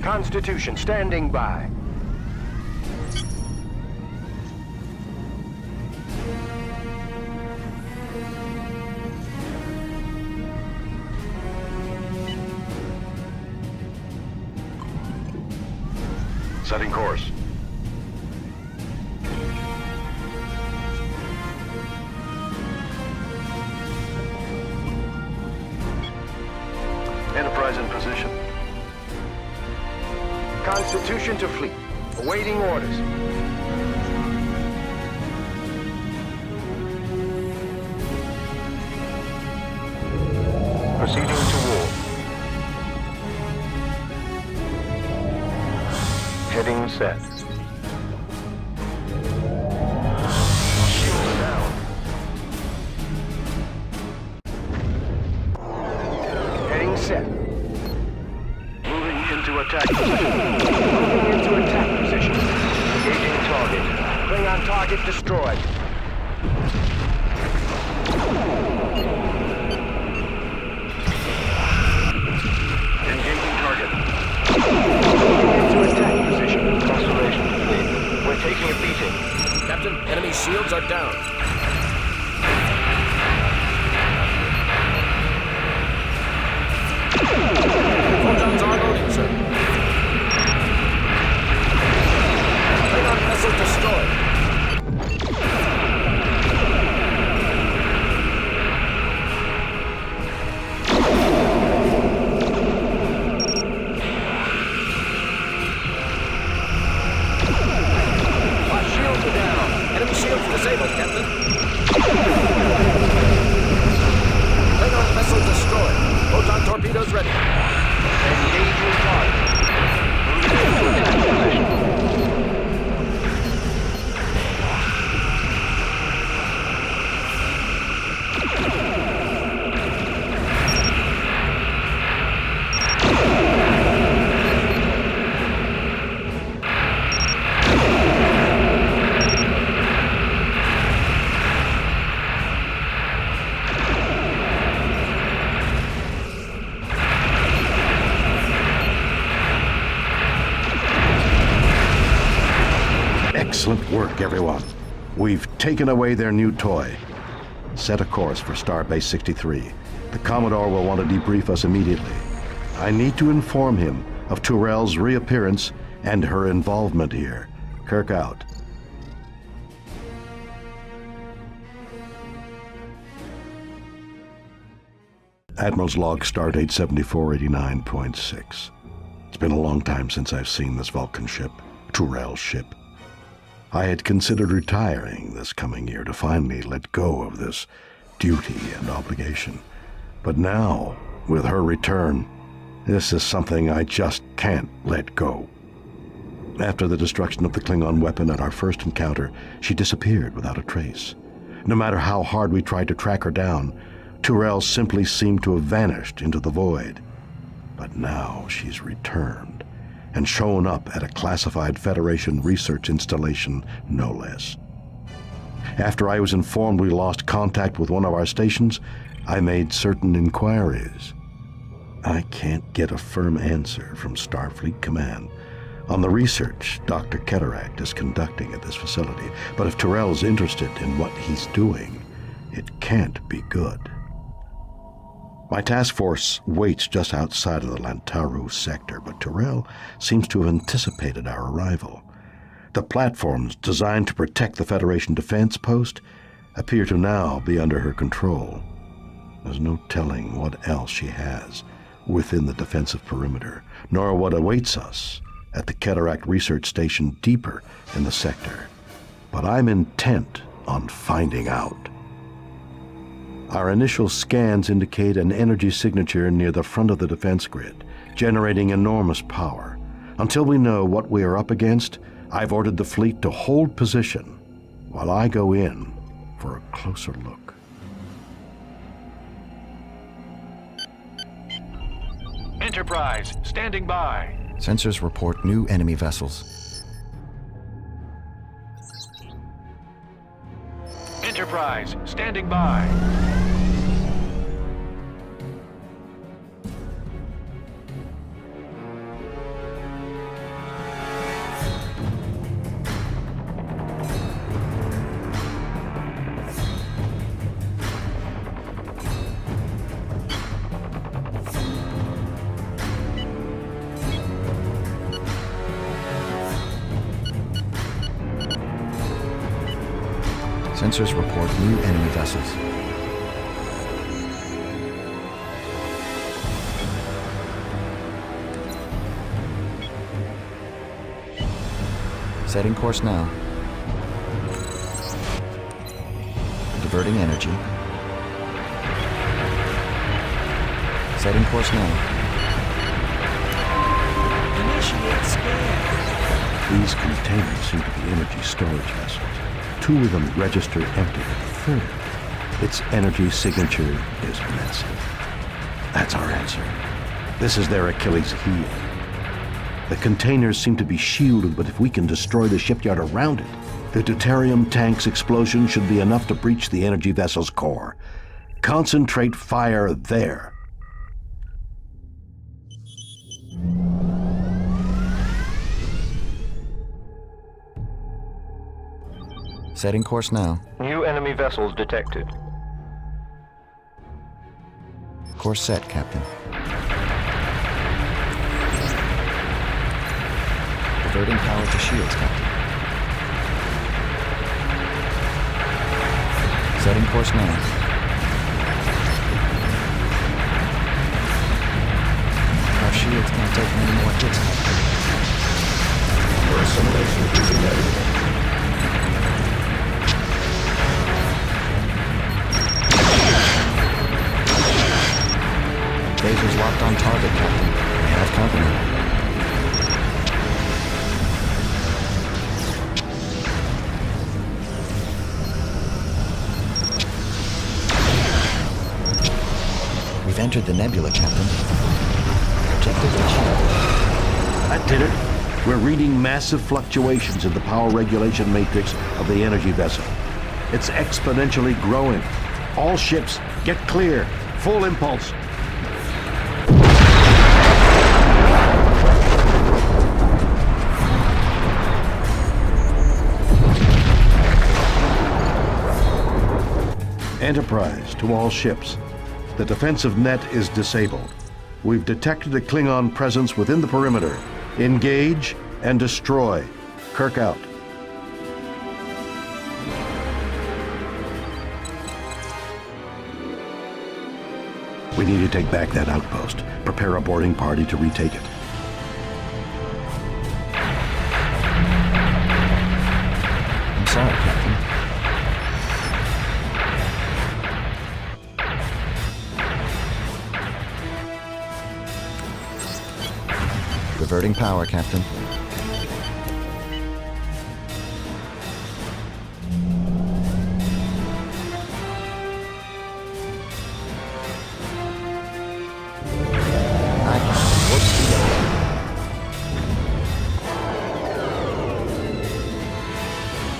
Constitution standing by. Setting course. Enterprise in position. Constitution to fleet. Awaiting orders. Proceeding to war. Heading set. Shields down. Heading set. Moving into attack position. Moving into attack position. Engaging target. Klingon target destroyed. Engaging target. Moving into attack position. Constellation complete. We're taking a beating. Captain, enemy shields are down. Photons are loading, sir. Klingon vessel destroyed. work, everyone. We've taken away their new toy. Set a course for Starbase 63. The Commodore will want to debrief us immediately. I need to inform him of Tyrell's reappearance and her involvement here. Kirk out. Admiral's log, stardate 7489.6. It's been a long time since I've seen this Vulcan ship, Tyrell's ship. I had considered retiring this coming year to finally let go of this duty and obligation. But now, with her return, this is something I just can't let go. After the destruction of the Klingon weapon at our first encounter, she disappeared without a trace. No matter how hard we tried to track her down, Tyrell simply seemed to have vanished into the void. But now she's returned and shown up at a classified Federation research installation, no less. After I was informed we lost contact with one of our stations, I made certain inquiries. I can't get a firm answer from Starfleet Command on the research Dr. Cataract is conducting at this facility, but if Tyrell's interested in what he's doing, it can't be good. My task force waits just outside of the Lantaru sector, but Tyrell seems to have anticipated our arrival. The platforms designed to protect the Federation defense post appear to now be under her control. There's no telling what else she has within the defensive perimeter, nor what awaits us at the Cataract Research Station deeper in the sector. But I'm intent on finding out. Our initial scans indicate an energy signature near the front of the defense grid, generating enormous power. Until we know what we are up against, I've ordered the fleet to hold position while I go in for a closer look. Enterprise, standing by. Sensors report new enemy vessels. Enterprise, standing by. Sensors report new enemy vessels. Setting course now. Diverting energy. Setting course now. Initiate scan. These containers seem to be energy storage vessels. Two of them register empty, but the third, its energy signature is massive. That's our answer. This is their Achilles heel. The containers seem to be shielded, but if we can destroy the shipyard around it, the deuterium tank's explosion should be enough to breach the energy vessel's core. Concentrate fire there. Setting course now. New enemy vessels detected. Course set, Captain. Diverting power to shields, Captain. Setting course now. Our shields can't take many more hits, Captain. Our assimilation is inevitable. Lasers locked on target, Captain. We have company. We've entered the nebula, Captain. Objective achieved. That did it. We're reading massive fluctuations in the power regulation matrix of the energy vessel. It's exponentially growing. All ships, get clear. Full impulse. Enterprise, to all ships. The defensive net is disabled. We've detected a Klingon presence within the perimeter. Engage and destroy. Kirk out. We need to take back that outpost. Prepare a boarding party to retake it. I'm sorry, Captain. Reverting power, Captain.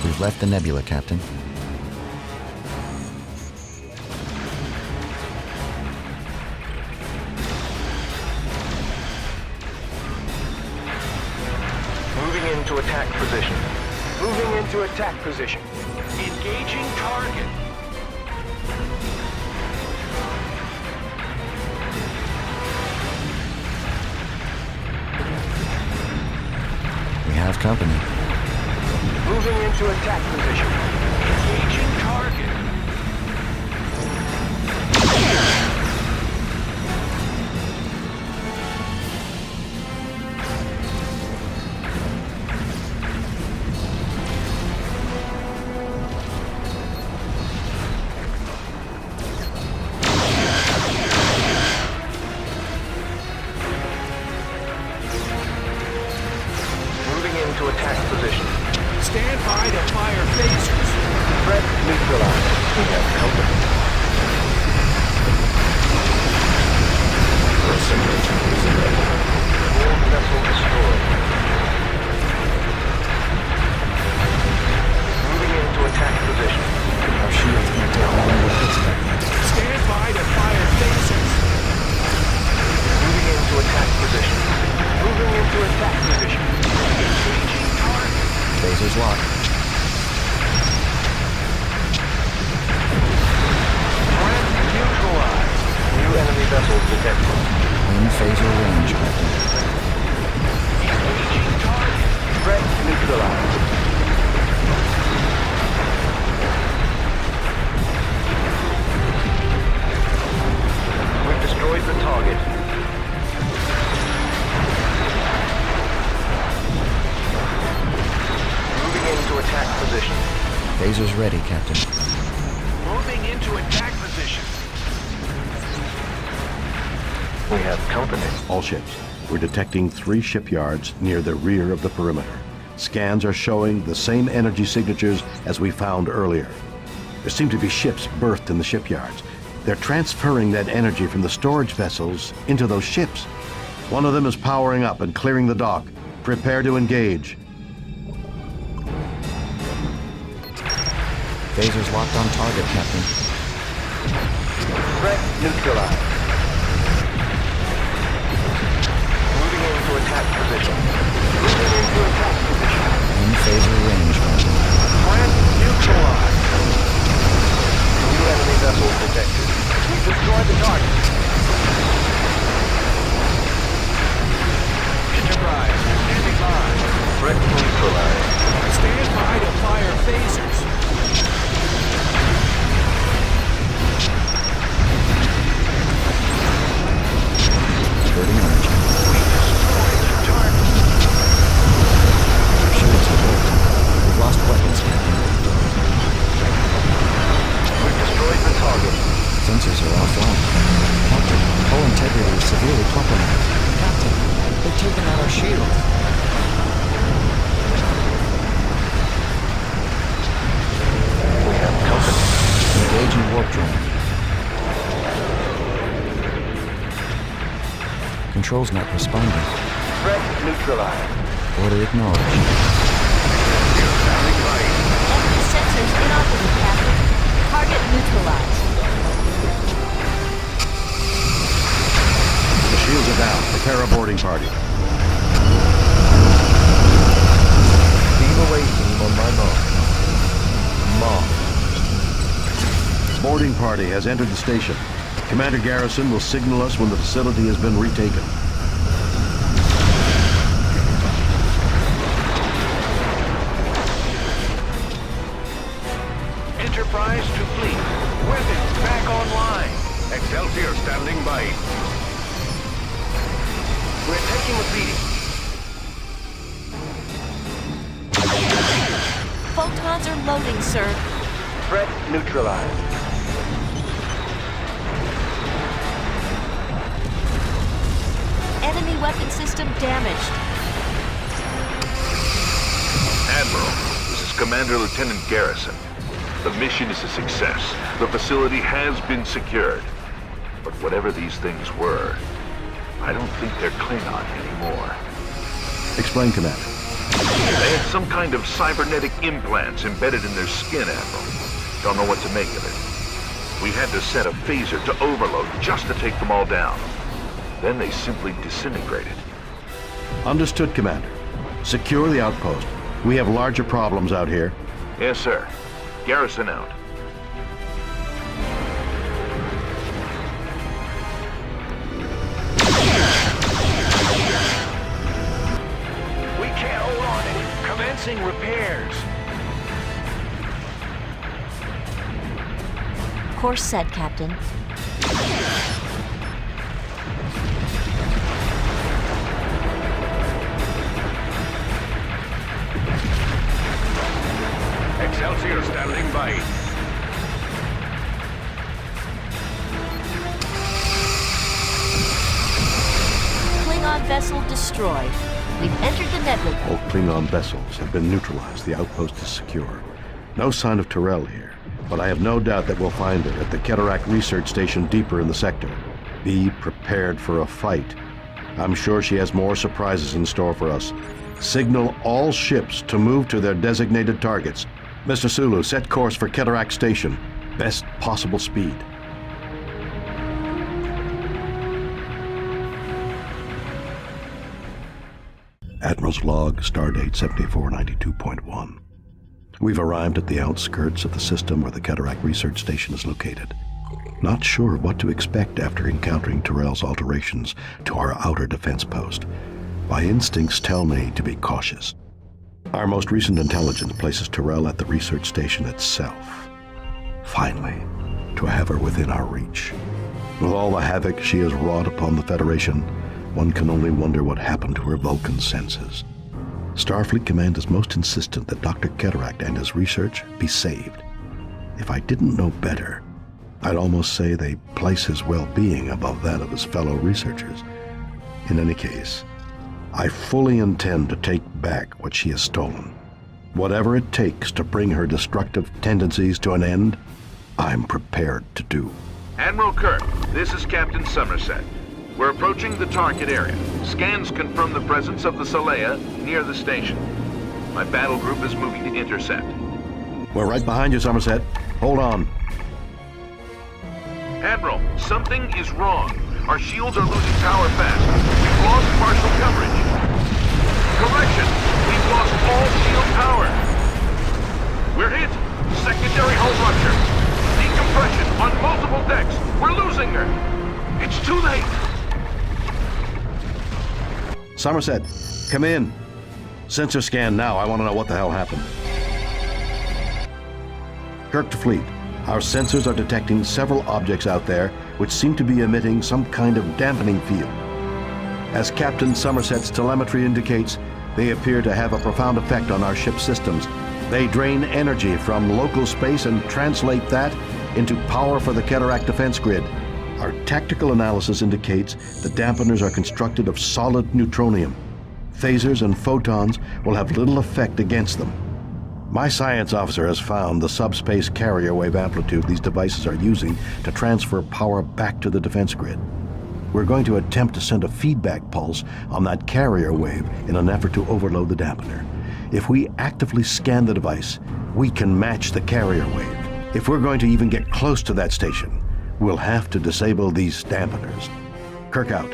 We've left the nebula, Captain. Moving into attack position. Moving into attack position. Engaging target. We have company. Moving into attack position. Engaging target. Moving into attack position. Stand by to fire phasers. Threat neutralized. We have company. All vessel destroyed. Moving into attack position. Our shields can't take any more hits back yet. Stand by to fire phasers. Moving into attack position. Moving into attack position. Engaging target. Phasers locked. Threat neutralized. New enemy vessels detected. In phaser range, Captain. Engaging target. Threat neutralized. We've destroyed the target. Moving into attack position. Phasers ready, Captain. Moving into attack position. We have company. All ships. We're detecting 3 shipyards near the rear of the perimeter. Scans are showing the same energy signatures as we found earlier. There seem to be ships berthed in the shipyards. They're transferring that energy from the storage vessels into those ships. One of them is powering up and clearing the dock. Prepare to engage. Phasers locked on target, Captain. Threat neutralized. Moving into attack position. Moving into attack position. In phaser range, Captain. Threat neutralized. New enemy vessels detected. We've destroyed the target. Enterprise, standing by. Threat neutralized. Stand by to fire phasers. Diverting energy. Shields are broken. We've lost weapons, Captain. We've destroyed the target. Sensors are offline. Captain, hull integrity is severely compromised. Captain, they've taken out our shield. We have company. Engaging warp drive. Controls not responding. Threat neutralized. Order acknowledged. Sensors inoperative, Captain. Target neutralized. The shields are down. Prepare a boarding party. Beam away beam on my mark. Mark. boarding party has entered the station. Commander Garrison will signal us when the facility has been retaken. Enterprise to fleet. Weapons back online. Excelsior standing by. We're taking a beating. Photons are loading, sir. Threat neutralized. Enemy weapon system damaged. Admiral, this is Commander Lieutenant Garrison. The mission is a success. The facility has been secured. But whatever these things were, I don't think they're Klingon anymore. Explain, Commander. They had some kind of cybernetic implants embedded in their skin, Admiral. Don't know what to make of it. We had to set a phaser to overload just to take them all down. Then they simply disintegrated. Understood, Commander. Secure the outpost. We have larger problems out here. Yes, sir. Garrison out. We can't hold on it. Commencing repairs. Course set, Captain. Excelsior standing by. Klingon vessel destroyed. We've entered the nebula. All Klingon vessels have been neutralized. The outpost is secure. No sign of Tyrell here, but I have no doubt that we'll find her at the Cataract Research Station deeper in the sector. Be prepared for a fight. I'm sure she has more surprises in store for us. Signal all ships to move to their designated targets. Mr. Sulu, set course for Cataract Station. Best possible speed. Admiral's log, stardate 7492.1. We've arrived at the outskirts of the system where the Cataract Research Station is located. Not sure what to expect after encountering Tyrell's alterations to our outer defense post. My instincts tell me to be cautious. Our most recent intelligence places Tyrell at the research station itself. Finally, to have her within our reach. With all the havoc she has wrought upon the Federation, one can only wonder what happened to her Vulcan senses. Starfleet Command is most insistent that Dr. Cataract and his research be saved. If I didn't know better, I'd almost say they place his well-being above that of his fellow researchers. In any case, I fully intend to take back what she has stolen. Whatever it takes to bring her destructive tendencies to an end, I'm prepared to do. Admiral Kirk, this is Captain Somerset. We're approaching the target area. Scans confirm the presence of the Saleya near the station. My battle group is moving to intercept. We're right behind you, Somerset. Hold on. Admiral, something is wrong. Our shields are losing power fast. We've lost partial coverage. Correction! We've lost all shield power. We're hit. Secondary hull rupture. Decompression on multiple decks. We're losing her. It's too late. Somerset, come in. Sensor scan now. I want to know what the hell happened. Kirk to Fleet. Our sensors are detecting several objects out there which seem to be emitting some kind of dampening field. As Captain Somerset's telemetry indicates, they appear to have a profound effect on our ship's systems. They drain energy from local space and translate that into power for the Cataract defense grid. Our tactical analysis indicates the dampeners are constructed of solid neutronium. Phasers and photons will have little effect against them. My science officer has found the subspace carrier wave amplitude these devices are using to transfer power back to the defense grid. We're going to attempt to send a feedback pulse on that carrier wave in an effort to overload the dampener. If we actively scan the device, we can match the carrier wave. If we're going to even get close to that station, we'll have to disable these dampeners. Kirk out.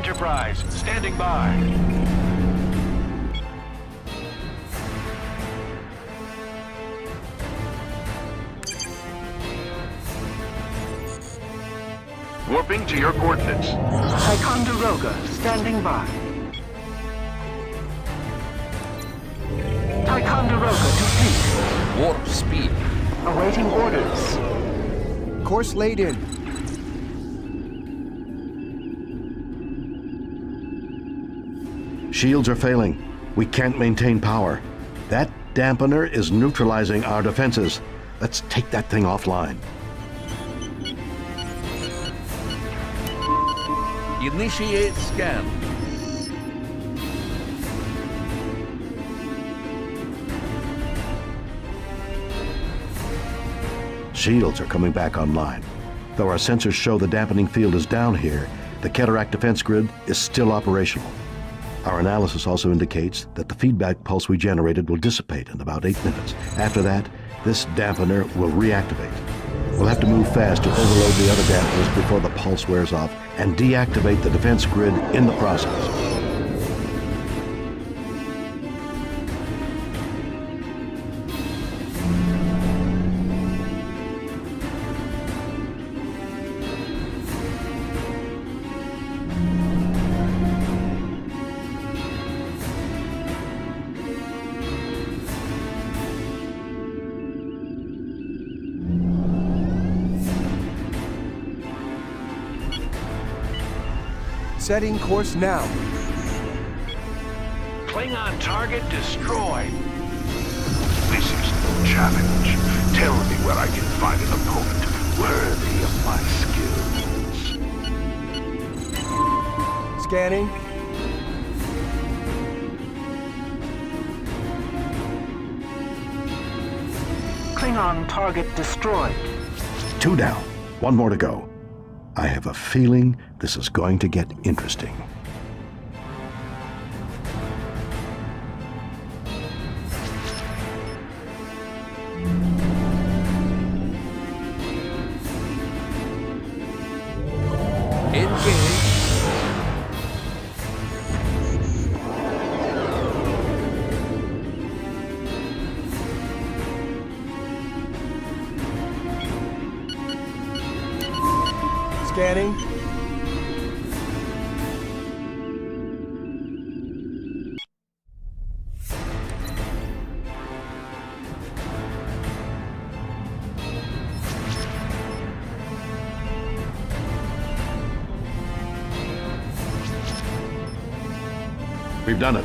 Enterprise, standing by. Warping to your coordinates. Ticonderoga, standing by. Ticonderoga to fleet. Warp speed. Awaiting orders. Course laid in. Shields are failing. We can't maintain power. That dampener is neutralizing our defenses. Let's take that thing offline. Initiate scan. Shields are coming back online. Though our sensors show the dampening field is down here, the Cataract defense grid is still operational. Our analysis also indicates that the feedback pulse we generated will dissipate in about 8 minutes. After that, this dampener will reactivate. We'll have to move fast to overload the other dampeners before the pulse wears off and deactivate the defense grid in the process. Setting course now. Klingon target destroyed. This is no challenge. Tell me where I can find an opponent worthy of my skills. Scanning. Klingon target destroyed. 2 down. 1 more to go. I have a feeling this is going to get interesting. Scanning. We've done it.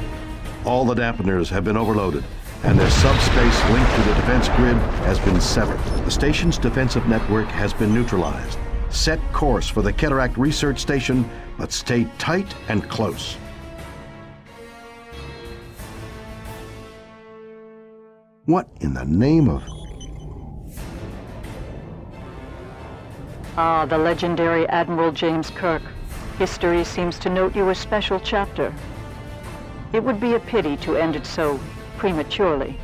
All the dampeners have been overloaded, and their subspace linked to the defense grid has been severed. The station's defensive network has been neutralized. Set course for the Cataract Research Station, but stay tight and close. What in the name of... Ah, the legendary Admiral James Kirk. History seems to note you a special chapter. It would be a pity to end it so prematurely.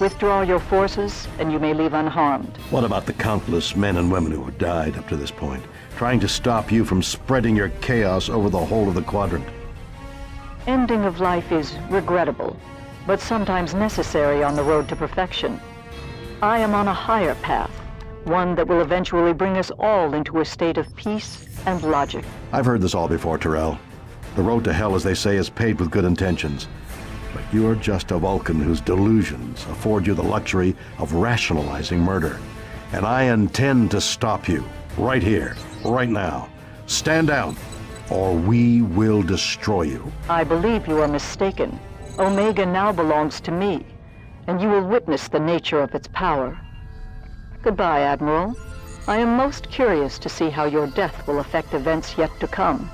Withdraw your forces, and you may leave unharmed. What about the countless men and women who have died up to this point, trying to stop you from spreading your chaos over the whole of the quadrant? Ending of life is regrettable, but sometimes necessary on the road to perfection. I am on a higher path, one that will eventually bring us all into a state of peace and logic. I've heard this all before, Tyrell. The road to hell, as they say, is paved with good intentions. But you're just a Vulcan whose delusions afford you the luxury of rationalizing murder. And I intend to stop you, right here, right now. Stand down, or we will destroy you. I believe you are mistaken. Omega now belongs to me, and you will witness the nature of its power. Goodbye, Admiral. I am most curious to see how your death will affect events yet to come.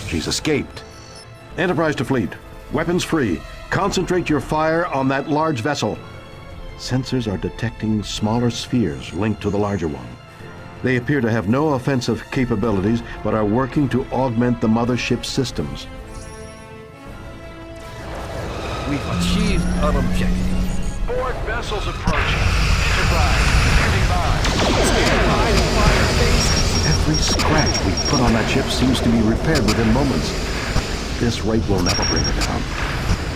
She's escaped. Enterprise to fleet. Weapons free. Concentrate your fire on that large vessel. Sensors are detecting smaller spheres linked to the larger one. They appear to have no offensive capabilities, but are working to augment the mothership's systems. We've achieved our objective. Board vessels approaching. Enterprise, standing by. Stand by to fire. Every scratch we put on that ship seems to be repaired within moments. This rate will never bring her down.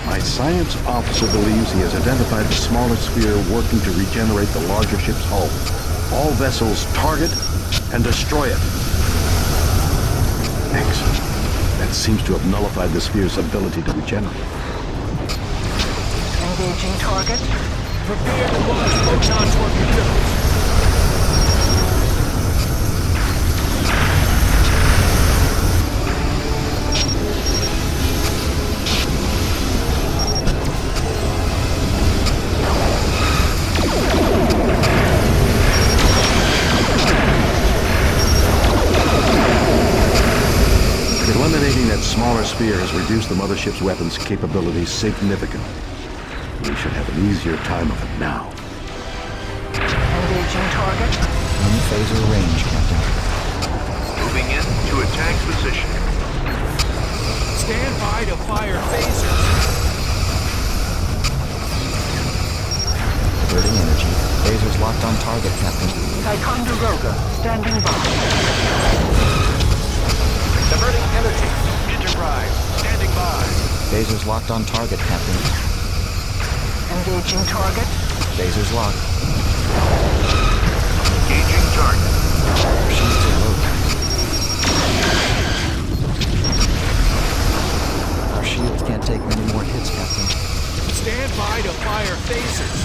My science officer believes he has identified the smaller sphere working to regenerate the larger ship's hull. All vessels target and destroy it. Excellent. That seems to have nullified the sphere's ability to regenerate. Engaging target. Prepare to launch photon torpedoes. Eliminating that smaller sphere has reduced the mothership's weapons capability significantly. We should have an easier time of it now. Engaging target. Phaser range, Captain. Moving in to attack position. Stand by to fire phasers. Diverting energy. Phasers locked on target, Captain. Ticonderoga, standing by. Diverting energy. Enterprise, standing by. Phasers locked on target, Captain. Engaging target. Phasers locked. Engaging target. Shields are low, Captain. Our shields can't take many more hits, Captain. Stand by to fire phasers.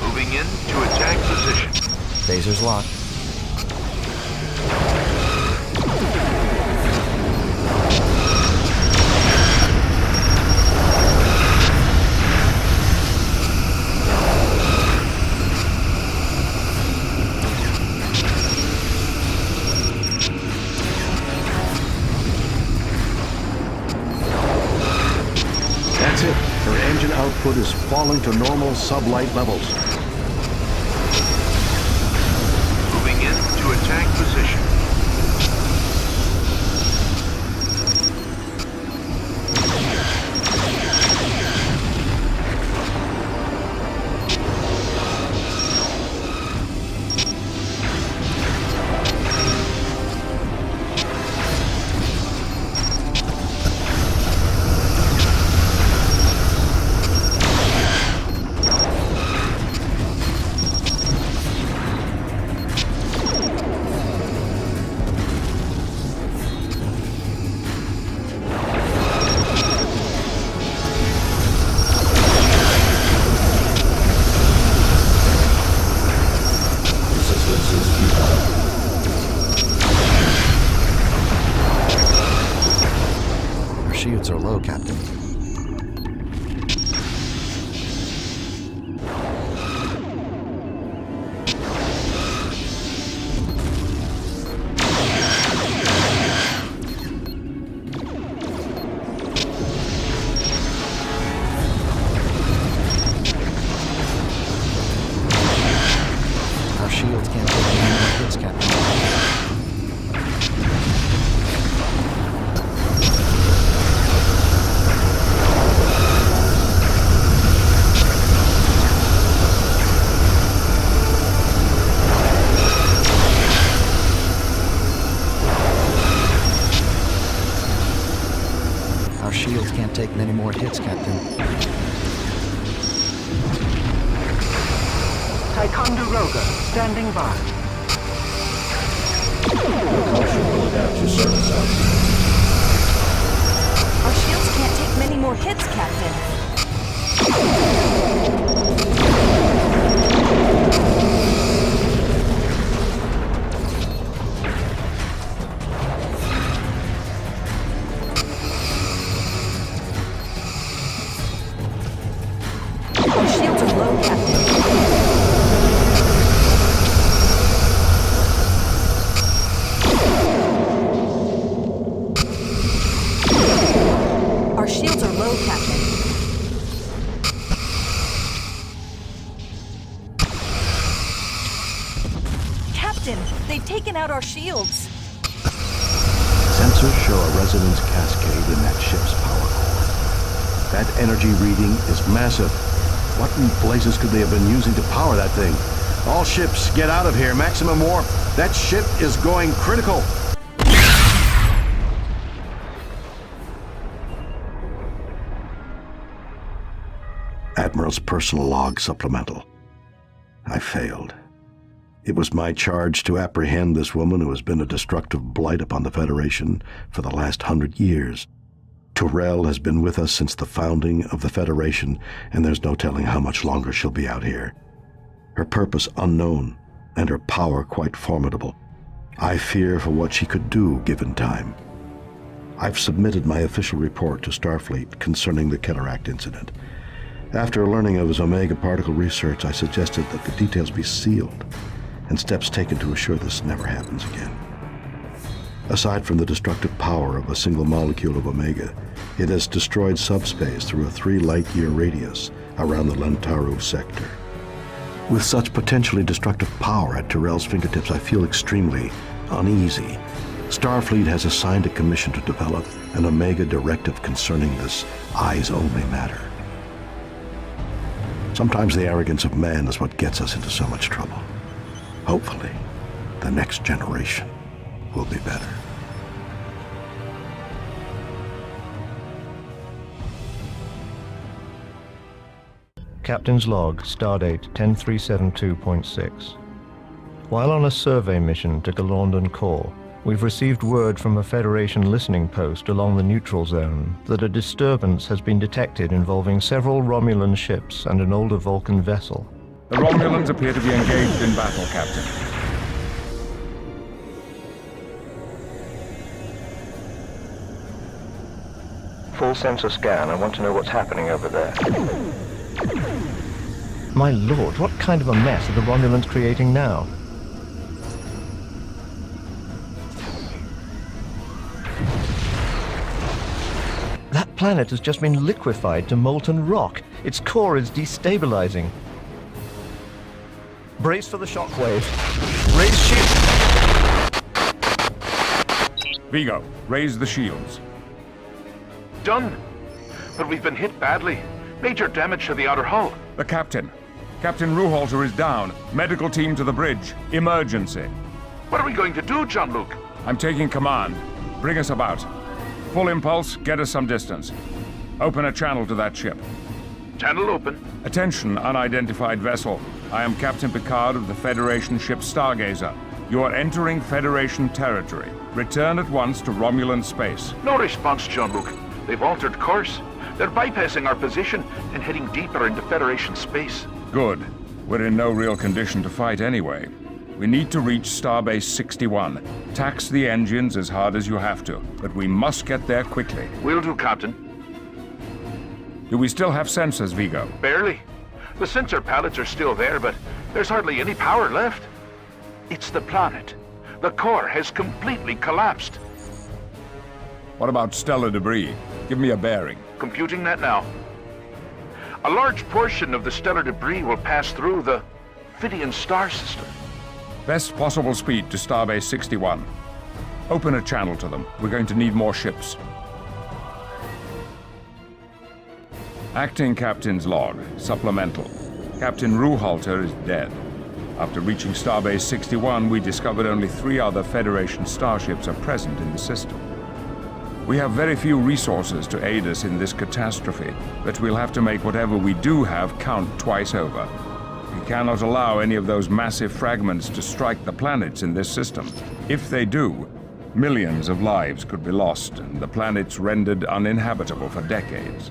Moving in to attack position. Phasers locked. That's it. Her engine output is falling to normal sublight levels. Moving in to attack position. Our shields are low, Captain. Our shields can't take any more hits, Captain. Our shields can't take many more hits, Captain. Ticonderoga, standing by. Our shields can't take many more hits, Captain. Our shields are low, Captain. Our shields are low, Captain. Captain, they've taken out our shields. Sensors show a resonance cascade in that ship's power core. That energy reading is massive. What in blazes could they have been using to power that thing? All ships, get out of here. Maximum warp. That ship is going critical. Admiral's personal log supplemental. I failed. It was my charge to apprehend this woman who has been a destructive blight upon the Federation for the last 100 years. Tyrell has been with us since the founding of the Federation, and there's no telling how much longer she'll be out here. Her purpose unknown, and her power quite formidable. I fear for what she could do given time. I've submitted my official report to Starfleet concerning the Cataract incident. After learning of his Omega particle research, I suggested that the details be sealed and steps taken to assure this never happens again. Aside from the destructive power of a single molecule of Omega, it has destroyed subspace through a 3-light-year radius around the Lentaru sector. With such potentially destructive power at Tyrell's fingertips, I feel extremely uneasy. Starfleet has assigned a commission to develop an Omega directive concerning this eyes-only matter. Sometimes the arrogance of man is what gets us into so much trouble. Hopefully, the next generation will be better. Captain's log, stardate 10372.6. While on a survey mission to Galorndon Core, we've received word from a Federation listening post along the neutral zone that a disturbance has been detected involving several Romulan ships and an older Vulcan vessel. The Romulans appear to be engaged in battle, Captain. Full sensor scan. I want to know what's happening over there. My lord, what kind of a mess are the Romulans creating now? That planet has just been liquefied to molten rock. Its core is destabilizing. Brace for the shockwave. Raise shield. Vigo, raise the shields. Done. But we've been hit badly. Major damage to the outer hull. The captain. Captain Ruhalter is down. Medical team to the bridge. Emergency. What are we going to do, Jean-Luc? I'm taking command. Bring us about. Full impulse, get us some distance. Open a channel to that ship. Channel open. Attention, unidentified vessel. I am Captain Picard of the Federation ship Stargazer. You are entering Federation territory. Return at once to Romulan space. No response, Jean-Luc. They've altered course. They're bypassing our position and heading deeper into Federation space. Good. We're in no real condition to fight anyway. We need to reach Starbase 61. Tax the engines as hard as you have to, but we must get there quickly. Will do, Captain. Do we still have sensors, Vigo? Barely. The sensor pallets are still there, but there's hardly any power left. It's the planet. The core has completely collapsed. What about stellar debris? Give me a bearing. Computing that now. A large portion of the stellar debris will pass through the Phidian star system. Best possible speed to Starbase 61. Open a channel to them. We're going to need more ships. Acting Captain's log. Supplemental. Captain Ruhalter is dead. After reaching Starbase 61, we discovered only 3 other Federation starships are present in the system. We have very few resources to aid us in this catastrophe, but we'll have to make whatever we do have count twice over. We cannot allow any of those massive fragments to strike the planets in this system. If they do, millions of lives could be lost and the planets rendered uninhabitable for decades.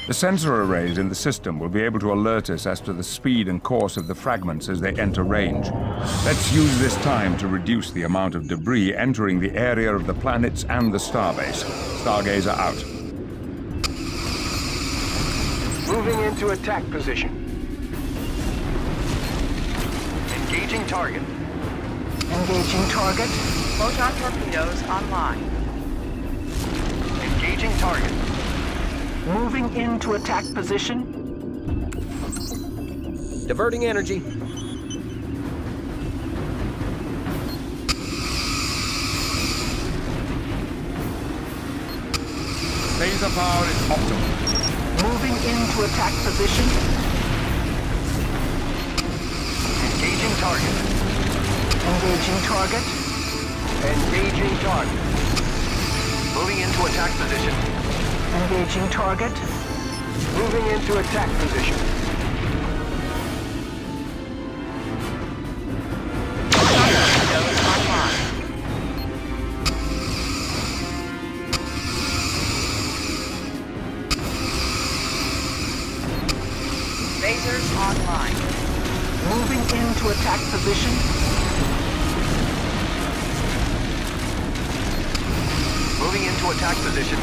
The sensor arrays in the system will be able to alert us as to the speed and course of the fragments as they enter range. Let's use this time to reduce the amount of debris entering the area of the planets and the starbase. Stargazer out. Moving into attack position. Engaging target. Engaging target. Photon torpedoes online. Engaging target. Moving into attack position. Diverting energy. Laser power is optimal. into attack position. Engaging target. Engaging target. Engaging target. Moving into attack position. Engaging target. Moving into attack position. Lasers online. Moving into attack position. Moving into attack position.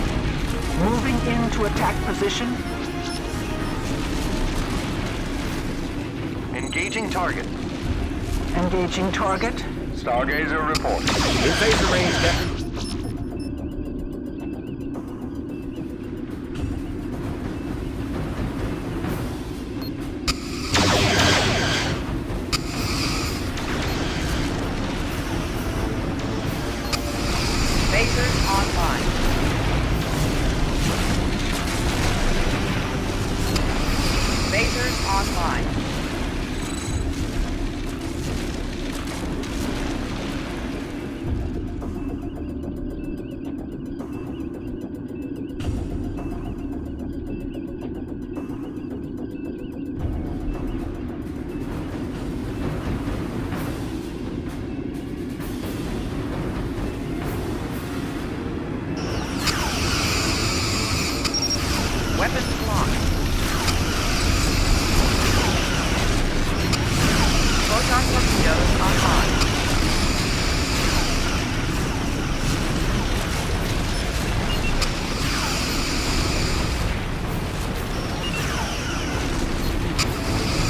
Moving into attack position. Engaging target. Engaging target. Stargazer report. In phaser range, Captain. Lasers online. Lasers online. Weapons locked. Photon torpedoes online.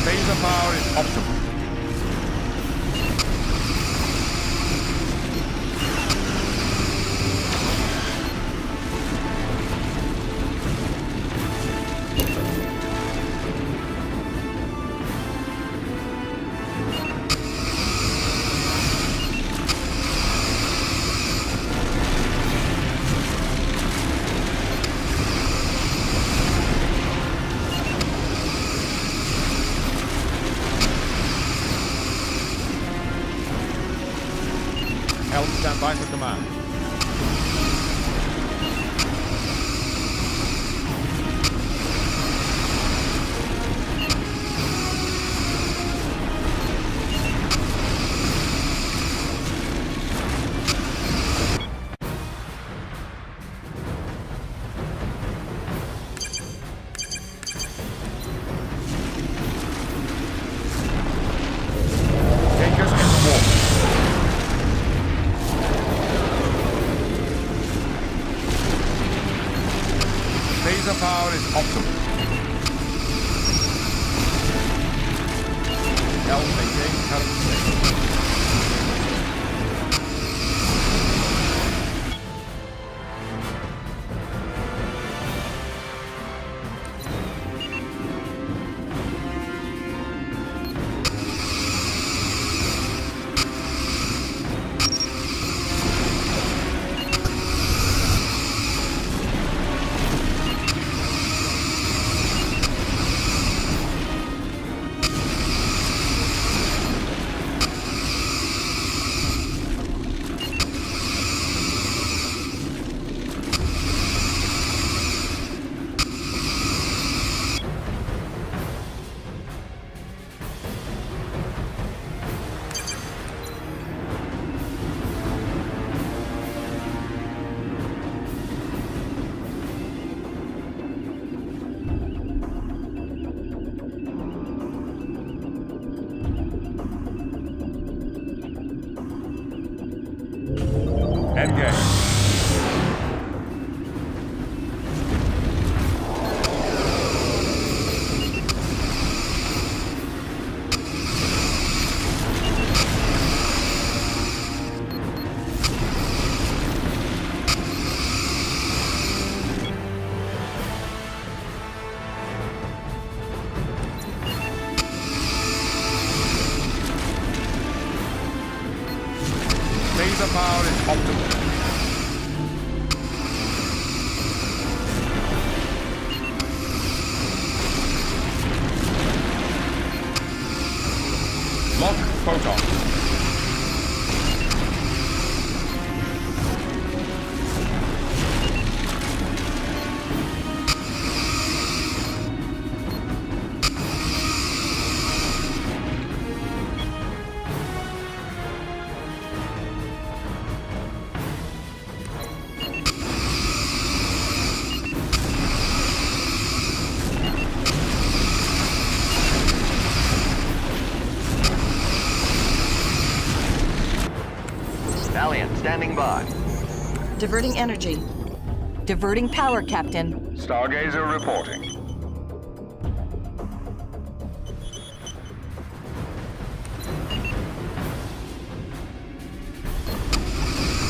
Phaser power is optimal. Helm, stand by for command. Take us into warp. Phaser power is optimal. Helm, maintain current state. Engage. Phaser power is optimal. photons. Valiant, standing by. Diverting energy. Diverting power, Captain. Stargazer reporting.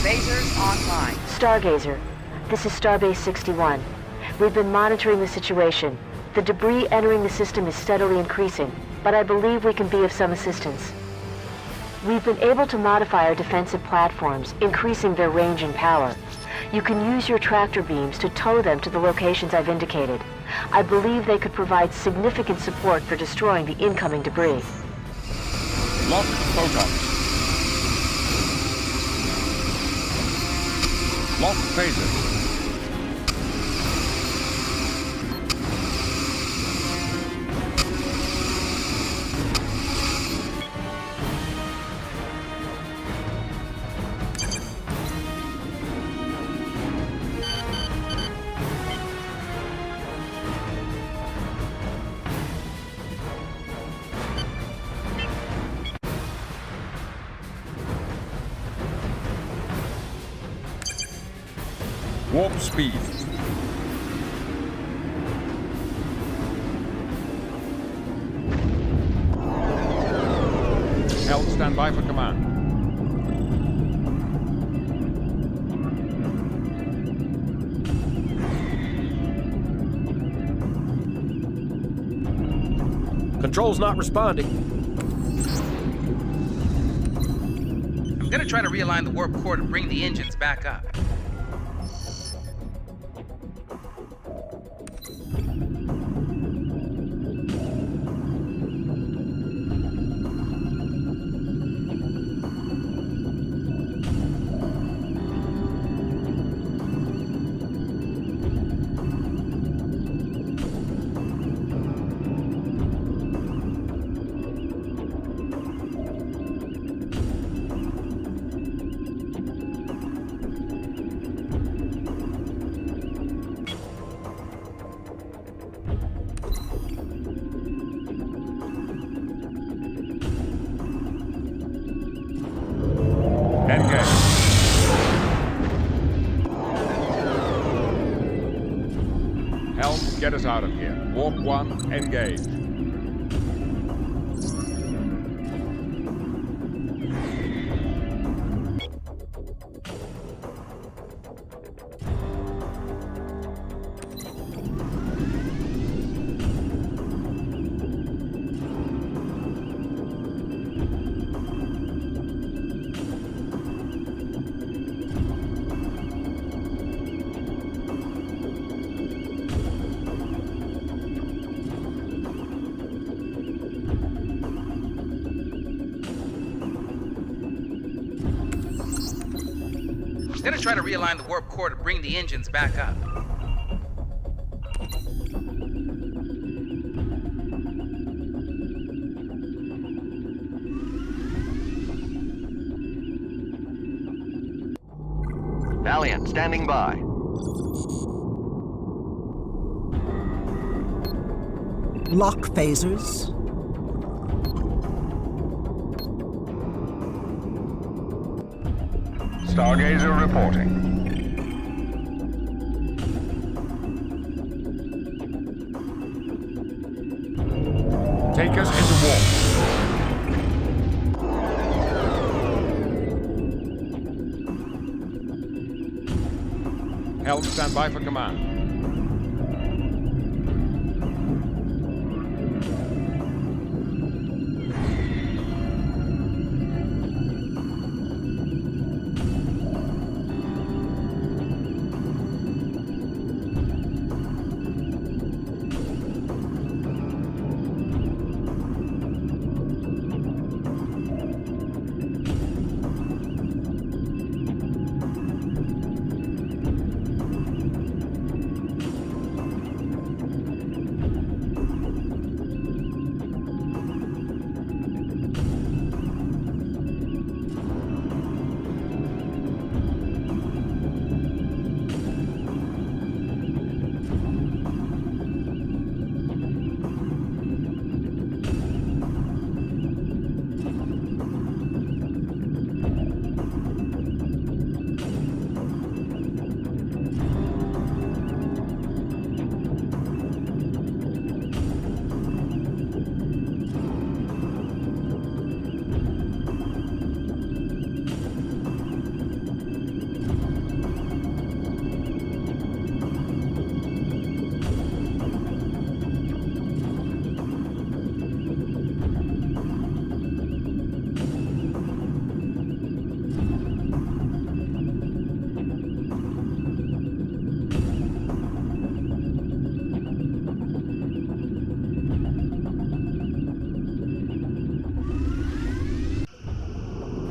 Phasers online. Stargazer, this is Starbase 61. We've been monitoring the situation. The debris entering the system is steadily increasing, but I believe we can be of some assistance. We've been able to modify our defensive platforms, increasing their range and power. You can use your tractor beams to tow them to the locations I've indicated. I believe they could provide significant support for destroying the incoming debris. Lock photons. Lock phasers. Warp speed. Held, stand by for command. Control's not responding. I'm gonna try to realign the warp core to bring the engines back up. Get us out of here. Warp 1, engage. I'm gonna try to realign the warp core to bring the engines back up. Valiant, standing by. Lock phasers. Stargazer reporting. Take us into warp. Held, stand by for command.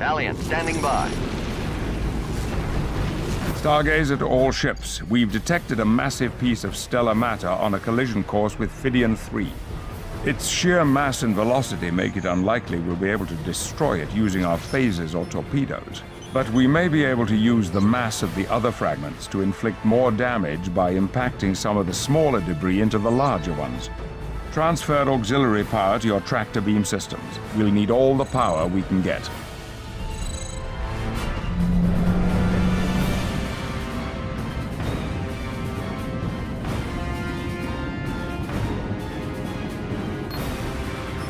Valiant, standing by. Stargazer to all ships. We've detected a massive piece of stellar matter on a collision course with Phidian 3. Its sheer mass and velocity make it unlikely we'll be able to destroy it using our phasers or torpedoes. But we may be able to use the mass of the other fragments to inflict more damage by impacting some of the smaller debris into the larger ones. Transfer auxiliary power to your tractor beam systems. We'll need all the power we can get.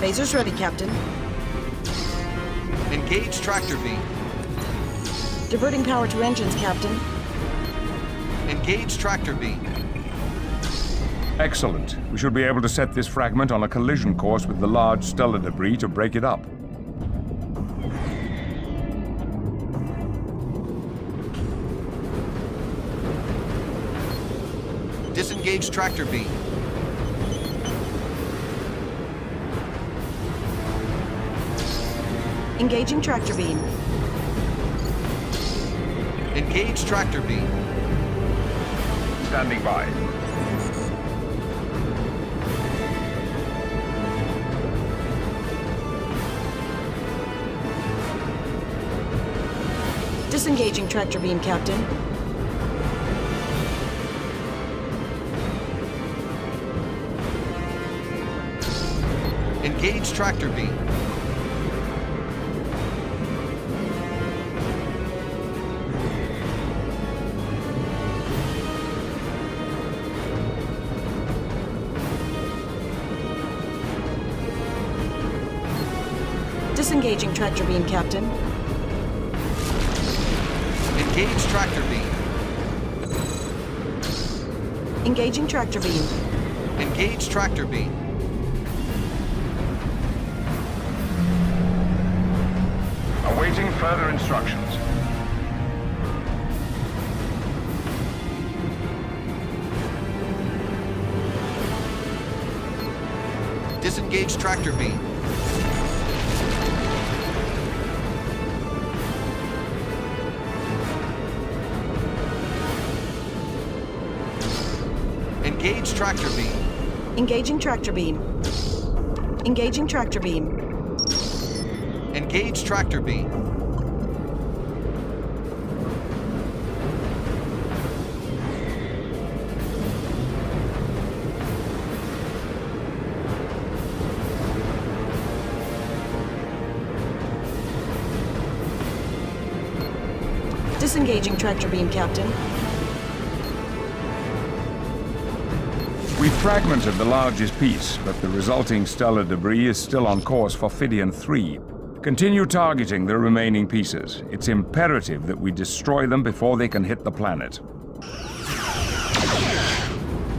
Phasers ready, Captain. Engage tractor beam. Diverting power to engines, Captain. Engage tractor beam. Excellent. We should be able to set this fragment on a collision course with the large stellar debris to break it up. Disengage tractor beam. Engaging tractor beam. Engage tractor beam. Standing by. Disengaging tractor beam, Captain. Engage tractor beam. Disengaging tractor beam, Captain. Engage tractor beam. Engaging tractor beam. Engage tractor beam. Awaiting further instructions. Disengage tractor beam. Engage tractor beam. Engaging tractor beam. Engaging tractor beam. Engage tractor beam. Disengaging tractor beam, Captain. We fragmented the largest piece, but the resulting stellar debris is still on course for Phidian 3. Continue targeting the remaining pieces. It's imperative that we destroy them before they can hit the planet.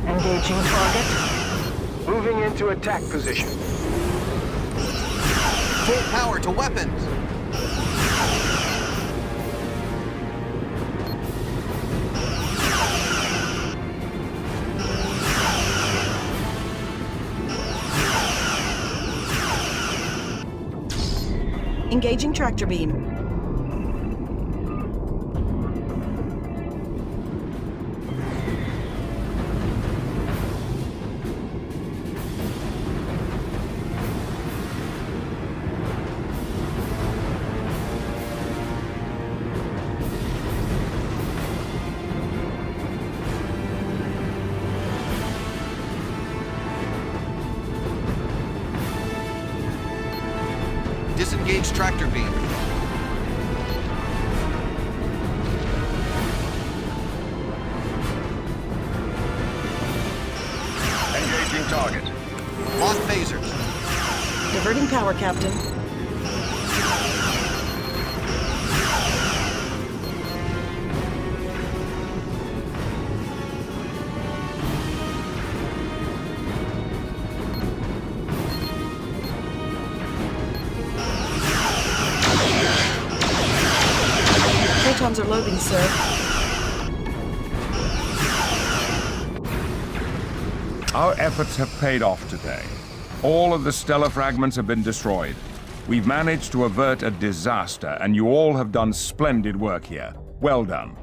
Engaging target. Moving into attack position. Full power to weapons. Engaging tractor beam. Disengage tractor beam. Engaging target. Lock phasers. Diverting power, Captain. Photons are loading, sir. Our efforts have paid off today. All of the stellar fragments have been destroyed. We've managed to avert a disaster, and you all have done splendid work here. Well done.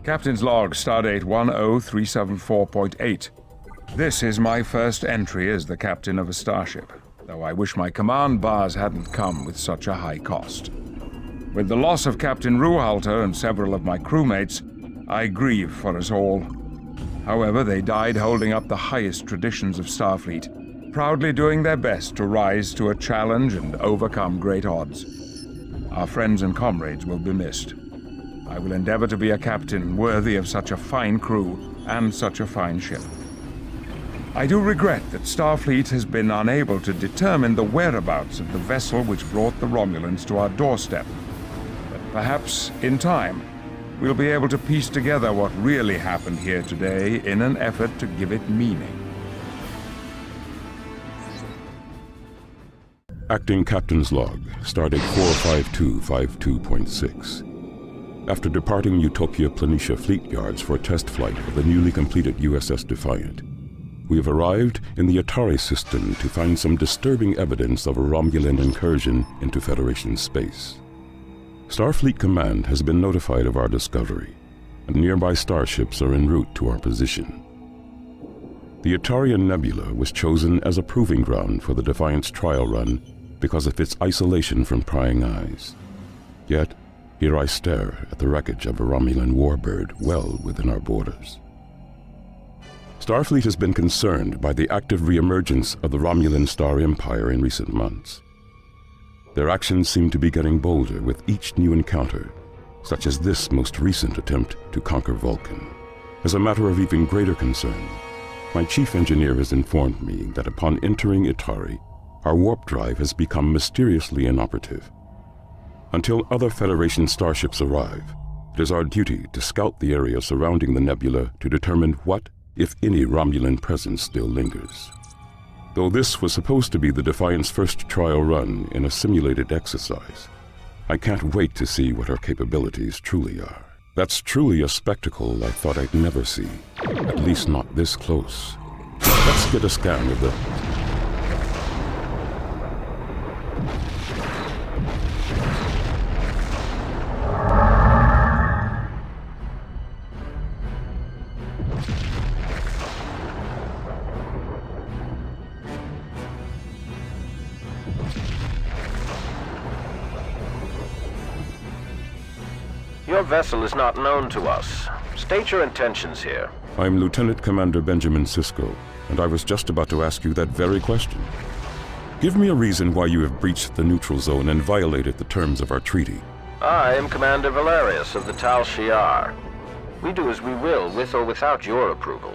Captain's log, stardate 10374.8. This is my first entry as the captain of a starship, though I wish my command bars hadn't come with such a high cost. With the loss of Captain Ruhalter and several of my crewmates, I grieve for us all. However, they died holding up the highest traditions of Starfleet, proudly doing their best to rise to a challenge and overcome great odds. Our friends and comrades will be missed. I will endeavor to be a captain worthy of such a fine crew and such a fine ship. I do regret that Starfleet has been unable to determine the whereabouts of the vessel which brought the Romulans to our doorstep. But perhaps, in time, we'll be able to piece together what really happened here today in an effort to give it meaning. Acting Captain's Log, stardate 45252.6. After departing Utopia Planitia Fleet Yards for a test flight of the newly completed USS Defiant, we have arrived in the Atari system to find some disturbing evidence of a Romulan incursion into Federation space. Starfleet Command has been notified of our discovery, and nearby starships are en route to our position. The Atarian Nebula was chosen as a proving ground for the Defiant's trial run because of its isolation from prying eyes. Yet, here I stare at the wreckage of a Romulan warbird well within our borders. Starfleet has been concerned by the active reemergence of the Romulan Star Empire in recent months. Their actions seem to be getting bolder with each new encounter, such as this most recent attempt to conquer Vulcan. As a matter of even greater concern, my chief engineer has informed me that upon entering Itari, our warp drive has become mysteriously inoperative. Until other Federation starships arrive, it is our duty to scout the area surrounding the nebula to determine what, if any, Romulan presence still lingers. Though this was supposed to be the Defiant's first trial run in a simulated exercise, I can't wait to see what our capabilities truly are. That's truly a spectacle I thought I'd never see, at least not this close. Let's get a scan of the... Your vessel is not known to us. State your intentions here. I'm Lieutenant Commander Benjamin Sisko, and I was just about to ask you that very question. Give me a reason why you have breached the neutral zone and violated the terms of our treaty. I am Commander Valerius of the Tal Shiar. We do as we will, with or without your approval.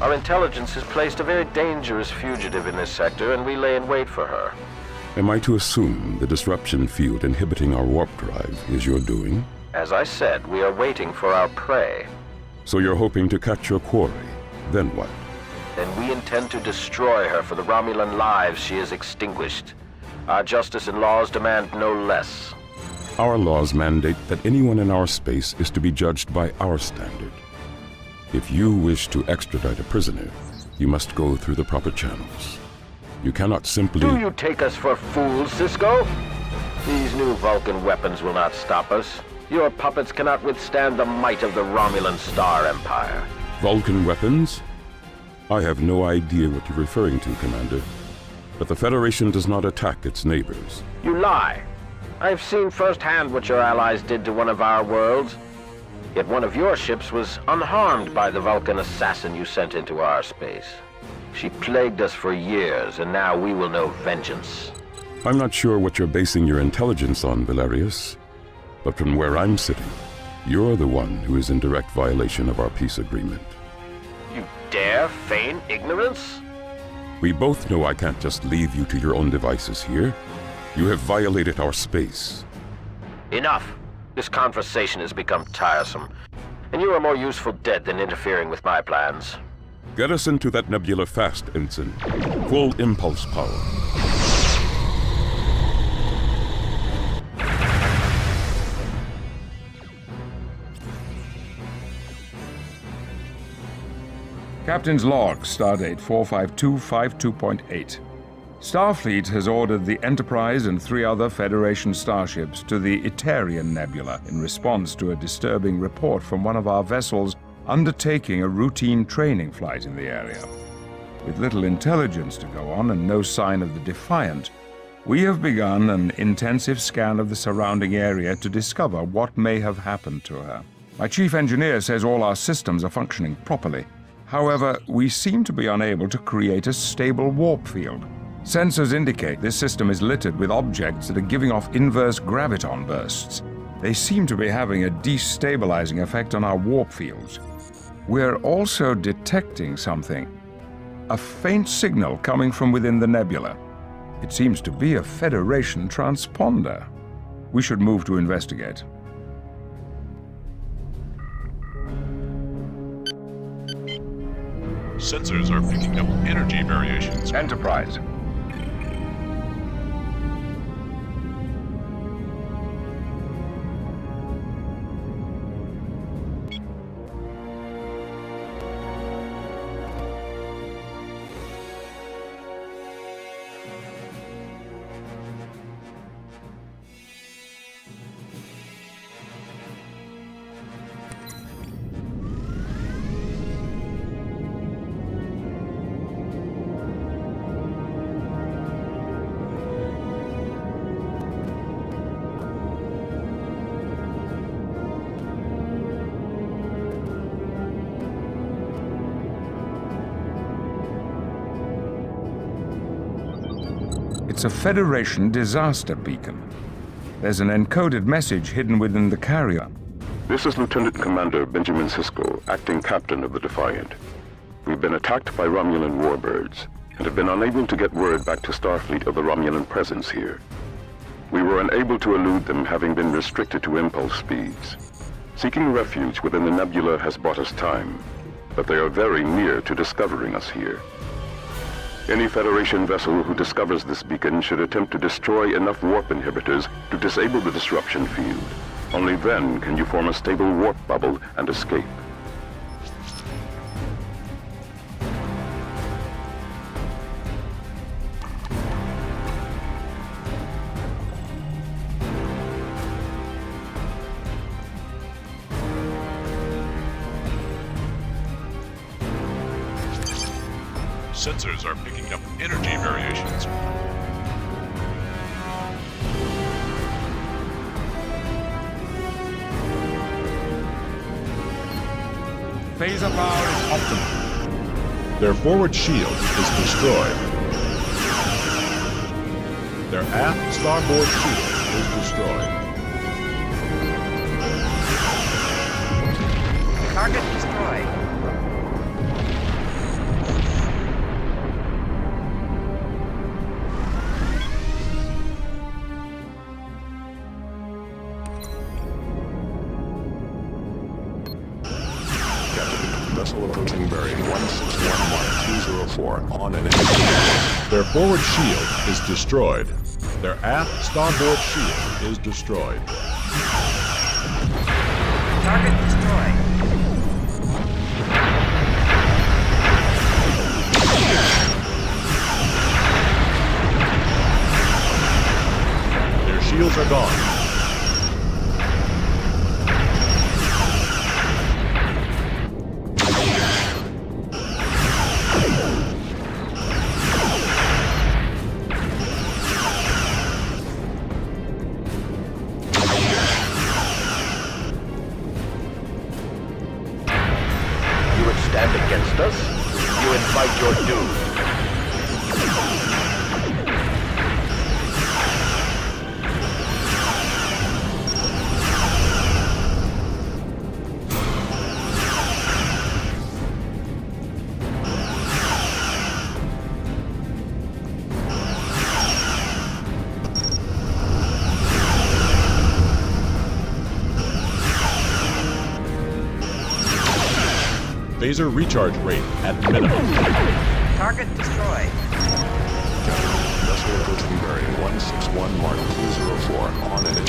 Our intelligence has placed a very dangerous fugitive in this sector, and we lay in wait for her. Am I to assume the disruption field inhibiting our warp drive is your doing? As I said, we are waiting for our prey. So you're hoping to catch your quarry. Then what? Then we intend to destroy her for the Romulan lives she has extinguished. Our justice and laws demand no less. Our laws mandate that anyone in our space is to be judged by our standard. If you wish to extradite a prisoner, you must go through the proper channels. You cannot simply... Do you take us for fools, Sisko? These new Vulcan weapons will not stop us. Your puppets cannot withstand the might of the Romulan Star Empire. Vulcan weapons? I have no idea what you're referring to, Commander. But the Federation does not attack its neighbors. You lie. I've seen firsthand what your allies did to one of our worlds. Yet one of your ships was unharmed by the Vulcan assassin you sent into our space. She plagued us for years, and now we will know vengeance. I'm not sure what you're basing your intelligence on, Valerius. But from where I'm sitting, you're the one who is in direct violation of our peace agreement. You dare feign ignorance? We both know I can't just leave you to your own devices here. You have violated our space. Enough. This conversation has become tiresome, and you are more useful dead than interfering with my plans. Get us into that nebula fast, Ensign. Full impulse power. Captain's log, stardate 45252.8. Starfleet has ordered the Enterprise and 3 other Federation starships to the Itarian Nebula in response to a disturbing report from one of our vessels undertaking a routine training flight in the area. With little intelligence to go on and no sign of the Defiant, we have begun an intensive scan of the surrounding area to discover what may have happened to her. My chief engineer says all our systems are functioning properly. However, we seem to be unable to create a stable warp field. Sensors indicate this system is littered with objects that are giving off inverse graviton bursts. They seem to be having a destabilizing effect on our warp fields. We're also detecting something. A faint signal coming from within the nebula. It seems to be a Federation transponder. We should move to investigate. Sensors are picking up energy variations. Enterprise. It's a Federation disaster beacon. There's an encoded message hidden within the carrier. This is Lieutenant Commander Benjamin Sisko, acting captain of the Defiant. We've been attacked by Romulan warbirds, and have been unable to get word back to Starfleet of the Romulan presence here. We were unable to elude them, having been restricted to impulse speeds. Seeking refuge within the nebula has bought us time, but they are very near to discovering us here. Any Federation vessel who discovers this beacon should attempt to destroy enough warp inhibitors to disable the disruption field. Only then can you form a stable warp bubble and escape. Sensors are picking up energy variations. Phaser power is optimal. Their forward shield is destroyed. Their aft starboard shield is destroyed. Target destroyed. Vessel approaching bearing 1611-204 on and in. Their forward shield is destroyed. Their aft starboard shield is destroyed. Target destroyed. Their shields are gone. Stand against us, you invite your doom. Phaser recharge rate at minimum. Target destroyed. Vessel approaching bearing 161-204 on and in.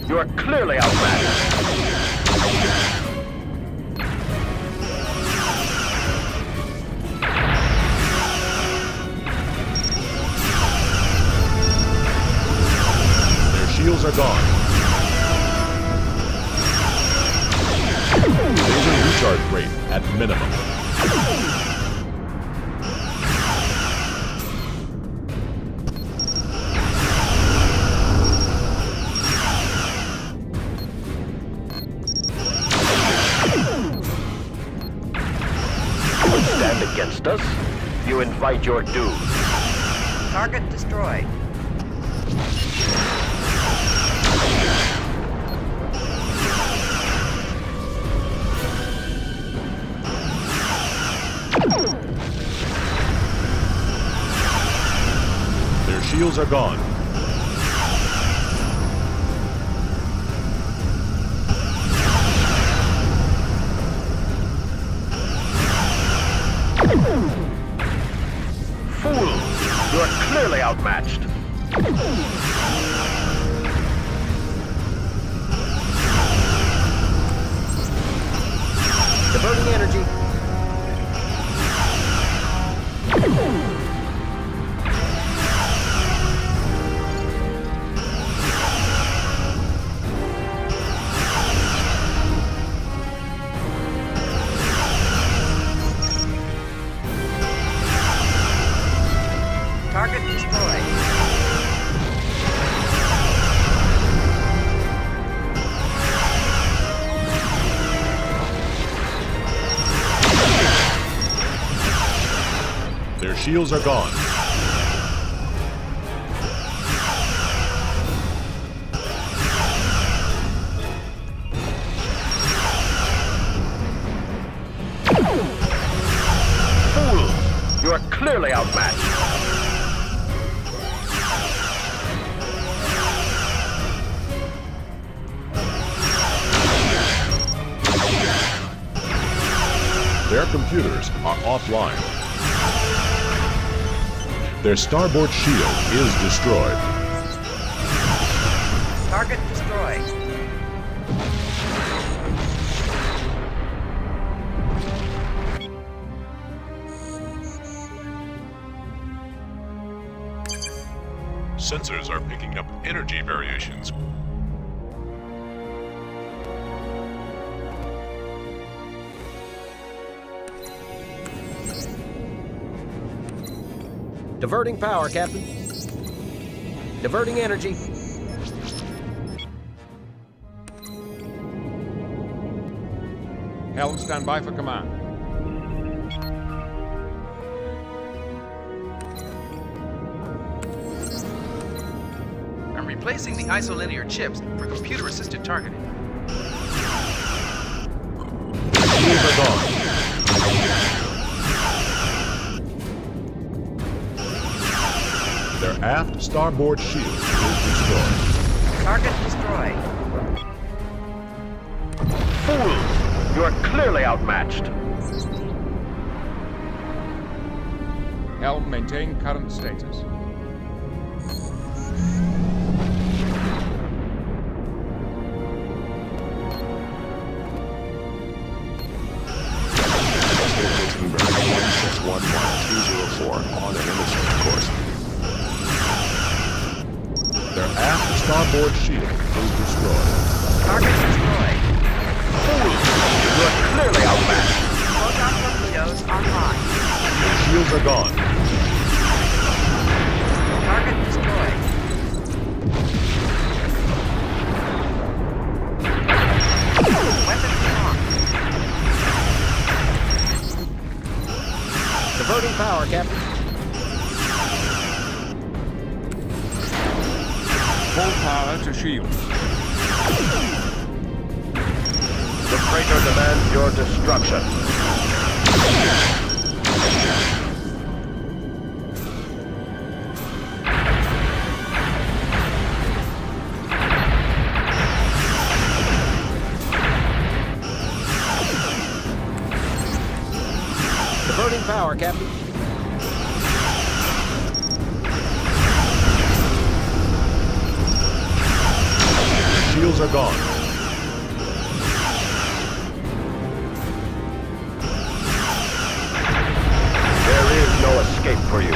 You are clearly outmatched. Their shields are gone. Laser recharge rate at minimum. Stand against us? You invite your doom. Target destroyed. Their shields are gone. Fool! You are clearly outmatched. Diverting energy. Target destroyed. Their shields are gone. Fool! You are clearly outmatched. Their computers are offline. Their starboard shield is destroyed. Target destroyed. Sensors are picking up energy variations. Diverting power, Captain. Diverting energy. Helm, stand by for command. I'm replacing the isolinear chips for computer-assisted targeting. Shields are gone. Their aft starboard shield is destroyed. Target destroyed. Fool! You are clearly outmatched. Helm, maintain current status. On an intercept course. Their aft starboard shield is destroyed. Target destroyed. Fool! You are clearly outmatched. Photon torpedoes online. Their shields are gone. Target destroyed. Weapons launched. Diverting power, Captain. Full power to shields. The freighter demands your destruction. Diverting power, Captain. Shields shields are gone. There is no escape for you.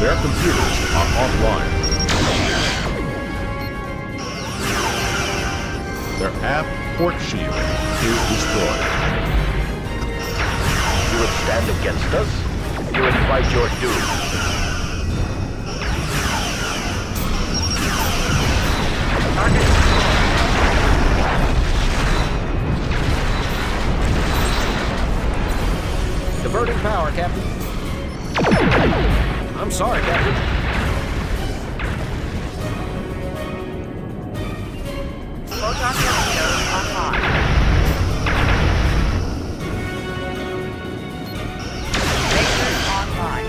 Their computers are offline. Their aft port shield is destroyed. You would stand against us? You invite your doom. Diverting power, Captain. I'm sorry, Captain. Photon torpedoes online. Lasers online.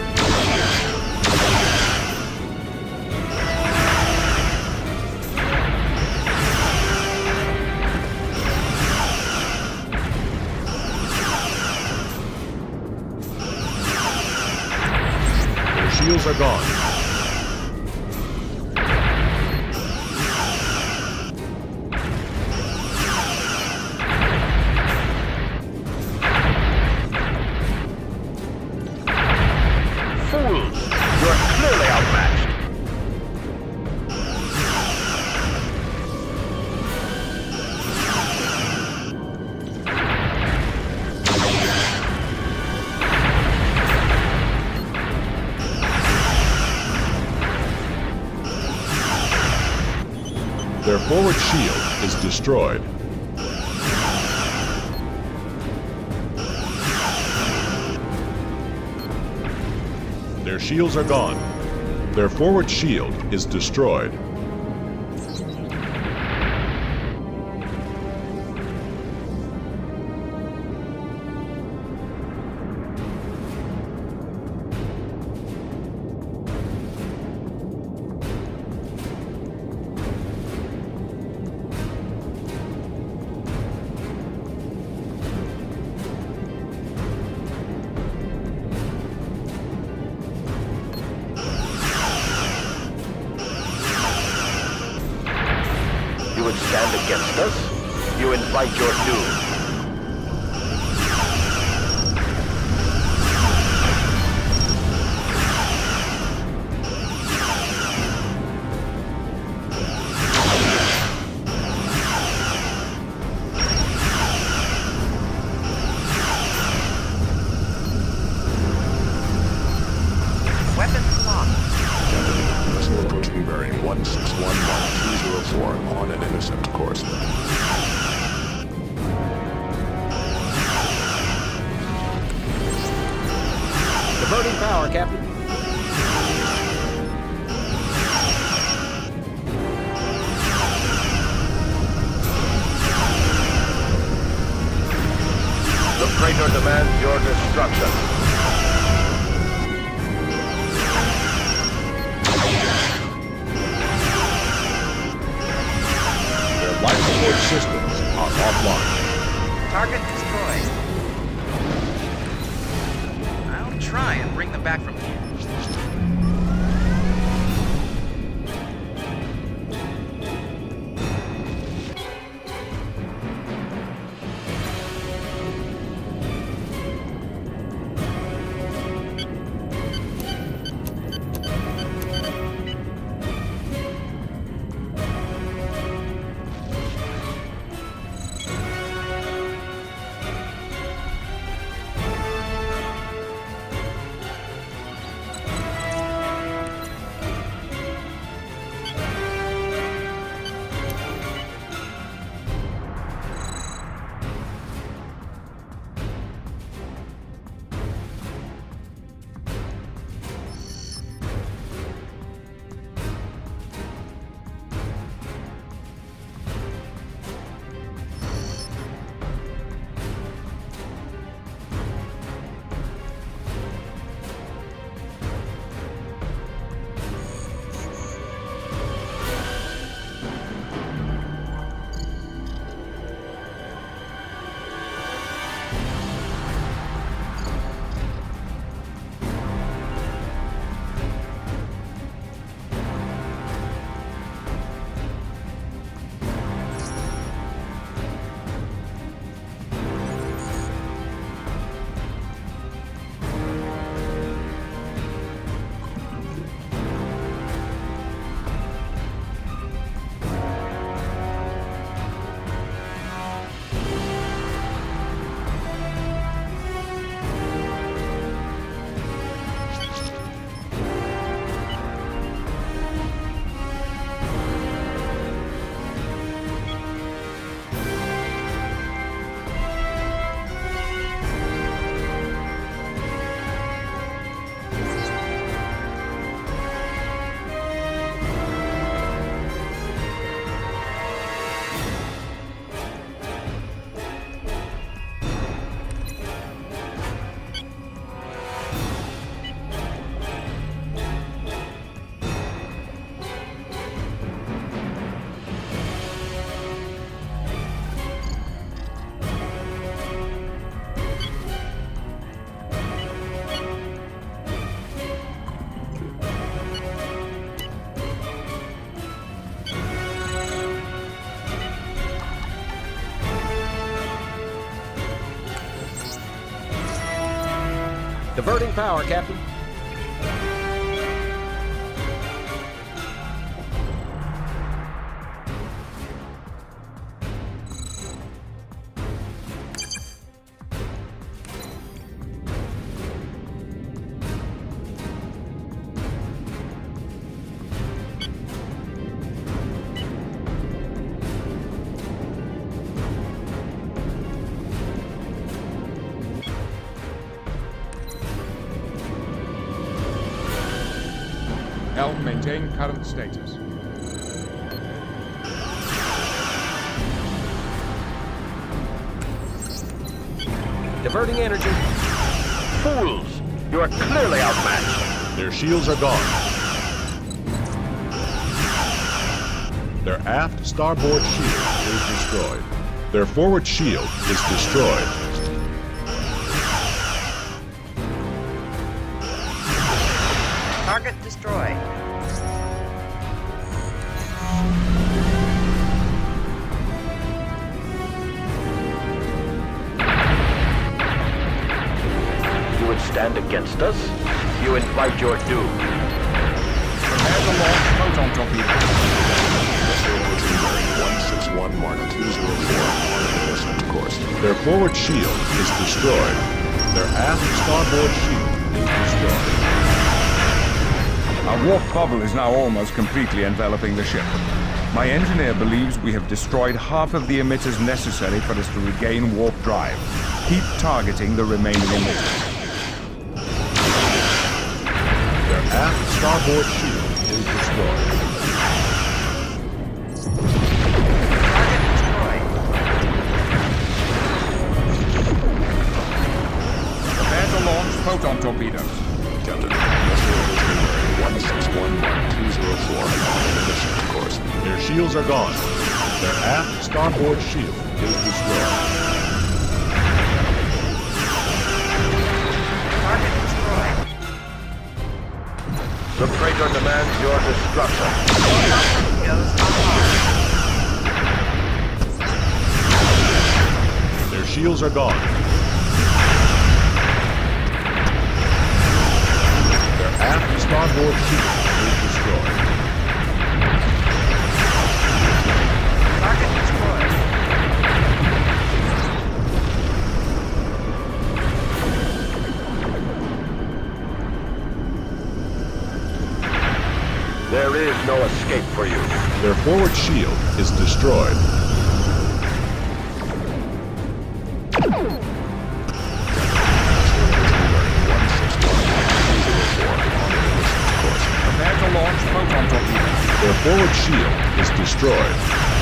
Their shields are gone. Fools! You are clearly outmatched. Their forward shield is destroyed. Their shields are gone. Their forward shield is destroyed. You would stand against us? You invite your doom. Weapons locked. Captain, vessel approaching bearing 1611204 on an intercept course. Diverting power, Captain. The freighter demands your destruction. Life support systems are offline. Target destroyed. I'll try and bring them back from here. Diverting power, Captain. Helm, maintain current status. Diverting energy. Fools! You are clearly outmatched. Their shields are gone. Their aft starboard shield is destroyed. Their forward shield is destroyed. Target destroyed. You would stand against us? You invite your doom. Prepare to launch photon torpedoes. 161 Mark 204 on an innocent course. Their forward shield is destroyed. Their aft starboard shield is destroyed. Our warp bubble is now almost completely enveloping the ship. My engineer believes we have destroyed half of the emitters necessary for us to regain warp drive. Keep targeting the remaining emitters. Their aft starboard shield is destroyed. Target destroyed. Prepare to launch photon torpedoes. Captain, 161 Mark 204 on an innocent course. Their shields are gone. Their aft starboard shield is destroyed. Target destroyed. The freighter demands your destruction. Photon torpedoes online. Their shields are gone. Their aft starboard shield is destroyed. Target destroyed. There is no escape for you. Their forward shield is destroyed. Prepare to launch photon torpedoes. Their forward shield is destroyed.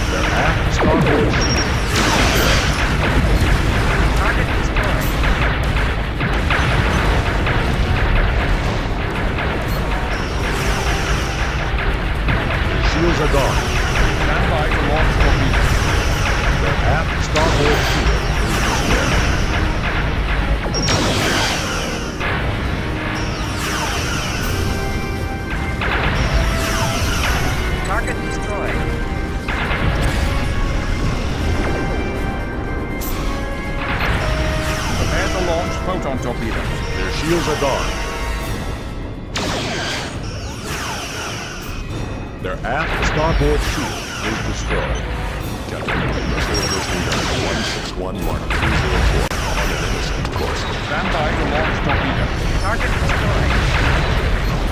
Their aft starboard shield is destroyed. Target destroyed. Their shields are gone. Stand by to launch torpedoes. Their aft starboard shield is destroyed. Target destroyed. Prepare to launch photon torpedoes. Their shields are gone. Their aft starboard shield is destroyed. Captain, missile orders leader 161 Mark 204 on an innocent course. Stand by to launch torpedoes. Target destroyed.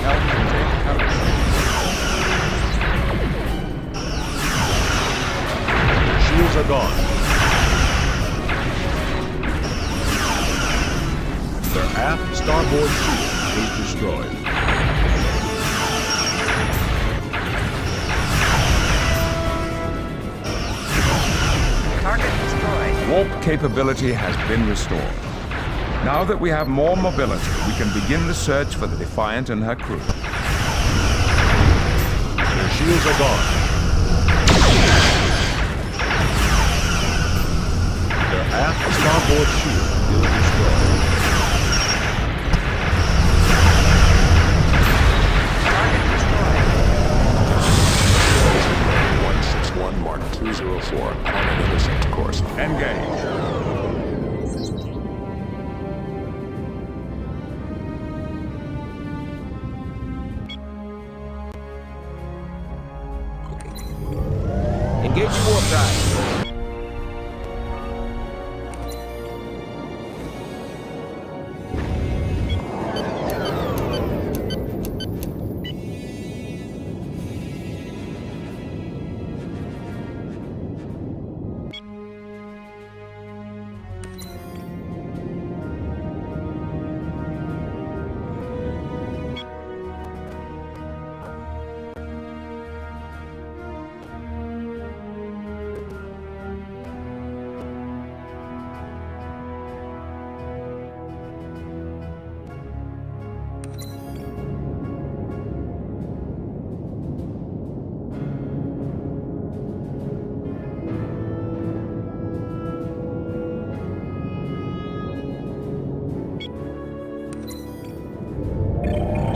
Helm, maintain current status. Their shields are gone. Their aft starboard shield is destroyed. Target destroyed. Warp capability has been restored. Now that we have more mobility, we can begin the search for the Defiant and her crew. Their shields are gone. Their aft starboard shield is destroyed. Target destroyed. 161 Mark 204 on an innocent course. Engage. Engaging warp drive.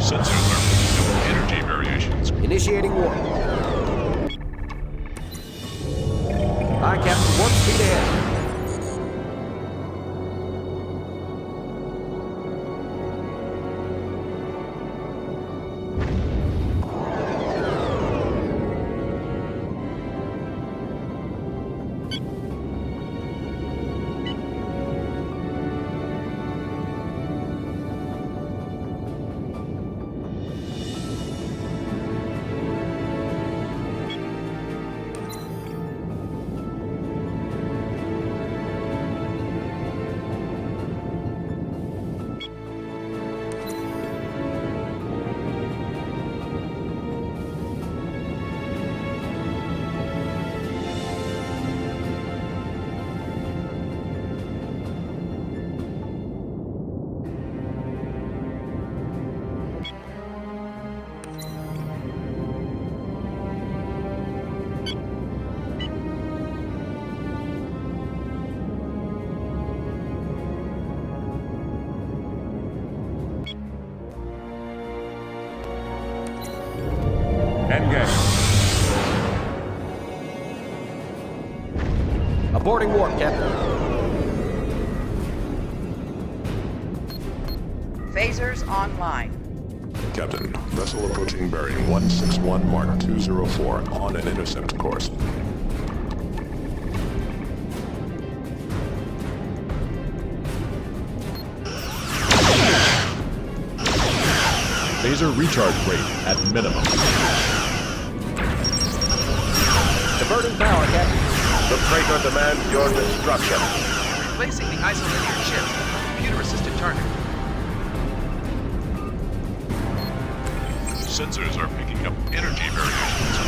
Sensors are picking up energy variations. Initiating warp. Aye, Captain. Warp speed ahead. Engage. Aborting warp, Captain. Phasers online. Captain, vessel approaching bearing 161 Mark 204 on an intercept course. Phaser recharge rate at minimum. Diverting power, Captain. The freighter demands your destruction. Replacing the isolinear chip with a computer-assisted target. Sensors are picking up energy variations.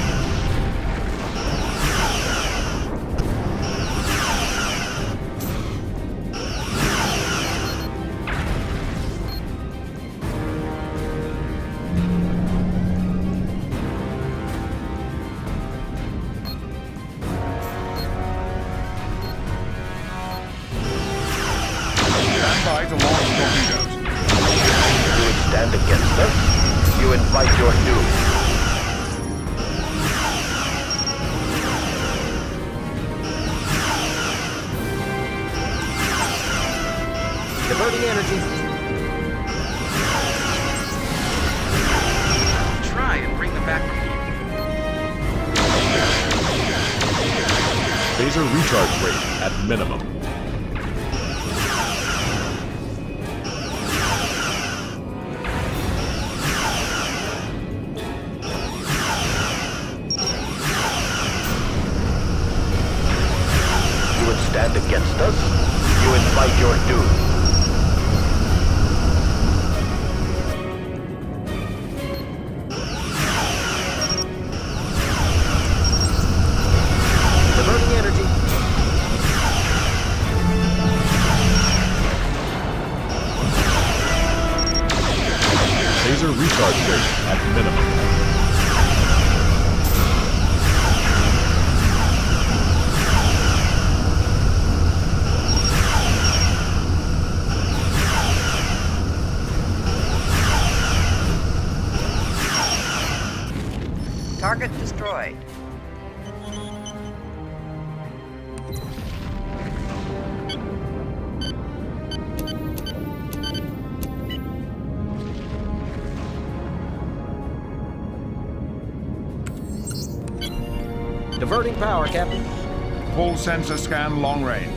Stand by to launch torpedoes. You would stand against us? You invite your doom. Diverting energy. Try and bring them back from here. Phaser recharge rate at minimum. You would stand against us? You invite your doom. Diverting energy. Phaser recharge rate at minimum. Diverting power, Captain. Full sensor scan long range.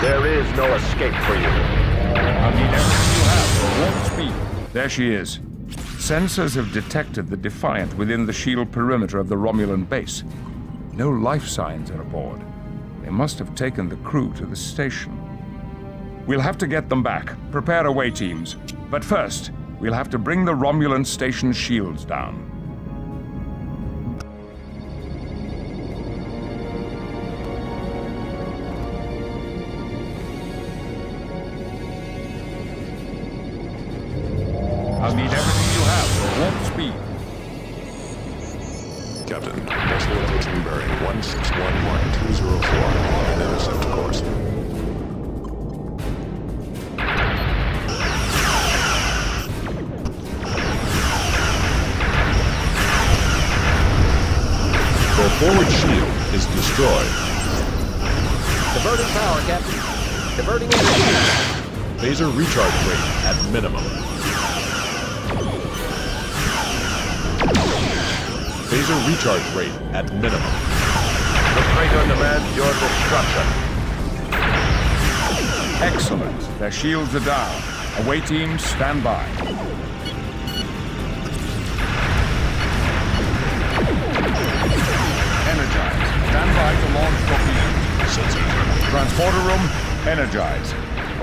There is no escape for you. I need everything you have for warp speed. There she is. Sensors have detected the Defiant within the shield perimeter of the Romulan base. No life signs are aboard. They must have taken the crew to the station. We'll have to get them back. Prepare away teams. But first, we'll have to bring the Romulan station shields down. I'll need everything you have for warp speed. Captain, vessel approaching bearing 1611204 and intercept course. The forward shield is destroyed. Diverting power, Captain. Diverting energy. Phaser recharge rate at minimum. Phaser recharge rate at minimum. The freighter demands your destruction. Excellent. Their shields are down. Away teams, stand by. Energize. Stand by to launch torpedoes. Transporter room, energize.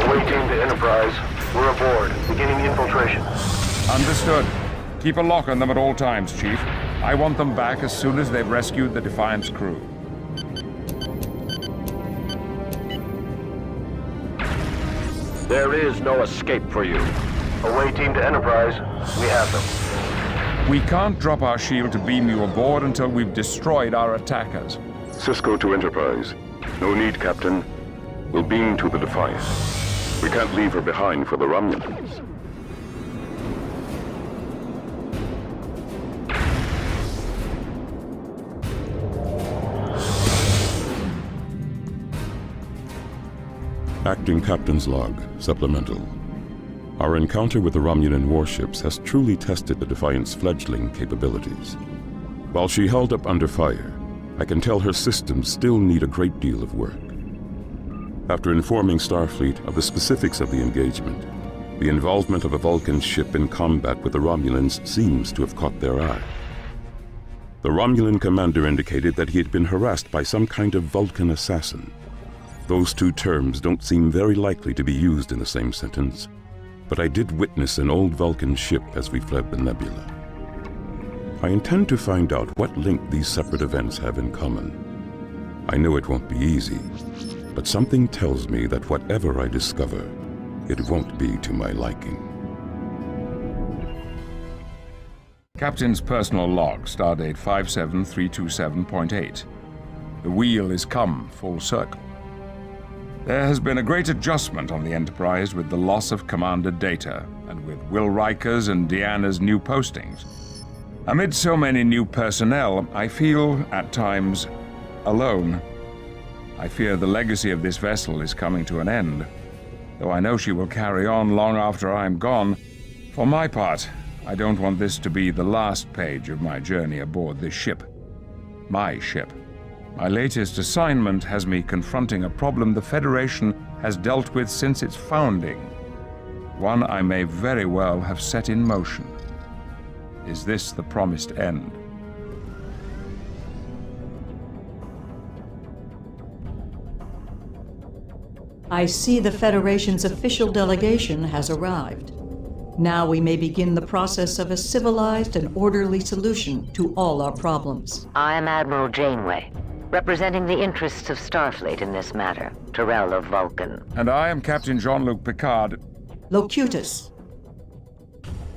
Away team to Enterprise. We're aboard. Beginning infiltration. Understood. Keep a lock on them at all times, Chief. I want them back as soon as they've rescued the Defiant's crew. There is no escape for you. Away team to Enterprise. We have them. We can't drop our shield to beam you aboard until we've destroyed our attackers. Cisco to Enterprise. No need, Captain. We'll beam to the Defiant. We can't leave her behind for the Romulans. Acting Captain's Log, Supplemental. Our encounter with the Romulan warships has truly tested the Defiant's fledgling capabilities. While she held up under fire, I can tell her systems still need a great deal of work. After informing Starfleet of the specifics of the engagement, the involvement of a Vulcan ship in combat with the Romulans seems to have caught their eye. The Romulan commander indicated that he had been harassed by some kind of Vulcan assassin. Those two terms don't seem very likely to be used in the same sentence, but I did witness an old Vulcan ship as we fled the nebula. I intend to find out what link these separate events have in common. I know it won't be easy, but something tells me that whatever I discover, it won't be to my liking. Captain's personal log, stardate 57327.8. The wheel is come full circle. There has been a great adjustment on the Enterprise with the loss of Commander Data, and with Will Riker's and Deanna's new postings. Amid so many new personnel, I feel, at times, alone. I fear the legacy of this vessel is coming to an end, though I know she will carry on long after I am gone. For my part, I don't want this to be the last page of my journey aboard this ship. My ship. My latest assignment has me confronting a problem the Federation has dealt with since its founding. One I may very well have set in motion. Is this the promised end? I see the Federation's official delegation has arrived. Now we may begin the process of a civilized and orderly solution to all our problems. I am Admiral Janeway, representing the interests of Starfleet in this matter, Tyrell of Vulcan. And I am Captain Jean-Luc Picard. Locutus.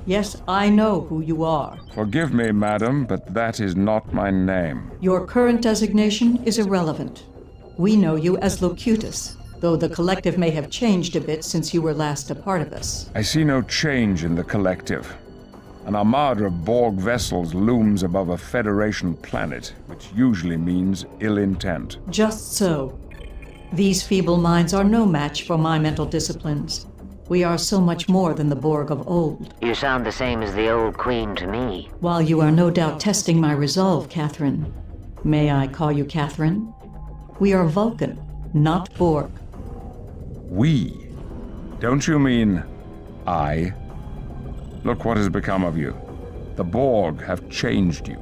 Yes, I know who you are. Forgive me, madam, but that is not my name. Your current designation is irrelevant. We know you as Locutus, though the Collective may have changed a bit since you were last a part of us. I see no change in the Collective. An armada of Borg vessels looms above a Federation planet, which usually means ill intent. Just so. These feeble minds are no match for my mental disciplines. We are so much more than the Borg of old. You sound the same as the old Queen to me. While you are no doubt testing my resolve, Catherine, may I call you Catherine? We are Vulcan, not Borg. We? Don't you mean I? Look what has become of you. The Borg have changed you,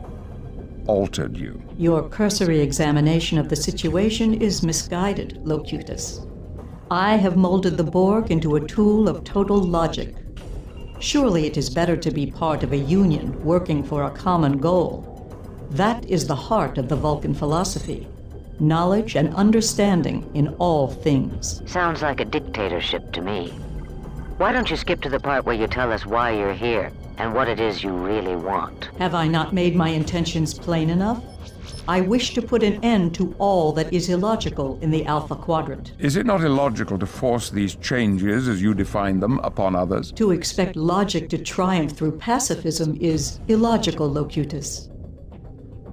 altered you. Your cursory examination of the situation is misguided, Locutus. I have molded the Borg into a tool of total logic. Surely it is better to be part of a union working for a common goal. That is the heart of the Vulcan philosophy. Knowledge and understanding in all things. Sounds like a dictatorship to me. Why don't you skip to the part where you tell us why you're here and what it is you really want? Have I not made my intentions plain enough? I wish to put an end to all that is illogical in the Alpha Quadrant. Is it not illogical to force these changes as you define them upon others? To expect logic to triumph through pacifism is illogical, Locutus.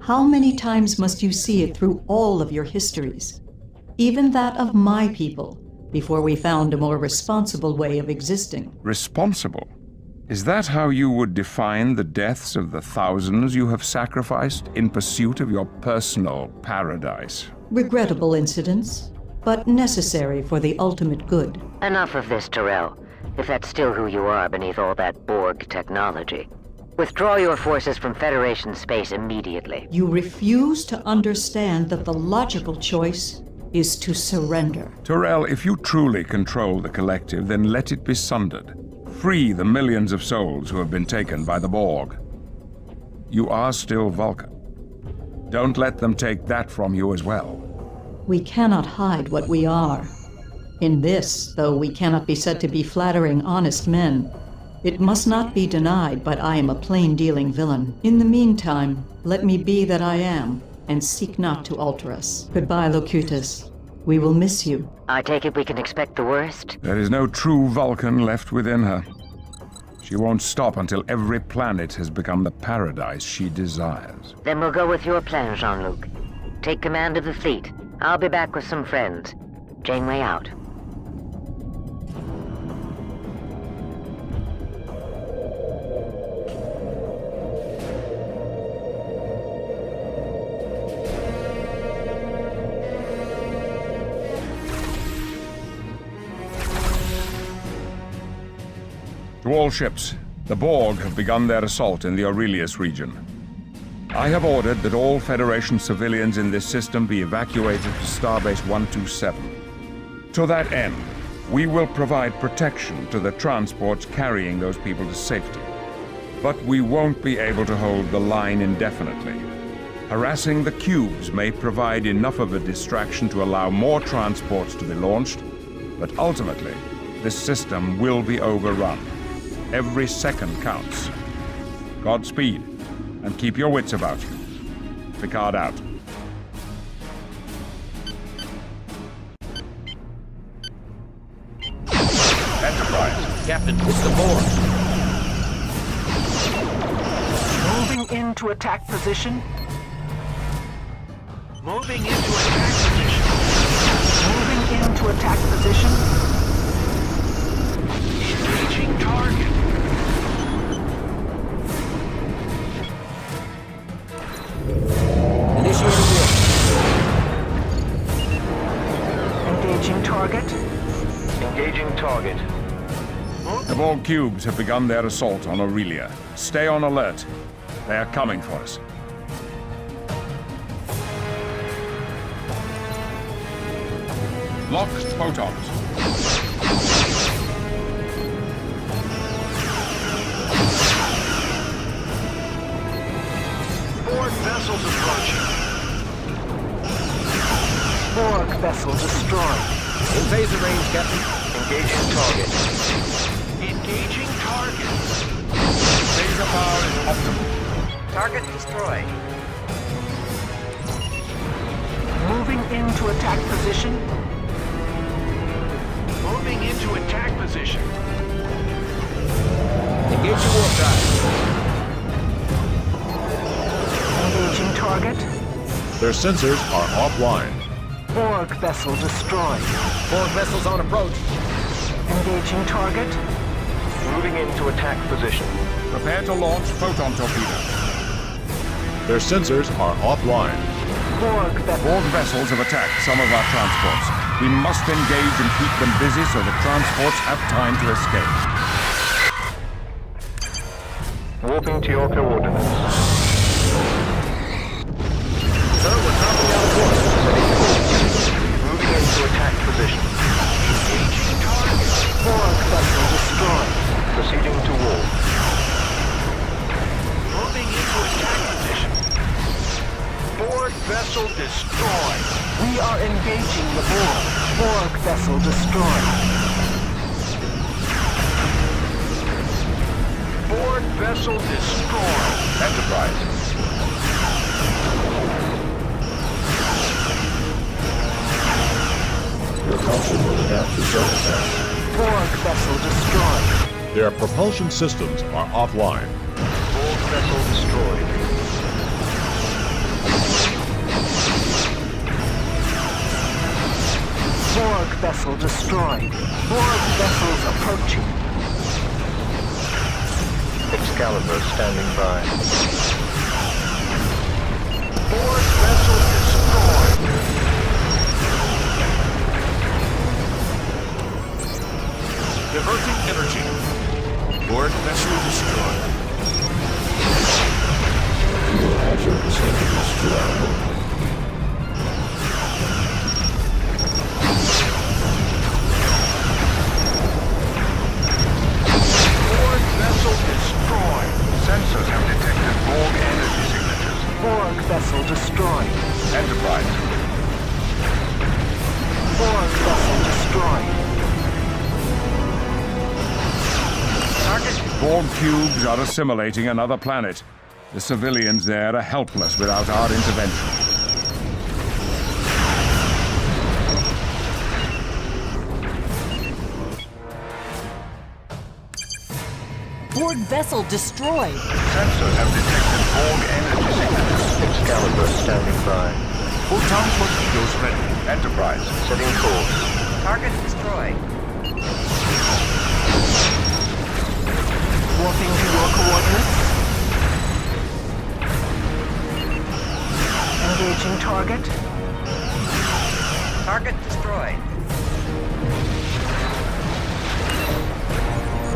How many times must you see it through all of your histories, even that of my people, before we found a more responsible way of existing? Responsible? Is that how you would define the deaths of the thousands you have sacrificed in pursuit of your personal paradise? Regrettable incidents, but necessary for the ultimate good. Enough of this, Tyrell, if that's still who you are beneath all that Borg technology. Withdraw your forces from Federation space immediately. You refuse to understand that the logical choice is to surrender. Tyrell, if you truly control the Collective, then let it be sundered. Free the millions of souls who have been taken by the Borg. You are still Vulcan. Don't let them take that from you as well. We cannot hide what we are. In this, though we cannot be said to be flattering honest men, it must not be denied, but I am a plain-dealing villain. In the meantime, let me be that I am, and seek not to alter us. Goodbye, Locutus. We will miss you. I take it we can expect the worst? There is no true Vulcan left within her. She won't stop until every planet has become the paradise she desires. Then we'll go with your plan, Jean-Luc. Take command of the fleet. I'll be back with some friends. Janeway out. To all ships, the Borg have begun their assault in the Aurelius region. I have ordered that all Federation civilians in this system be evacuated to Starbase 127. To that end, we will provide protection to the transports carrying those people to safety. But we won't be able to hold the line indefinitely. Harassing the cubes may provide enough of a distraction to allow more transports to be launched, but ultimately, this system will be overrun. Every second counts. Godspeed, and keep your wits about you. Picard out. Enterprise. Captain, it's the Borg. Moving into attack position. Moving into attack position. Moving into attack position. Engaging target. Initiating Engaging target. Engaging target. The Borg cubes have begun their assault on Aurelia. Stay on alert. They are coming for us. Lock photons. vessels approaching. Borg vessel destroyed. In phaser range, Captain. Engaging target. Engaging target. Phaser power is optimal. Target destroyed. Moving into attack position. Moving into attack position. Engaging warp drive. Engaging target. Their sensors are offline. Borg vessel destroyed. Borg vessels on approach. Engaging target. Moving into attack position. Prepare to launch photon torpedo. Their sensors are offline. Borg vessels have attacked some of our transports. We must engage and keep them busy so the transports have time to escape. Warping to your coordinates. Sir, we're topping out of course. Moving into attack position. Engaging target. Borg vessel destroyed. Proceeding to warp. Moving into attack position. Borg vessel destroyed. We are engaging the Borg. Borg vessel destroyed. Borg vessel destroyed. Enterprise. Propulsion will adapt to surface. Borg vessel destroyed. Their propulsion systems are offline. Borg vessel destroyed. Borg vessel destroyed. Borg vessels approaching. Excalibur standing by. Borg vessel destroyed. Diverting energy. Borg vessel destroyed. You will have your facilities to our home. Borg vessel destroyed. Sensors have detected Borg energy signatures. Borg vessel destroyed. Enterprise. Borg vessel destroyed. Borg cubes are assimilating another planet. The civilians there are helpless without our intervention. Borg vessel destroyed. Sensors have detected Borg energy signatures. Excalibur standing by. Photon torpedoes ready. Enterprise setting course. Target destroyed. Warping to your coordinates. Engaging target. Target destroyed.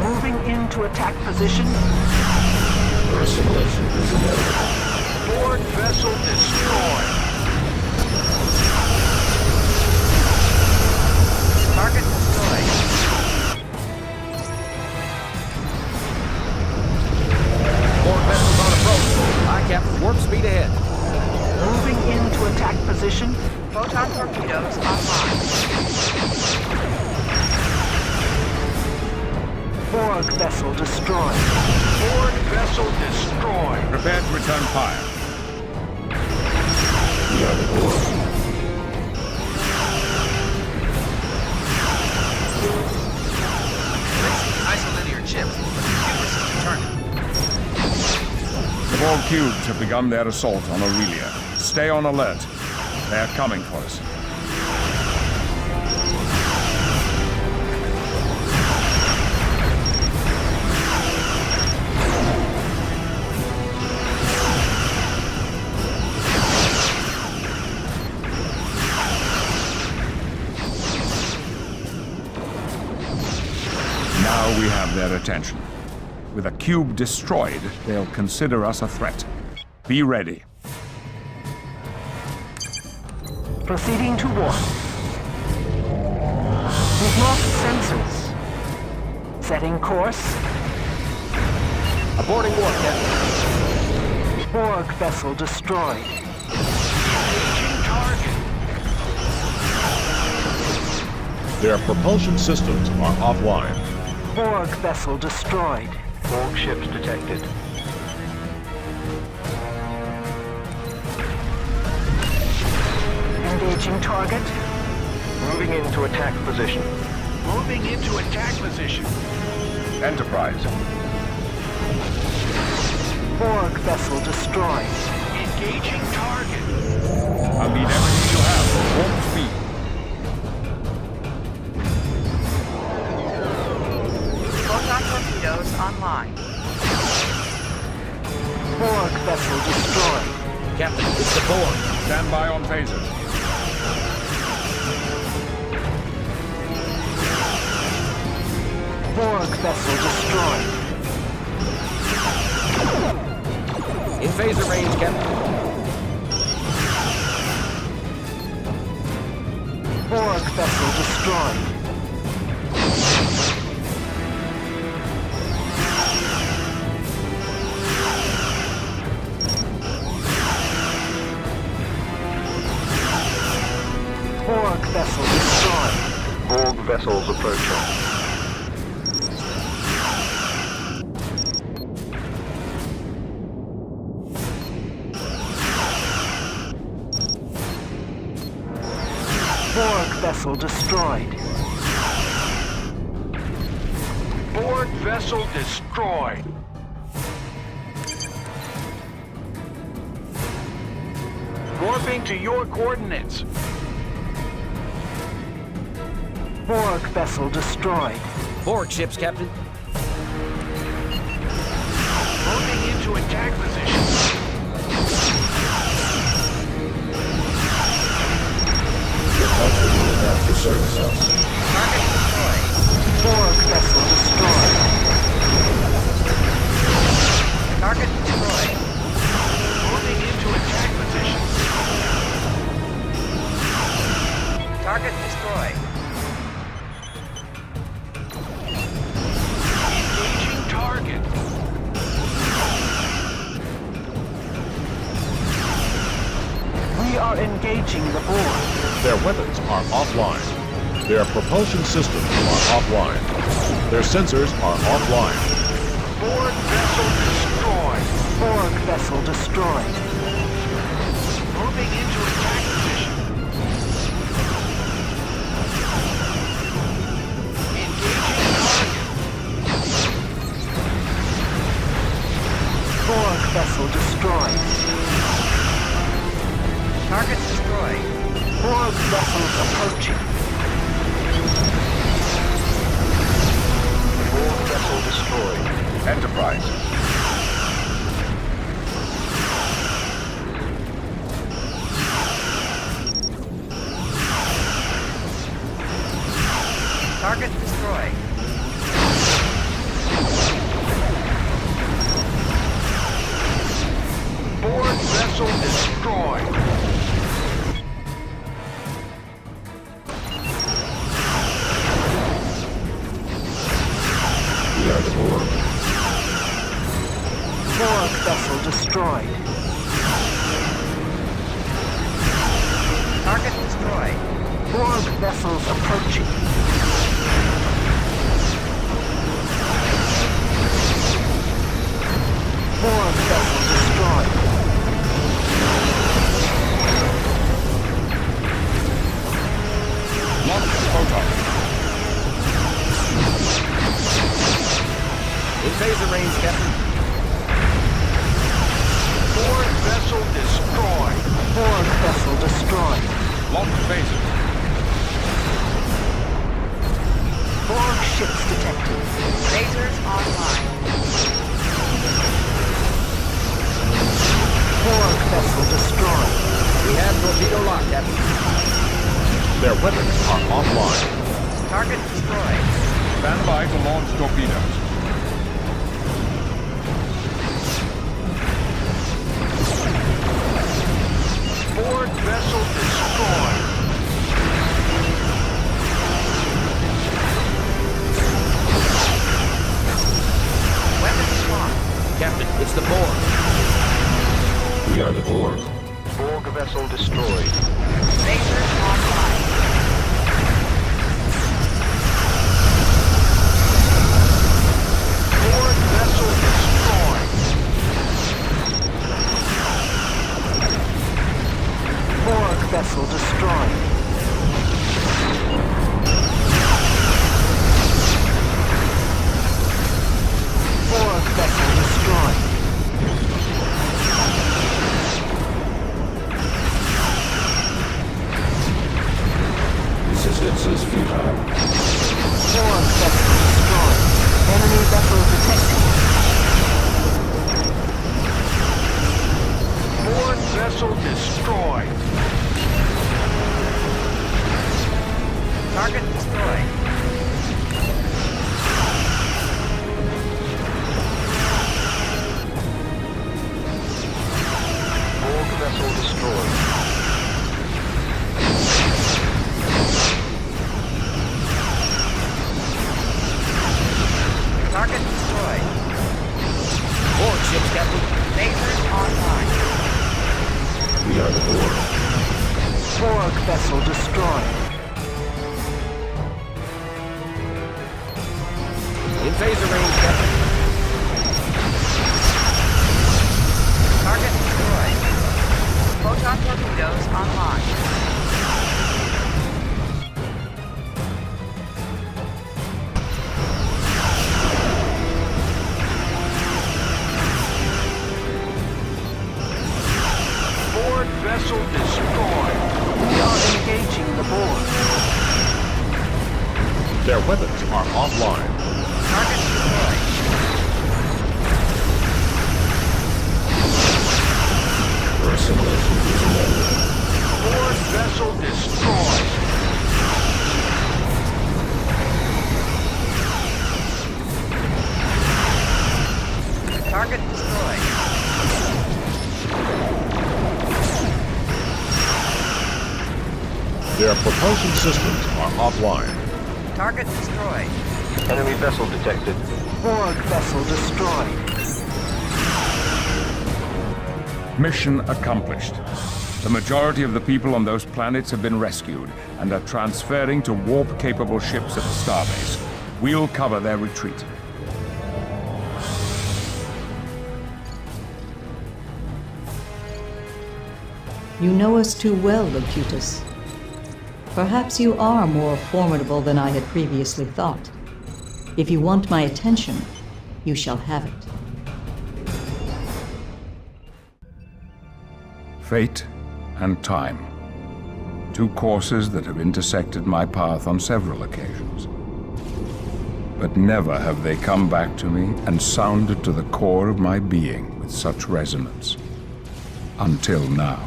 Moving into attack position. Assimilation is inevitable. Borg vessel destroyed. Target destroyed. Borg vessels on approach. Aye, Captain. Warp speed ahead. Moving into attack position. Photon torpedoes online. Borg vessel destroyed. Borg vessel destroyed. Prepare to return fire. We are the Borg. Isolinear chips. Computer system turning. The Borg cubes have begun their assault on Aurelia. Stay on alert. They are coming for us. Now we have their attention. With a cube destroyed, they'll consider us a threat. Be ready. Proceeding to warp. We've lost sensors. Setting course. Aborting warp, Captain. Borg Borg vessel destroyed. Engaging target. Their propulsion systems are offline. Borg vessel destroyed. Borg ships detected. Engaging target. Moving into attack position. Moving into attack position. Enterprise. Borg vessel destroyed. Engaging target. I'll need everything you have for warp speed. Photon torpedoes online. Borg vessel destroyed. Captain, it's the Borg. Stand by on phasers. Borg vessel destroyed. In phaser range, Captain. Borg vessel destroyed. Borg vessel destroyed. Borg vessels approaching. Borg vessel destroyed. Borg vessel destroyed. Warping to your coordinates. Borg vessel destroyed. Borg ships, Captain. Moving into attack position. Target destroyed. Borg vessel destroyed. Target destroyed. Moving into attack position. Target destroyed. Engaging target. We are engaging the Borg. Their weapons are offline. Their propulsion systems are offline. Their sensors are offline. Borg vessel destroyed. Borg vessel destroyed. Moving into attack position. Engaging target. Borg vessel destroyed. Target destroyed. Borg vessels approaching. Borg vessel destroyed. Enterprise. Target destroyed. Borg vessel destroyed. We are the Borg. Borg vessel destroyed. Target destroyed. Borg vessels approaching. Borg vessel destroyed. Launch photon. In phaser range, Captain. Borg vessel destroyed. Borg vessel destroyed. Launch phaser. Borg ships detected. Lasers online. Borg vessel destroyed. We have torpedo lock, Captain. Their weapons are offline. Target destroyed. Stand by to launch torpedoes. Borg vessel destroyed. Weapons locked. Captain, it's the Borg. We are the Borg. Borg vessel destroyed. Lasers online. Borg vessel destroyed. Borg vessel destroyed. Borg vessel destroyed. Resistance is futile. Borg vessel destroyed. Enemy vessel detected. Borg vessel destroyed. Target destroyed. Borg vessel destroyed. Target destroyed. Borg ships, Captain. Lasers online. We are the Borg. Borg vessel destroyed. In phaser range, Captain. Target destroyed. Photon torpedoes online. Borg vessel destroyed. We are engaging the Borg. Their weapons are offline. Target destroyed. Your assimilation is embedded. Borg vessel destroyed. Target destroyed. Their propulsion systems are offline. Target destroyed. Enemy vessel detected. Borg vessel destroyed. Mission accomplished. The majority of the people on those planets have been rescued and are transferring to warp-capable ships at the starbase. We'll cover their retreat. You know us too well, Locutus. Perhaps you are more formidable than I had previously thought. If you want my attention, you shall have it. Fate and time. Two courses that have intersected my path on several occasions. But never have they come back to me and sounded to the core of my being with such resonance. Until now.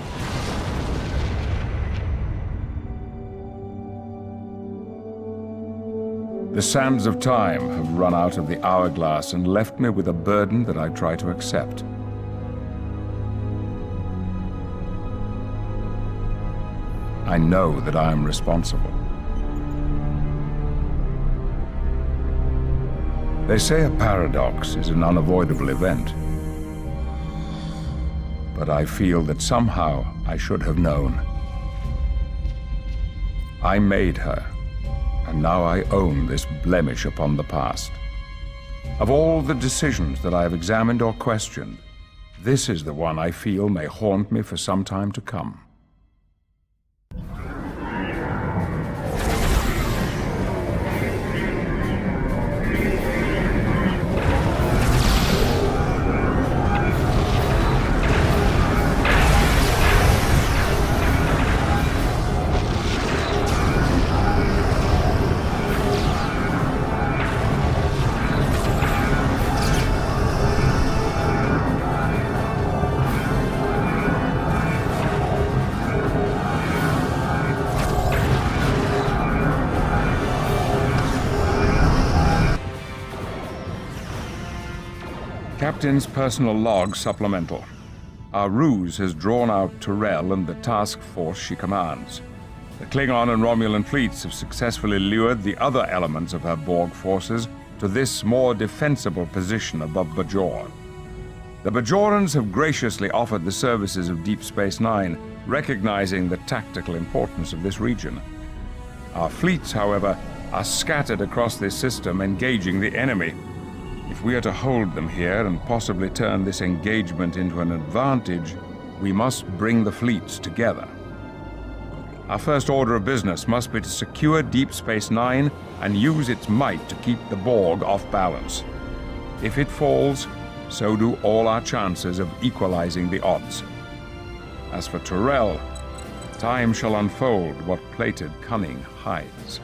The sands of time have run out of the hourglass and left me with a burden that I try to accept. I know that I am responsible. They say a paradox is an unavoidable event. But I feel that somehow I should have known. I made her. And now I own this blemish upon the past. Of all the decisions that I have examined or questioned, this is the one I feel may haunt me for some time to come. Captain's personal log supplemental. Our ruse has drawn out Tyrell and the task force she commands. The Klingon and Romulan fleets have successfully lured the other elements of her Borg forces to this more defensible position above Bajor. The Bajorans have graciously offered the services of Deep Space Nine, recognizing the tactical importance of this region. Our fleets, however, are scattered across this system, engaging the enemy. If we are to hold them here and possibly turn this engagement into an advantage, we must bring the fleets together. Our first order of business must be to secure Deep Space Nine and use its might to keep the Borg off balance. If it falls, so do all our chances of equalizing the odds. As for Tyrell, time shall unfold what plated cunning hides.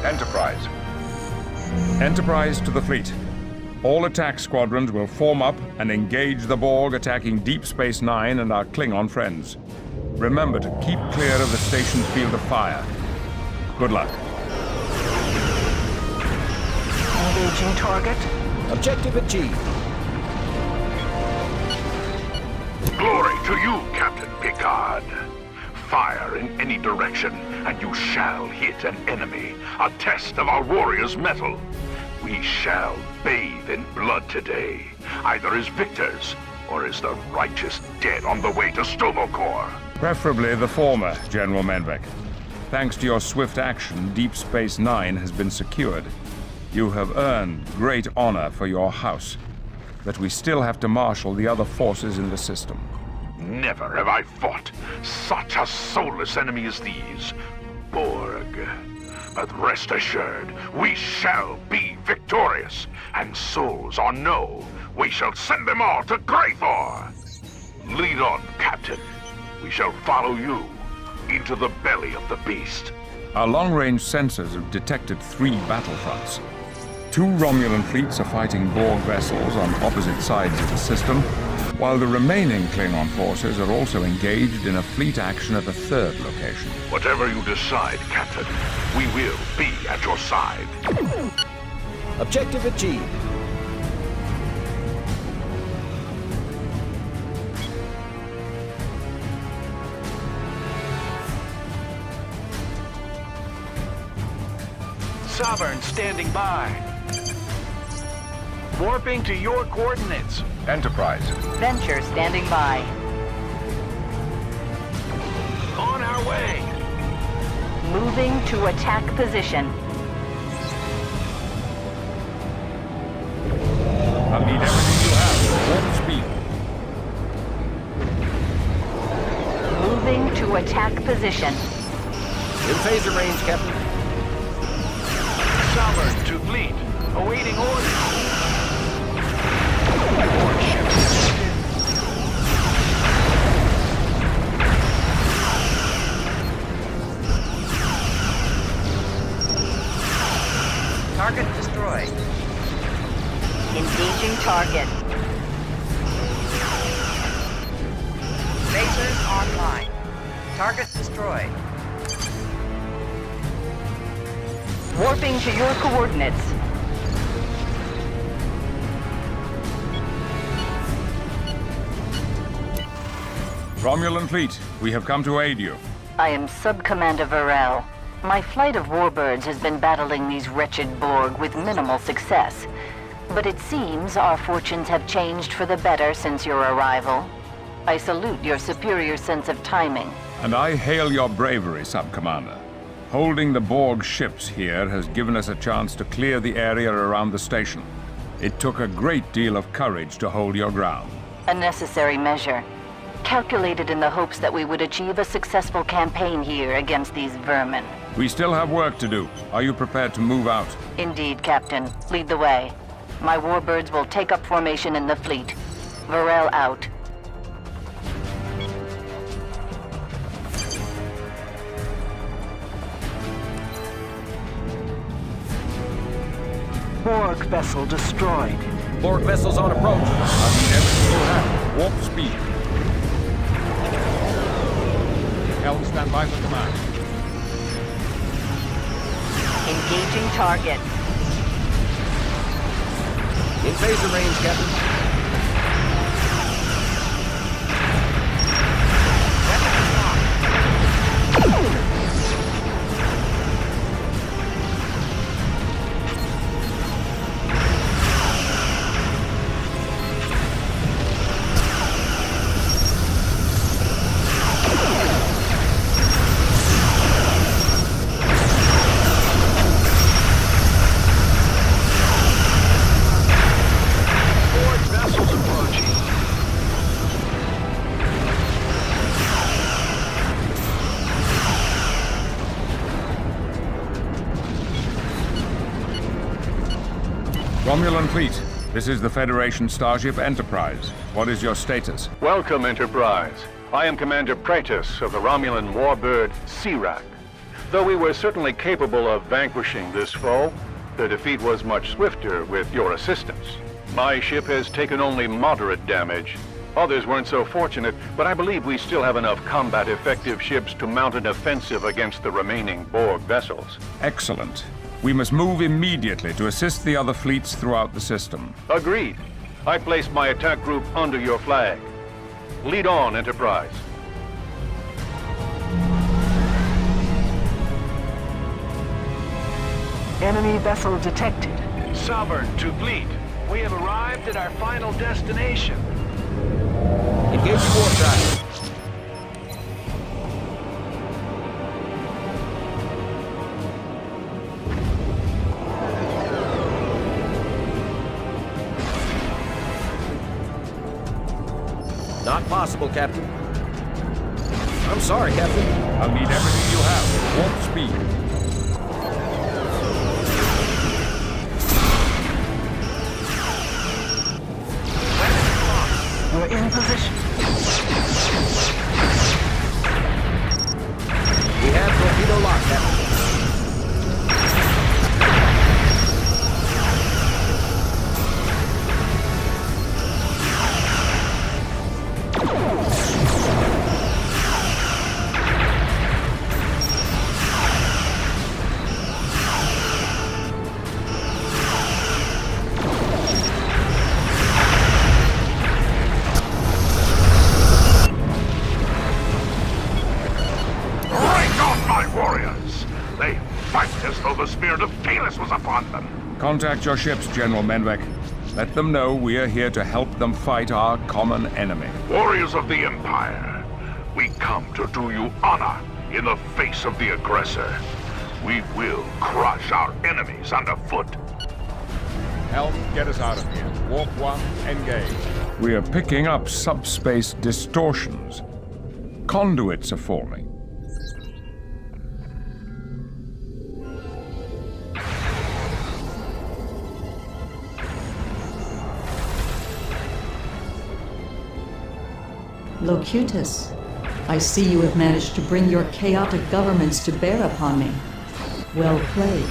Enterprise. Enterprise to the fleet. All attack squadrons will form up and engage the Borg attacking Deep Space Nine and our Klingon friends. Remember to keep clear of the station's field of fire. Good luck. Engaging target. Objective achieved. Glory to you, Captain Picard. Fire in any direction, and you shall hit an enemy. A test of our warriors' mettle. We shall bathe in blood today, either as victors or as the righteous dead on the way to Stovokor. Preferably the former, General Menvek. Thanks to your swift action, Deep Space Nine has been secured. You have earned great honor for your house, but we still have to marshal the other forces in the system. Never have I fought such a soulless enemy as these, Borg. But rest assured, we shall be victorious, and souls or no, we shall send them all to Graythor. Lead on, Captain. We shall follow you into the belly of the beast. Our long-range sensors have detected 3 battlefronts. 2 Romulan fleets are fighting Borg vessels on opposite sides of the system, while the remaining Klingon forces are also engaged in a fleet action at a 3rd location. Whatever you decide, Captain, we will be at your side. Objective achieved. Sovereign standing by. Warping to your coordinates. Enterprise. Venture standing by. On our way. Moving to attack position. I'll need everything you have. Warp speed. Moving to attack position. In phaser range, Captain. Sovereign to fleet. Awaiting orders. Target destroyed. Engaging target. Phasers online. Target destroyed. Warping to your coordinates. Romulan fleet, we have come to aid you. I am Sub-Commander Varel. My flight of warbirds has been battling these wretched Borg with minimal success. But it seems our fortunes have changed for the better since your arrival. I salute your superior sense of timing. And I hail your bravery, Sub-Commander. Holding the Borg ships here has given us a chance to clear the area around the station. It took a great deal of courage to hold your ground. A necessary measure, calculated in the hopes that we would achieve a successful campaign here against these vermin. We still have work to do. Are you prepared to move out? Indeed, Captain. Lead the way. My warbirds will take up formation in the fleet. Varel out. Borg vessel destroyed. Borg vessels on approach. I need everything you have. Warp speed. Helm, stand by for command. Engaging target. In phaser range, Captain. Romulan fleet, this is the Federation starship Enterprise. What is your status? Welcome, Enterprise. I am Commander Praetus of the Romulan warbird Sirak. Though we were certainly capable of vanquishing this foe, the defeat was much swifter with your assistance. My ship has taken only moderate damage. Others weren't so fortunate, but I believe we still have enough combat-effective ships to mount an offensive against the remaining Borg vessels. Excellent. We must move immediately to assist the other fleets throughout the system. Agreed. I placed my attack group under your flag. Lead on, Enterprise. Enemy vessel detected. Sovereign to fleet. We have arrived at our final destination. Engage warp drive. Not possible, Captain. I'm sorry, Captain. I'll need everything you have. Warp speed. We're in position. We have torpedo lock, Captain. Contact your ships, General Menvek. Let them know we are here to help them fight our common enemy. Warriors of the Empire, we come to do you honor in the face of the aggressor. We will crush our enemies underfoot. Helm, get us out of here. Warp 1, engage. We are picking up subspace distortions. Conduits are forming. Locutus, I see you have managed to bring your chaotic governments to bear upon me. Well played.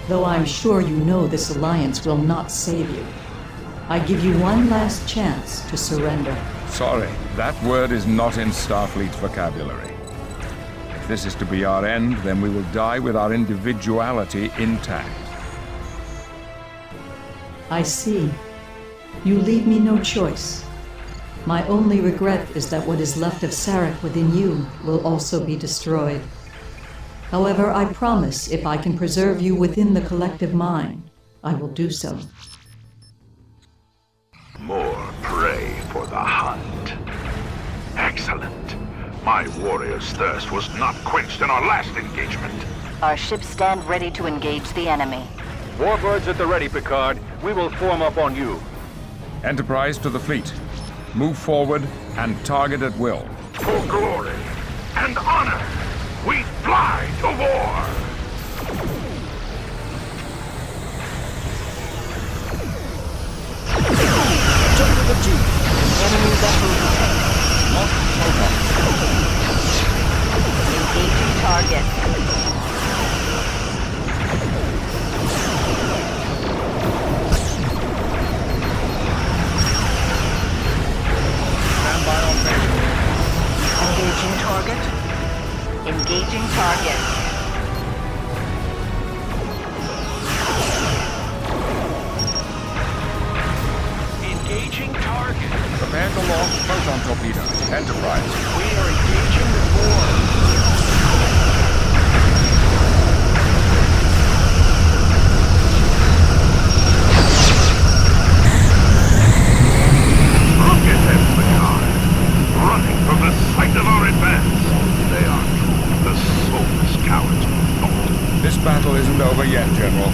Though I'm sure you know this alliance will not save you. I give you one last chance to surrender. Sorry, that word is not in Starfleet vocabulary. If this is to be our end, then we will die with our individuality intact. I see. You leave me no choice. My only regret is that what is left of Sarek within you will also be destroyed. However, I promise if I can preserve you within the collective mind, I will do so. More prey for the hunt. Excellent. My warrior's thirst was not quenched in our last engagement. Our ships stand ready to engage the enemy. Warbirds at the ready, Picard. We will form up on you. Enterprise to the fleet. Move forward and target at will. For glory and honor, we fly to war! Jump to the G. Enemy vessel detected. Lock proton. Engaging target. Engaging target. Engaging target. Engaging target. Prepare to launch proton torpedoes. Enterprise. We are engaging the Borg. Look at them, Picard. Running from the sight of our advance. They are the soulless cowards we thought. This battle isn't over yet, General.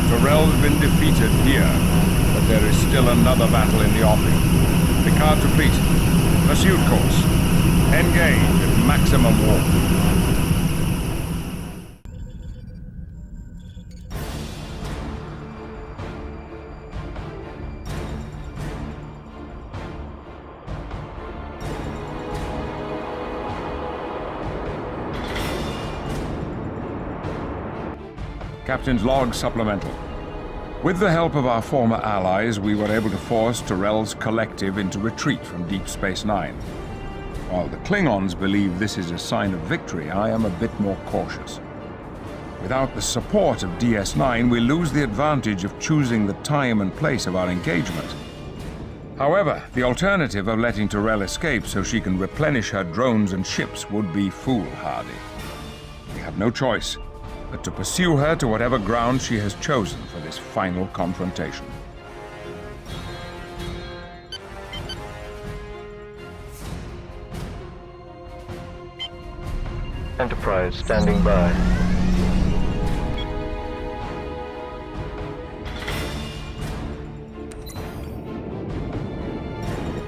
Tyrell's been defeated here, but there is still another battle in the offing. Picard to fleet. Pursuit course. Engage at maximum warp. Captain's log supplemental. With the help of our former allies, we were able to force Tyrell's collective into retreat from Deep Space Nine. While the Klingons believe this is a sign of victory, I am a bit more cautious. Without the support of DS9, we lose the advantage of choosing the time and place of our engagement. However, the alternative of letting Tyrell escape so she can replenish her drones and ships would be foolhardy. We have no choice but to pursue her to whatever ground she has chosen for this final confrontation. Enterprise standing by.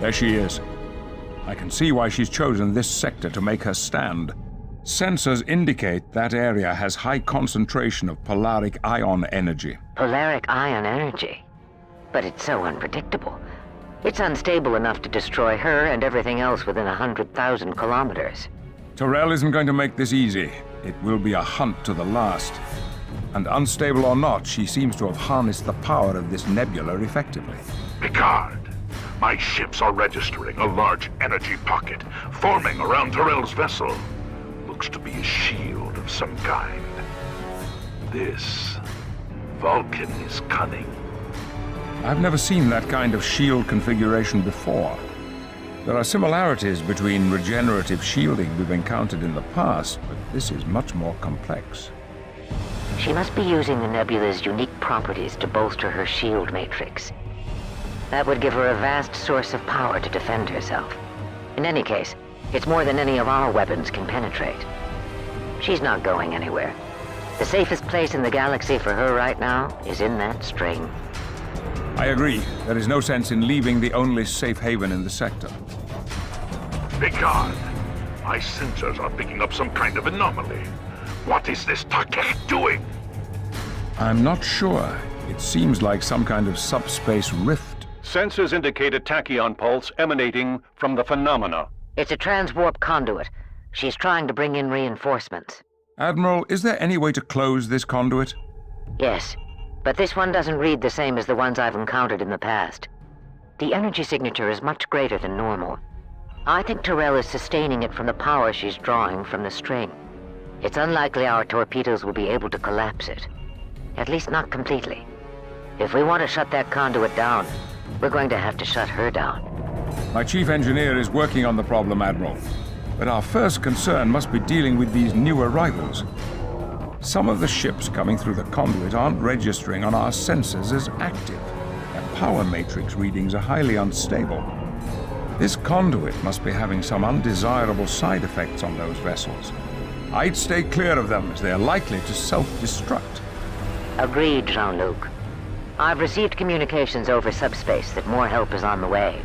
There she is. I can see why she's chosen this sector to make her stand. Sensors indicate that area has high concentration of polaric ion energy. Polaric ion energy? But it's so unpredictable. It's unstable enough to destroy her and everything else within 100,000 kilometers. Tyrell isn't going to make this easy. It will be a hunt to the last. And unstable or not, she seems to have harnessed the power of this nebula effectively. Picard, my ships are registering a large energy pocket forming around Tyrell's vessel. Looks to be a shield of some kind. This Vulcan is cunning. I've never seen that kind of shield configuration before. There are similarities between regenerative shielding we've encountered in the past, but this is much more complex. She must be using the nebula's unique properties to bolster her shield matrix. That would give her a vast source of power to defend herself. In any case, it's more than any of our weapons can penetrate. She's not going anywhere. The safest place in the galaxy for her right now is in that string. I agree. There is no sense in leaving the only safe haven in the sector. Picard, my sensors are picking up some kind of anomaly. What is this Takek doing? I'm not sure. It seems like some kind of subspace rift. Sensors indicate a tachyon pulse emanating from the phenomena. It's a transwarp conduit. She's trying to bring in reinforcements. Admiral, is there any way to close this conduit? Yes, but this one doesn't read the same as the ones I've encountered in the past. The energy signature is much greater than normal. I think Tyrell is sustaining it from the power she's drawing from the string. It's unlikely our torpedoes will be able to collapse it. At least not completely. If we want to shut that conduit down, we're going to have to shut her down. My chief engineer is working on the problem, Admiral. But our first concern must be dealing with these new arrivals. Some of the ships coming through the conduit aren't registering on our sensors as active. Their power matrix readings are highly unstable. This conduit must be having some undesirable side effects on those vessels. I'd stay clear of them, as they're likely to self-destruct. Agreed, Jean-Luc. I've received communications over subspace that more help is on the way.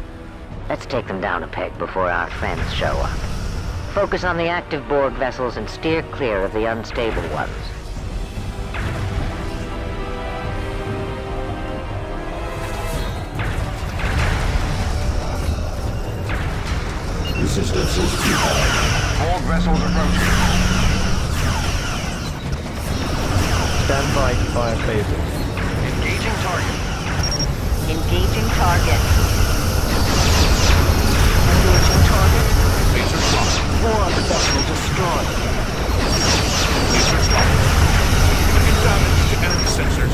Let's take them down a peg before our friends show up. Focus on the active Borg vessels and steer clear of the unstable ones. Resistance is futile. Borg vessels approaching. Stand by to fire phasers. Engaging target. Engaging target. Engaging target. Laser locked. Borg vessel destroyed. Lasers locked. Significant damage to enemy sensors.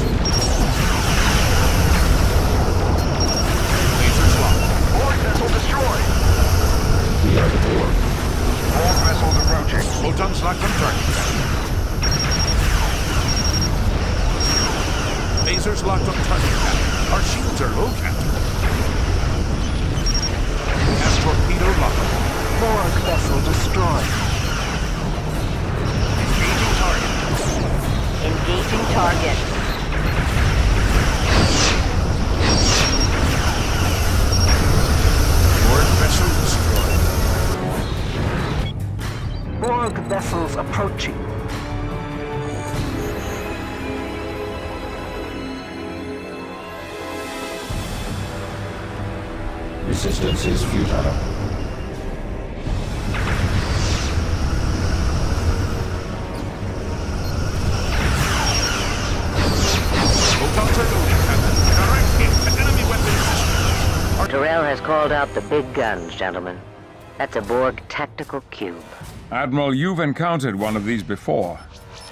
Lasers locked. Borg vessel destroyed. We are the Borg. Borg vessels approaching. Photons locked on target. Lasers locked on target, Captain. Our shields are low, Captain. We have torpedo locked. Borg vessel destroyed. Engaging target. Engaging target. Borg vessel destroyed. Borg vessels approaching. Resistance is futile. Bell has called out the big guns, gentlemen. That's a Borg tactical cube. Admiral, you've encountered one of these before.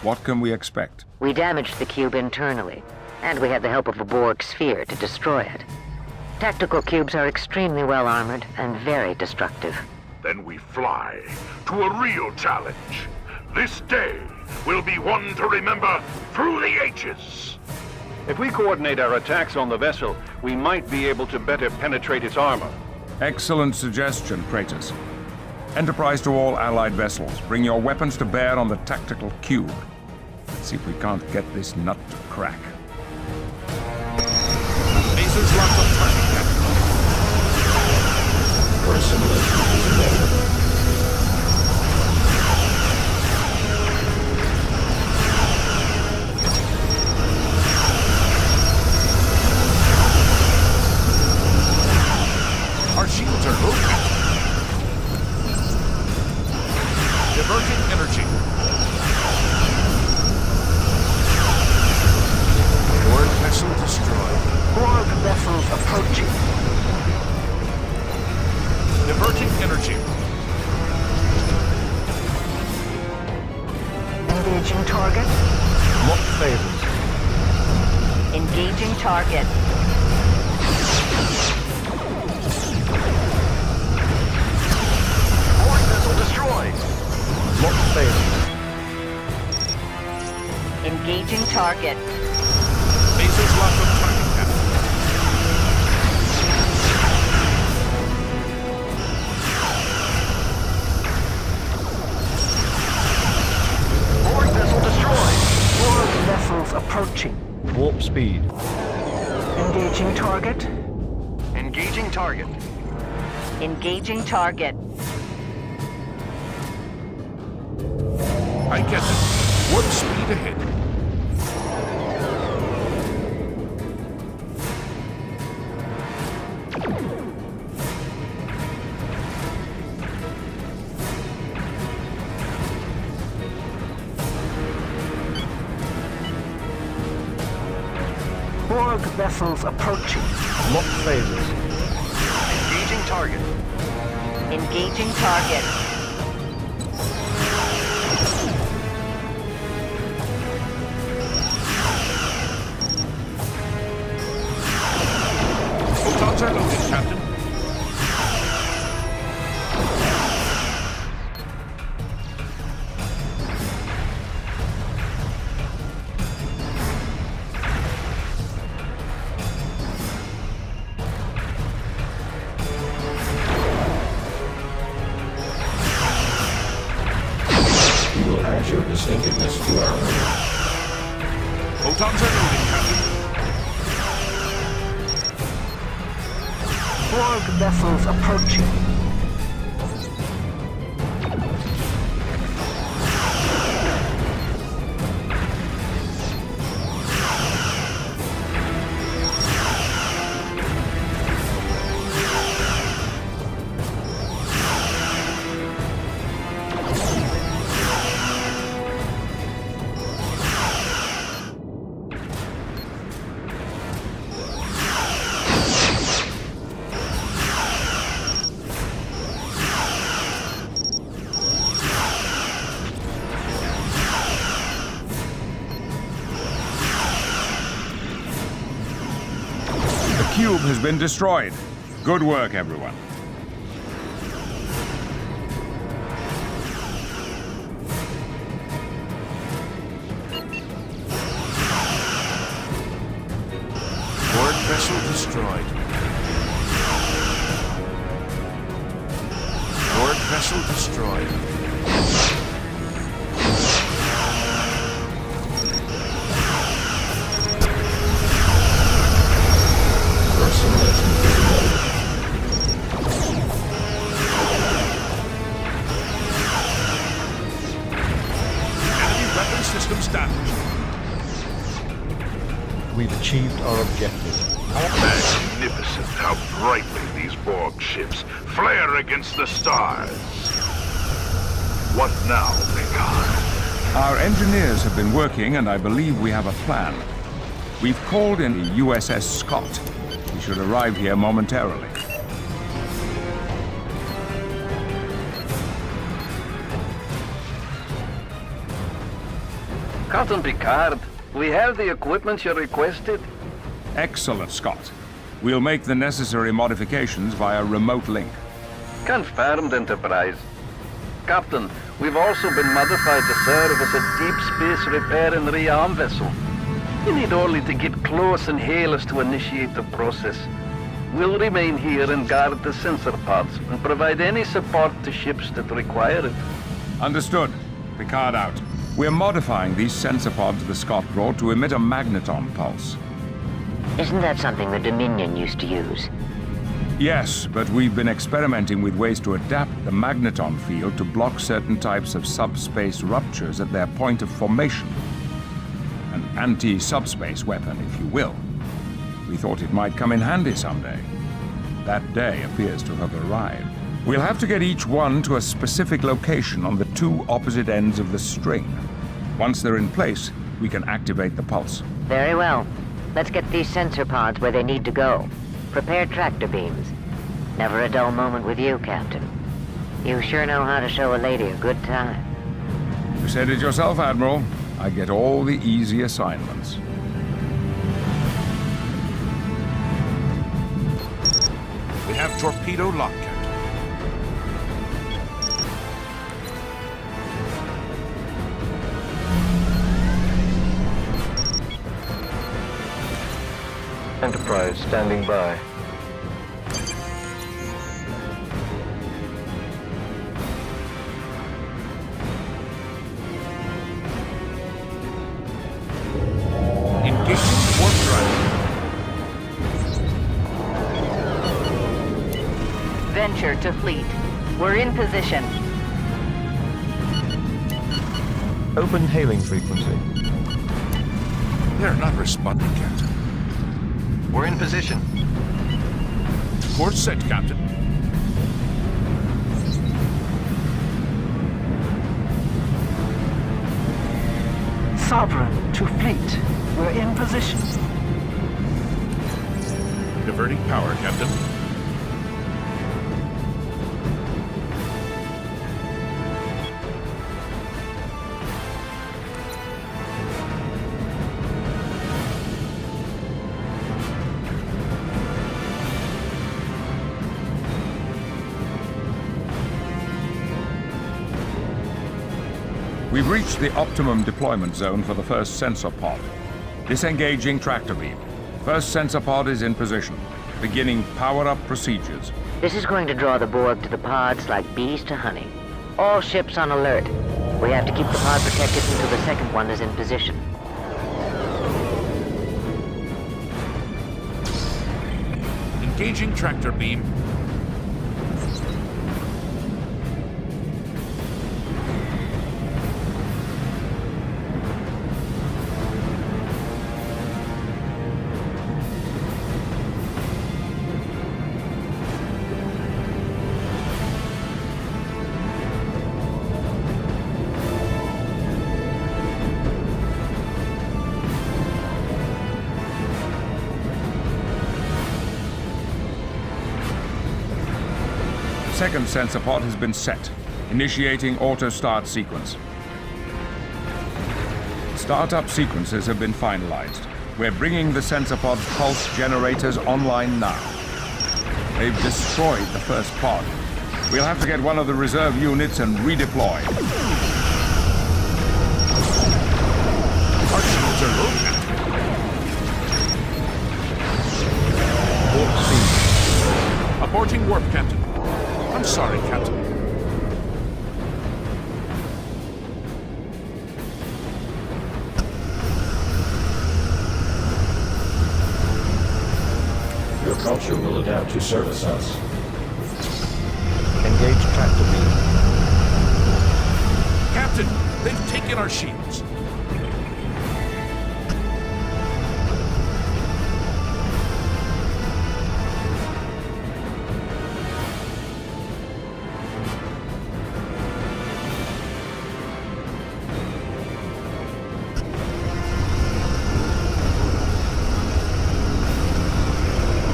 What can we expect? We damaged the cube internally, and we had the help of a Borg sphere to destroy it. Tactical cubes are extremely well armored and very destructive. Then we fly to a real challenge. This day will be one to remember through the ages. If we coordinate our attacks on the vessel, we might be able to better penetrate its armor. Excellent suggestion, Kratos. Enterprise to all Allied vessels. Bring your weapons to bear on the tactical cube. Let's see if we can't get this nut to crack. Lasers locked on target, Captain. Course simulation is available. Our shields are low, Captain. Diverting energy. Borg vessel destroyed. Borg vessels approaching. Diverting energy. Engaging target. Lock phases. Engaging target. Borg vessel destroyed. Lock phases. Engaging target. Lasers locked on target, Captain. Borg vessel destroyed. Borg vessels approaching. Warp speed. Engaging target. Engaging target. Engaging target. Aye, Captain. Warp speed ahead. Borg vessels approaching. Lock phases. Engaging target. Engaging target. Photons are loaded, Captain. We will add your distinctiveness to our order. Photons are loaded, Captain. Borg vessels approaching. The cube has been destroyed. Good work, everyone. Borg vessel destroyed. Borg vessel destroyed. Course simulation is available. Enemy weapon systems damaged. We've achieved our objective. Magnificent how brightly these Borg ships flare against the stars. What now, Picard? Our engineers have been working, and I believe we have a plan. We've called in the USS Scott. He should arrive here momentarily. Captain Picard, we have the equipment you requested. Excellent, Scott. We'll make the necessary modifications via remote link. Confirmed, Enterprise. Captain, we've also been modified to serve as a deep space repair and rearm vessel. You need only to get close and hail us to initiate the process. We'll remain here and guard the sensor pods and provide any support to ships that require it. Understood. Picard out. We're modifying these sensor pods the Scott brought to emit a magneton pulse. Isn't that something the Dominion used to use? Yes, but we've been experimenting with ways to adapt the magneton field to block certain types of subspace ruptures at their point of formation. An anti-subspace weapon, if you will. We thought it might come in handy someday. That day appears to have arrived. We'll have to get each one to a specific location on the two opposite ends of the string. Once they're in place, we can activate the pulse. Very well. Let's get these sensor pods where they need to go. Prepare tractor beams. Never a dull moment with you, Captain. You sure know how to show a lady a good time. You said it yourself, Admiral. I get all the easy assignments. We have torpedo lock, Captain. Enterprise standing by. Engaging warp drive. Venture to fleet. We're in position. Open hailing frequency. They're not responding, Captain. We're in position. Course set, Captain. Sovereign to fleet. We're in position. Diverting power, Captain. We've reached the optimum deployment zone for the first sensor pod. Disengaging tractor beam. First sensor pod is in position. Beginning power-up procedures. This is going to draw the Borg to the pods like bees to honey. All ships on alert. We have to keep the pod protected until the second one is in position. Engaging tractor beam. Second sensor pod has been set. Initiating auto-start sequence. Startup sequences have been finalized. We're bringing the sensor pod's pulse generators online now. They've destroyed the first pod. We'll have to get one of the reserve units and redeploy. Arsenals are low, Captain. Warp speed. Aborting warp, Captain. I'm sorry, Captain. Your culture will adapt to service us. Engage tractor beam. Captain, they've taken our shields.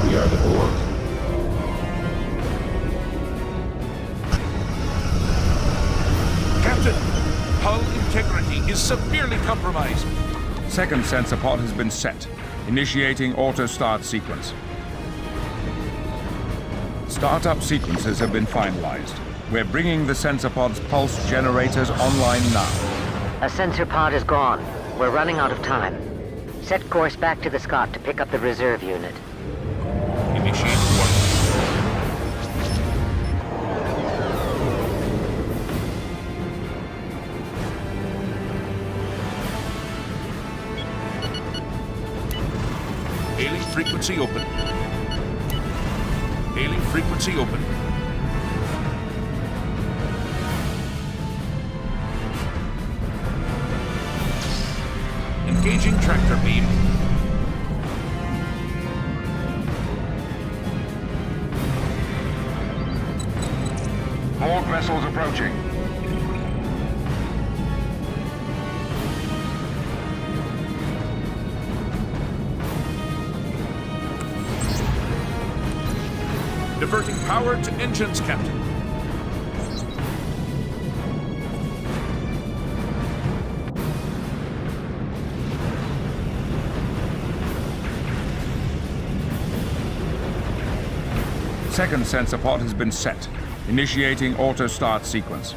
We are the Borg. Captain, hull integrity is submitted. Second sensor pod has been set. Initiating auto-start sequence. Startup sequences have been finalized. We're bringing the sensor pod's pulse generators online now. A sensor pod is gone. We're running out of time. Set course back to the Scott to pick up the reserve unit. Initiate warp. Hailing frequency open. Hailing frequency open. Engaging tractor beam. Borg vessels approaching. Diverting power to engines, Captain. Second sensor pod has been set. Initiating auto-start sequence.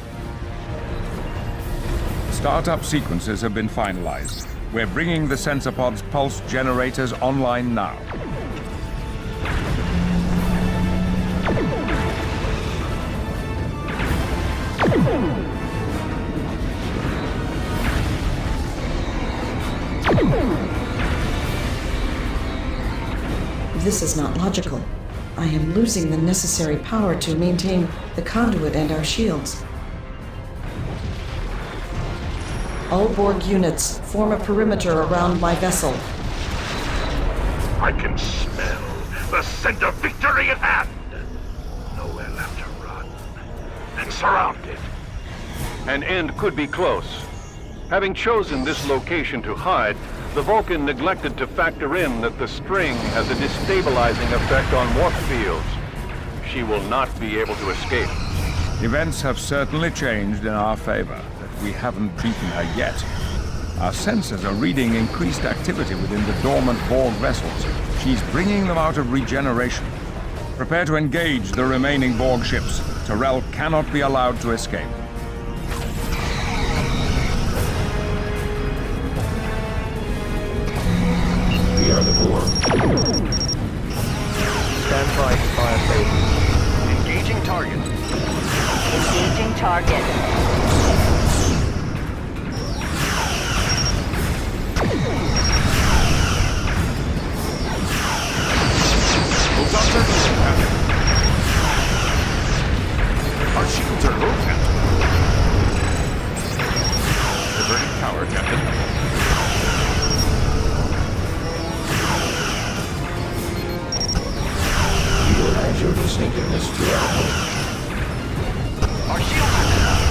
Startup sequences have been finalized. We're bringing the sensor pod's pulse generators online now. This is not logical. I am losing the necessary power to maintain the conduit and our shields. All Borg units, form a perimeter around my vessel. I can smell the scent of victory at hand. Nowhere left to run. And surrounded. An end could be close. Having chosen this location to hide, the Vulcan neglected to factor in that the string has a destabilizing effect on warp fields. She will not be able to escape. Events have certainly changed in our favor, but we haven't beaten her yet. Our sensors are reading increased activity within the dormant Borg vessels. She's bringing them out of regeneration. Prepare to engage the remaining Borg ships. Tyrell cannot be allowed to escape. We are the Borg. Stand by to fire phase. Engaging target. Engaging target. Photons are low, Captain. Our shields are low, Captain. Diverting power, Captain. You will add your distinctiveness to our home. Our shields are down.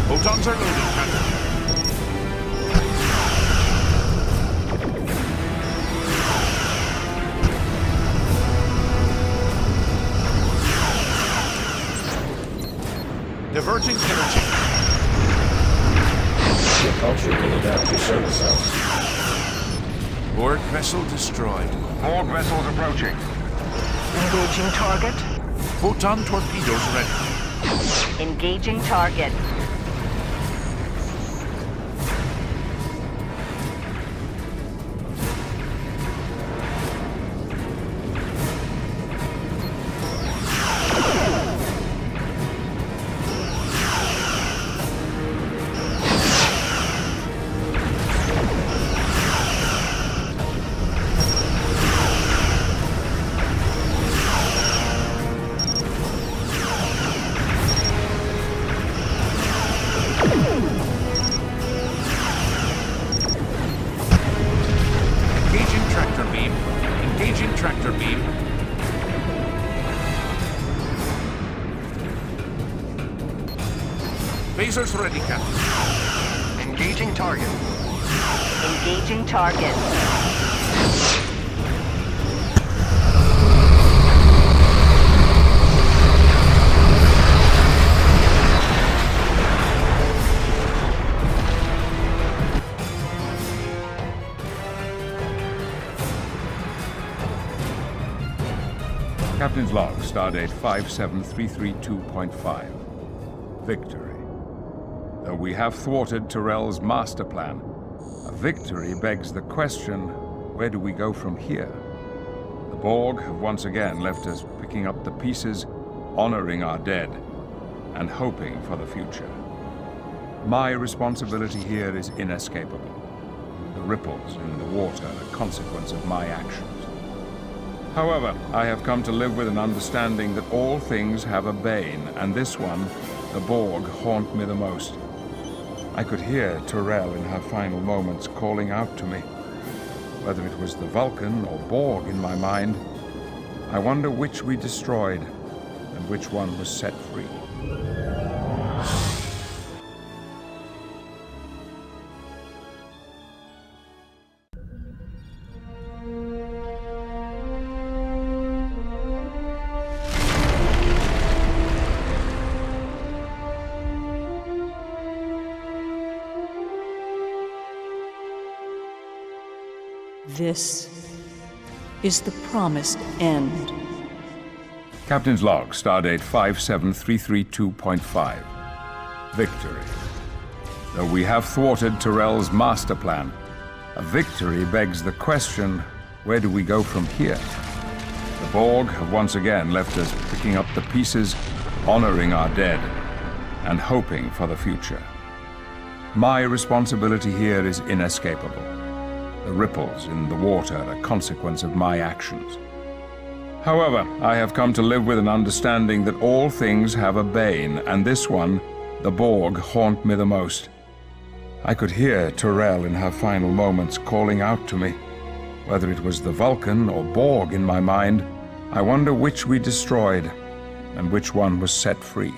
Photons are loaded, Captain. Diverting energy. Your culture will adapt to service house. Borg vessel destroyed. Borg vessels approaching. Engaging target. Photon torpedoes ready. Engaging target. Tractor beam. Phasers ready, Captain. Engaging target. Engaging target. Captain's log, stardate 57332.5. Victory. Though we have thwarted Tyrell's master plan, a victory begs the question, where do we go from here? The Borg have once again left us picking up the pieces, honoring our dead, and hoping for the future. My responsibility here is inescapable. The ripples in the water are a consequence of my actions. However, I have come to live with an understanding that all things have a bane, and this one, the Borg, haunt me the most. I could hear Tyrell in her final moments calling out to me. Whether it was the Vulcan or Borg in my mind, I wonder which we destroyed and which one was set free. This is the promised end. Captain's log, stardate 57332.5. Victory. Though we have thwarted Tyrell's master plan, a victory begs the question, where do we go from here? The Borg have once again left us picking up the pieces, honoring our dead, and hoping for the future. My responsibility here is inescapable. The ripples in the water are a consequence of my actions. However, I have come to live with an understanding that all things have a bane, and this one, the Borg, haunt me the most. I could hear Tyrell in her final moments calling out to me. Whether it was the Vulcan or Borg in my mind, I wonder which we destroyed and which one was set free.